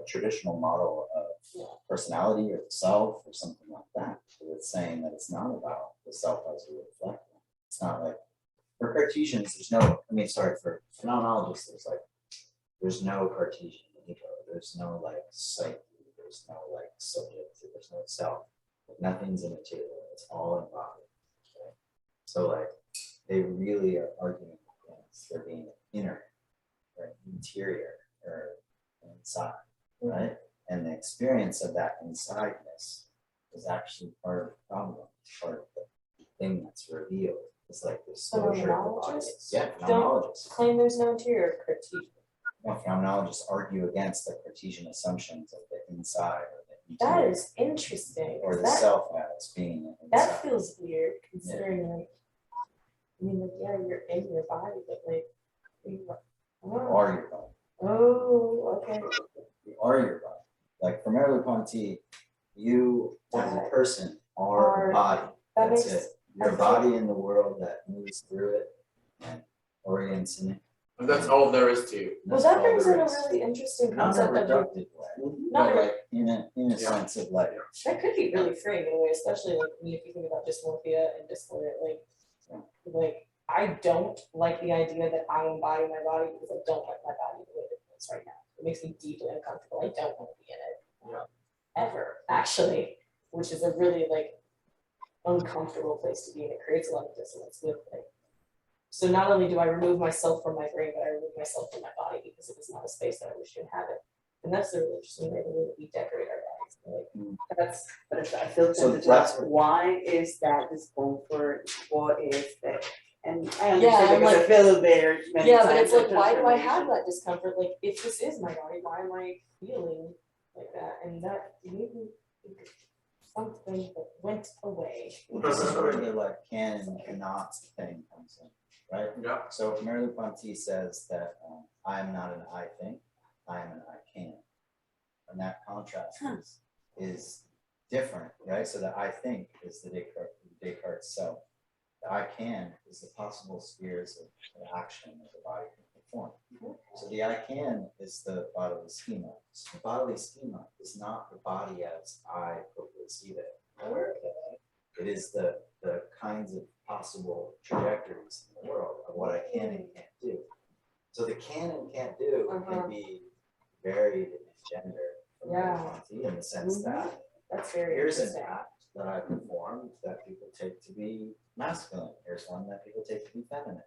a traditional model of personality or the self or something like that. So it's saying that it's not about the self as we reflect. It's not like, for Cartesians, for phenomenologists, there's no Cartesian ego, there's no like psyche, there's no like subject, there's no self. Nothing's immaterial, it's all embodied. Okay? So like they really are arguing against there being inner or interior or inside, right? And the experience of that insideness is actually part of the problem, part of the thing that's revealed. It's like the exposure of the body. Yeah, phenomenologists Claim there's no interior Cartesian. No, phenomenologists argue against the Cartesian assumptions of the inside or the That interior, is interesting. or the That, self as being inside. that feels weird considering like, I mean, like, yeah, you're in your body, but like, You are your body. oh, okay. You are your body. Like for Merleau-Ponty, you as a person are a body. That That's makes- it. You're a body in the world that moves through it and orients in it. And that's all there is to. Well, That's that all brings there in a is. really interesting Not in a concept of like, reductive way, not but a- like in a sense of like, that could be really freeing in a way, especially like when you think about dysmorphia and dysphoria, like I don't like the idea that I embody my body because I don't like my body the way that it is right now. It makes me deeply uncomfortable. I don't want to be in it. Ever, actually, which is a really like uncomfortable place to be, and it creates a lot of dissonance with like. So not only do I remove myself from my brain, but I remove myself from my body because it is not a space that I wish to inhabit. And that's the really interesting way that we decorate our bodies. Like, That's, but I feel So tempted to that's ask, what- why is that discomfort? What is that? And I Yeah, understand I'm because I like- feel there many yeah, but it's times like, of why do I have transformation. that discomfort? Like, if this is my body, why am I feeling like that? And that made me think of something that went away. this is where the like can and cannot thing comes in, right? Yeah. So Merleau-Ponty says that I am not an I think, I am an I can. And that contrast is different, right? So the I think is the Descartes self. The I can is the possible spheres of action that the body can perform. So the I can is the bodily schema. So the bodily schema is not the body as I hopefully see it. It is the kinds of possible trajectories in the world of what I can and can't do. So the can and can't do can be varied in its gender from in the sense that That's very here's an interesting. act that I performed that people take to be masculine. Here's one that people take to be feminine.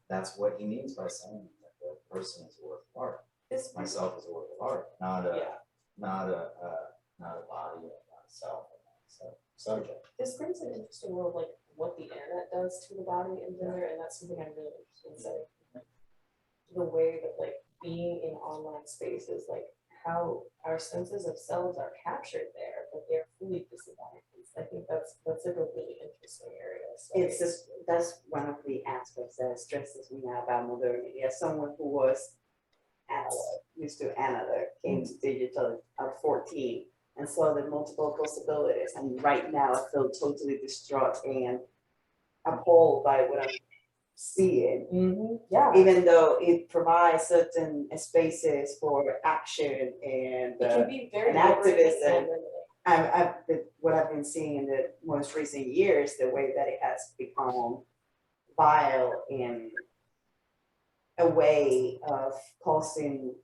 That's what he means by saying that the person is a work of art. Myself is a work of art, not a body, not a self, not a subject. This brings an interesting world, like what the internet does to the body and gender, and that's something I'm really interested in studying. The way that like being in online spaces, like how our senses of selves are captured there, but they're fully disembodied. I think that's like a really interesting area. So It's just, that's one of the aspects that stresses me now about modernity. As someone who was analog, used to analog, came to digital at 14 and saw the multiple possibilities. And right now I feel totally distraught and appalled by what I'm seeing. yeah, Even though it provides certain spaces for action and it can be very and activism. liberating and what I've been seeing in the most recent years, the way that it has become vile in a way of causing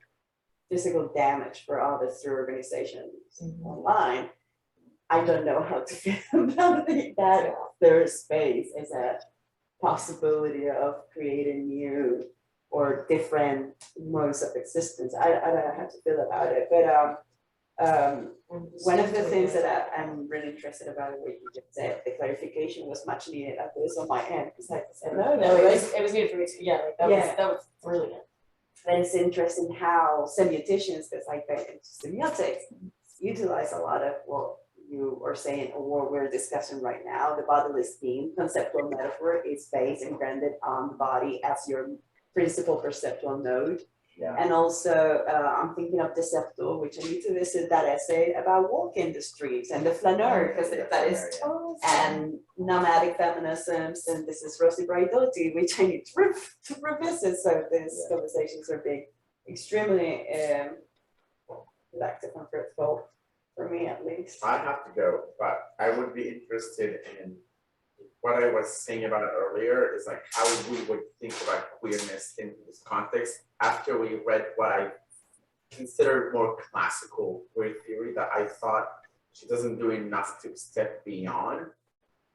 physical damage for others through organizations online. I don't know how to feel about that third space as a possibility of creating new or different modes of existence. I don't know how to feel about it, but one of the things that I'm really interested about what you just said, the clarification was much needed at least on my end, because I said, no, it was needed for me too. Yeah, like that was brilliant. and it's interesting how semioticians, because I get into semiotics, utilize a lot of what you are saying or what we're discussing right now. The bodily scheme, conceptual metaphor, is based and grounded on the body as your principal perceptual node. Yeah. And also, I'm thinking of Deceptor, which I need to visit that essay about walking the streets and the flaneur, because that is, and nomadic feminisms, and this is Rosie Braidotti, which I need to revisit. So these conversations are being extremely productive and fruitful, for me at least. I have to go, but I would be interested in what I was saying about it earlier is like how we would think about queerness in this context after we read what I consider more classical queer theory that I thought she doesn't do enough to step beyond.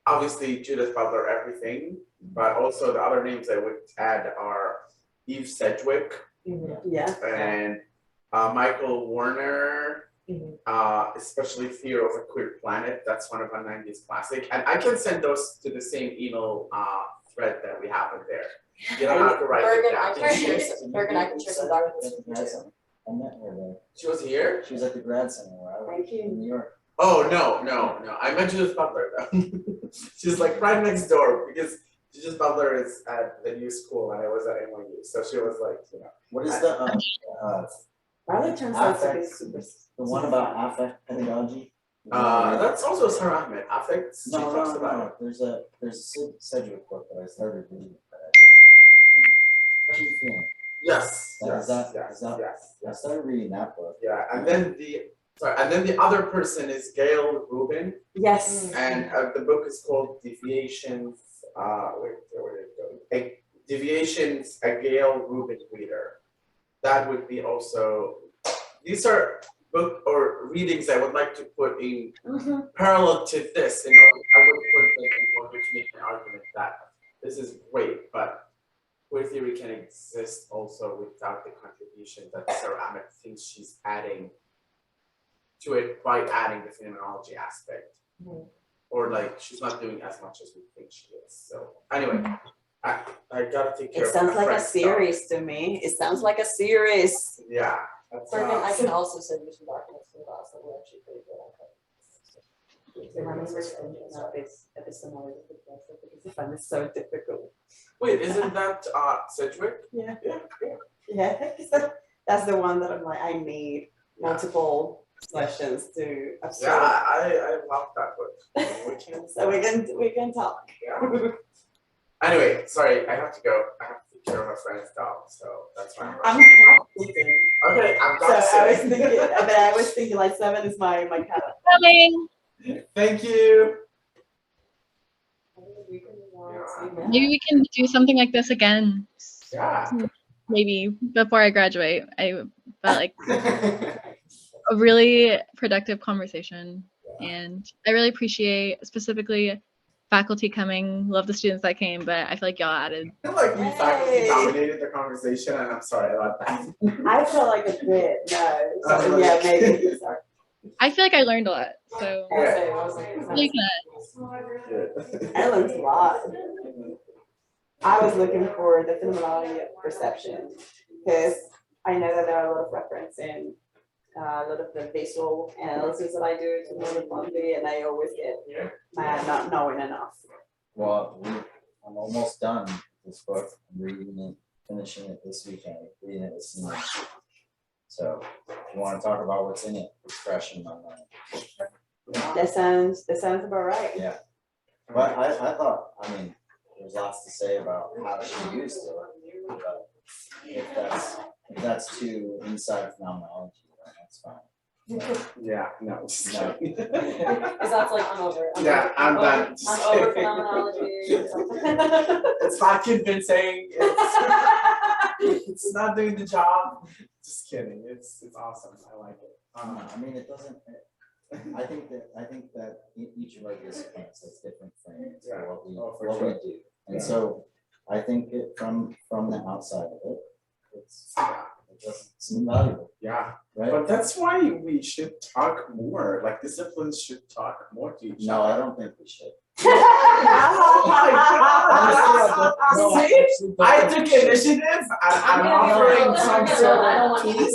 Obviously, Judith Butler, everything, but also the other names I would add are Eve Sedgwick and Michael Warner. Especially Fear of a Queer Planet. That's one of our 90s classic. And I can send those to the same email thread that we have in there. You don't have to write it down. Bergen, I can share some documents with you too. I met her there. She was here? She was at the grad center where I went in New York. Oh, no. I met Judith Butler though. She's like right next door because Judith Butler is at the new school and I was at NYU. So she was like, you know. What is the Rather turns out to be super. the one about affect pedagogy? That's also Sarah Ahmed. Affect, she talks about it. There's a Sedgwick book that I started reading. How are you feeling? Yes. I started reading that book. Yeah, and then the other person is Gail Rubin, Yes. and the book is called Deviations. Where did it go? Deviations, a Gail Rubin reader. That would be also. These are book or readings I would like to put in parallel to this. I would put them in order to make an argument that this is great, but queer theory can exist also without the contribution that Sarah Ahmed thinks she's adding to it by adding the phenomenology aspect. Or like she's not doing as much as we think she is. So anyway, I gotta take care It of sounds my like a friend's series to me. It sounds like a series. stuff. Yeah. That's, Bergen, I can also send you some documents from class that were actually pretty good on Epistemology because I find it so difficult. Wait, isn't that Sedgwick? Yeah. That's the one that I'm like, I need multiple sessions to absorb. Yeah, I love that book. kitchen, so we can talk. Yeah. Anyway, sorry, I have to go. I have to take care of my friend's dog, so that's why I'm rushing. sleeping. Okay, I'm So done. I was thinking, but I was thinking like 7 is my cut. Coming. Thank you. Maybe we can do something like this again. Yeah. Maybe before I graduate. I felt like a really productive conversation, and I really appreciate specifically faculty coming. Love the students that came, but I feel like y'all added. I feel like we faculty Yay. dominated the conversation, and I'm sorry about that. I feel like a bit, no. So, Oh, yeah, okay. maybe. Sorry. I feel like I learned a lot. So Yeah. really Good. I learned a lot. I was looking for the phenomenology of perception because I know that there are a lot of reference in a lot of the visual analysis that I do to phenomenology, and I always get not knowing enough. Well, I'm almost done with this book. I'm reading it, finishing it this weekend, reading it this evening. So if you want to talk about what's in it, it's fresh in my mind. That sounds about right. Yeah. But I thought, I mean, there's lots to say about how she used it. But if that's too inside phenomenology, then that's fine. Yeah, no. Just No. kidding. Because that's like I'm over. Yeah, I'm done. I'm over phenomenology or something. It's not convincing. It's not doing the job. Just kidding. It's awesome. I like it. I mean, it doesn't. I think that each of our disciplines has different frames Yeah. for what we Oh, for what sure. we do, and Yeah. so I think it from the outside of it, it doesn't seem valuable, Yeah, right? but that's why we should talk more. Like disciplines should talk more to each No, other. I don't think we should. Oh my God. No, See? actually don't I think took we should. initiative. I'm gonna be offering real. some I'm gonna be sort real. I don't of want piece.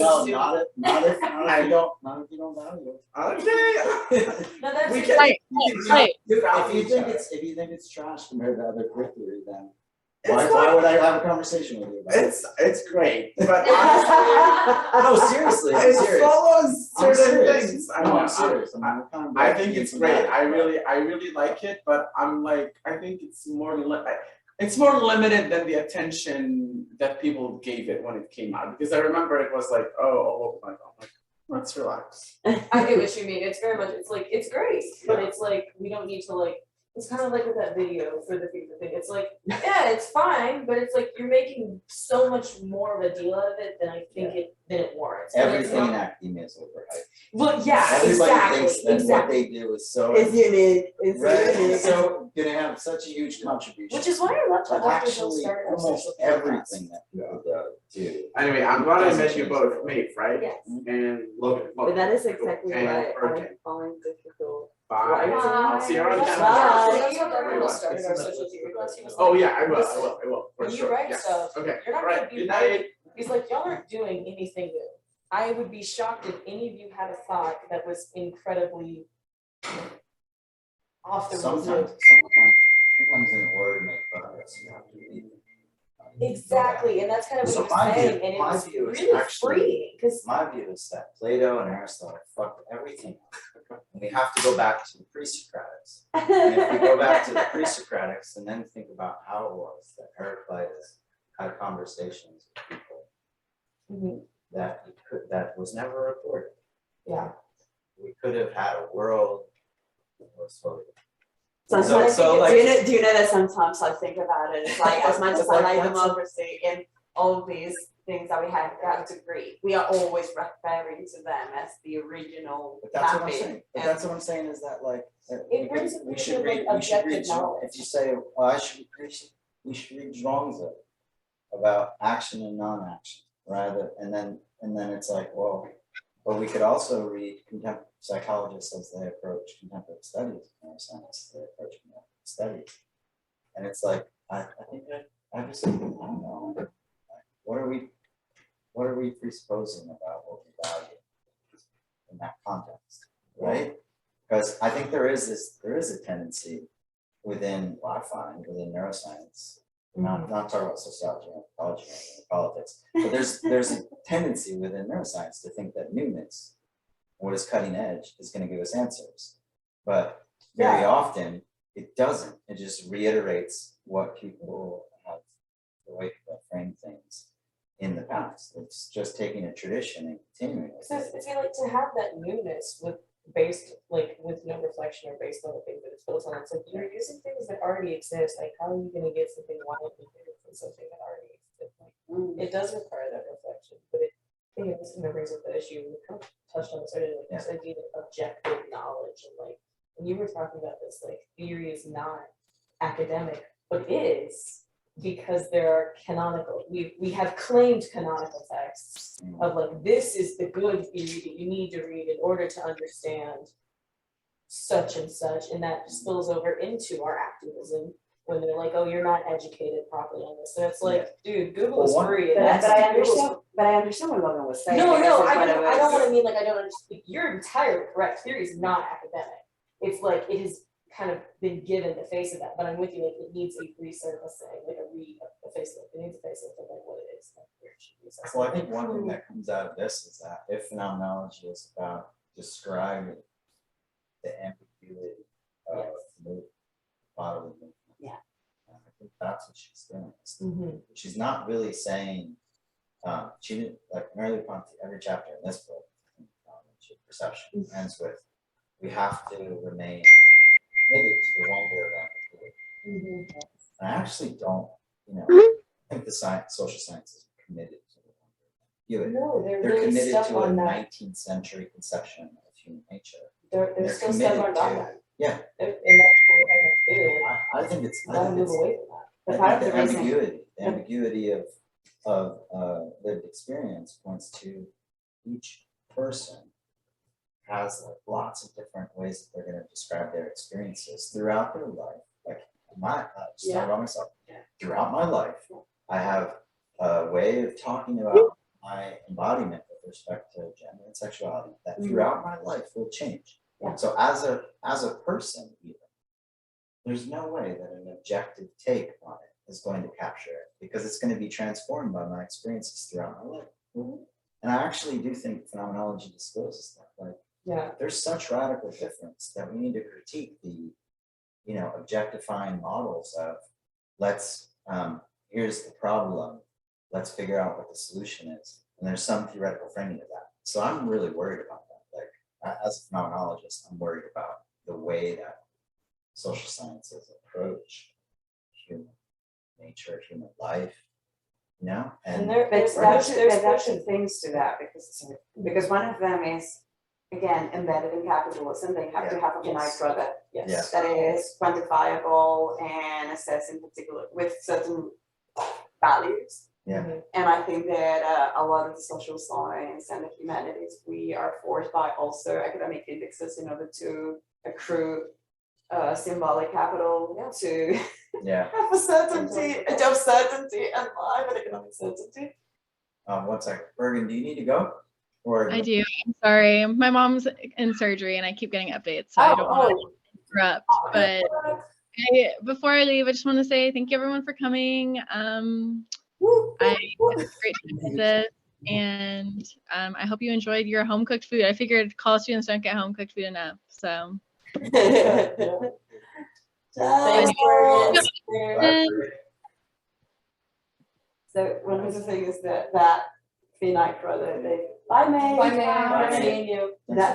No, not if you don't value it. Okay. No, that's We it. can. Right, right. If you think it's trash compared to other curricula, then why It's not- would I have a conversation with you about it? It's great, but honestly, No, seriously, I'm it serious. follows I'm certain serious. things. No, I'm serious. I'm kind of I think it's great. I really. really like it, but I'm like, I think it's more limited than the attention that people gave it when it came out. Because I remember it was like, oh my God, like, let's relax. I get what you mean, it's very much, it's like, it's great, but it's like, we don't need to like, it's kind of like with that video for the FIFA thing, it's like, yeah, it's fine, but it's like, you're making so much more of a deal out of it than I think than it warrants. And it's Everything in not- academia is overhyped. Well, yeah, Everybody exactly, thinks that what exactly, they do is so. It's unique. It's Right, unique. so gonna have such a huge contribution. which is why I love to But watch those actually, started almost everything that people do. Anyway, I'm glad I met you both, mate, right? Yes. And Logan. But that is exactly And what I Hurricane. find difficult. Bye. Bye. I'll see you around Bye. campus. That's what everyone started our social theory class, he was Oh like, yeah, I will, listen, for when you sure, write yes. stuff, Okay, you're not all right, gonna be good night. He's like, y'all aren't doing anything new. I would be shocked if any of you had a thought that was incredibly off the Sometimes road. in order to make progress, you have to leave. Exactly, and that's kind of So what my he was view- saying, and it my was view is really actually- freeing, cause My view is that Plato and Aristotle fucked everything up. And we have to go back to the pre-Socratics. And if we go back to the pre-Socratics and then think about how it was that Heraclitus had conversations with people that was never recorded. Yeah. We could have had a world that was sort of. Sometimes, So, do you know that sometimes I think about it, it's like as much as I like That's a- democracy and all of these things that we have got to agree, we are always referring to them as the original But that's what I'm mapping. saying, but And that's what I'm saying is that like, It brings a we bit should of, read, like, we should read, objective knowledge. if you say, well, we should read Zhuangzi about action and non-action, rather, and then it's like, well, but we could also read contemporary psychologists as they approach contemporary studies, neuroscience as they approach contemporary studies. And it's like, I think I just, I don't know, like, what are we presupposing about what we value in that context, right? Because I think there is a tendency within, well, I find within neuroscience, not talking about sociology, anthropology, or politics, but there's a tendency within neuroscience to think that newness, what is cutting edge, is going to give us answers. But very often, it doesn't. It just reiterates what people have, the way people have framed things in the past. It's just taking a tradition and continuing with So it. it's like to have that newness based like with no reflection or based on the things that it's built on. It's like you're using things that already exist. Like how are you gonna get something wildly new from something that already exists? Like, it does require that reflection, but it I think this kind of brings up the issue we kind of touched on this earlier, like this idea of objective knowledge and like when you were talking about this, like theory is not academic, but it is because there are canonical, we have claimed canonical texts of like, this is the good theory that you need to read in order to understand such and such, and that spills over into our activism when they're like, oh, you're not educated properly on this. So it's like, dude, Google is Well, free. But And I, that's but I Google's- understand what Logan was saying. No, because it's I what it don't was. wanna mean like I don't understand, you're entirely correct, theory is not academic. It's like, it has kind of been given the face of that, but I'm with you, like, it needs a resurfacing, like a facelift, it needs a facelift of like what it is, like where it should be. So Well, I think one thing that comes out of this is that if phenomenology is about describing the ambiguity of the bodily movement. Yeah. I think that's what she's doing. Mhm. She's not really saying, she didn't, like Mary Ponte, every chapter in this book, Perception ends with, we have to remain committed to the wonder of ambiguity. And I actually don't, I think the social sciences are committed to the wonder of ambiguity. No, they're They're really committed stuck to a on that, 19th century conception of human nature. they're they're still stuck on committed to- that. Yeah. And that's what we're talking about clearly, I think it's, we gotta move away from that. But I part think of the the reason- ambiguity of lived experience points to each person has like lots of different ways that they're gonna describe their experiences throughout their life. Like just talking about myself, throughout my life, I have a way of talking about my embodiment with respect to gender and sexuality that throughout my life will change. Yeah. So as a person even, there's no way that an objective take on it is going to capture it because it's going to be transformed by my experiences throughout my life. And I actually do think phenomenology discloses that. Like, there's such radical difference that we need to critique the, objectifying models of here's the problem, let's figure out what the solution is. And there's some theoretical framing of that. So I'm really worried about that. Like, as a phenomenologist, I'm worried about the way that social sciences approach human nature, human life, And But there's two things to that because one of them is, again, embedded in capitalism, they have to have a finite product yes. that is quantifiable and assessed in particular with certain values. Yeah. And I think that a lot of the social science and the humanities, we are forced by also academic indexes in order to accrue symbolic capital to have a certainty, a job certainty and life and economic certainty. 1 second, Bergen, do you need to go? Or I do. I'm sorry. My mom's in surgery and I keep getting updates, so I don't want to interrupt. But before I leave, I just want to say thank you everyone for coming. It's great to do this, and I hope you enjoyed your home cooked food. I figured college students don't get home cooked food enough, so. Thanks, So one of the things that finite product, bye May. Bye, May. Nice seeing you. That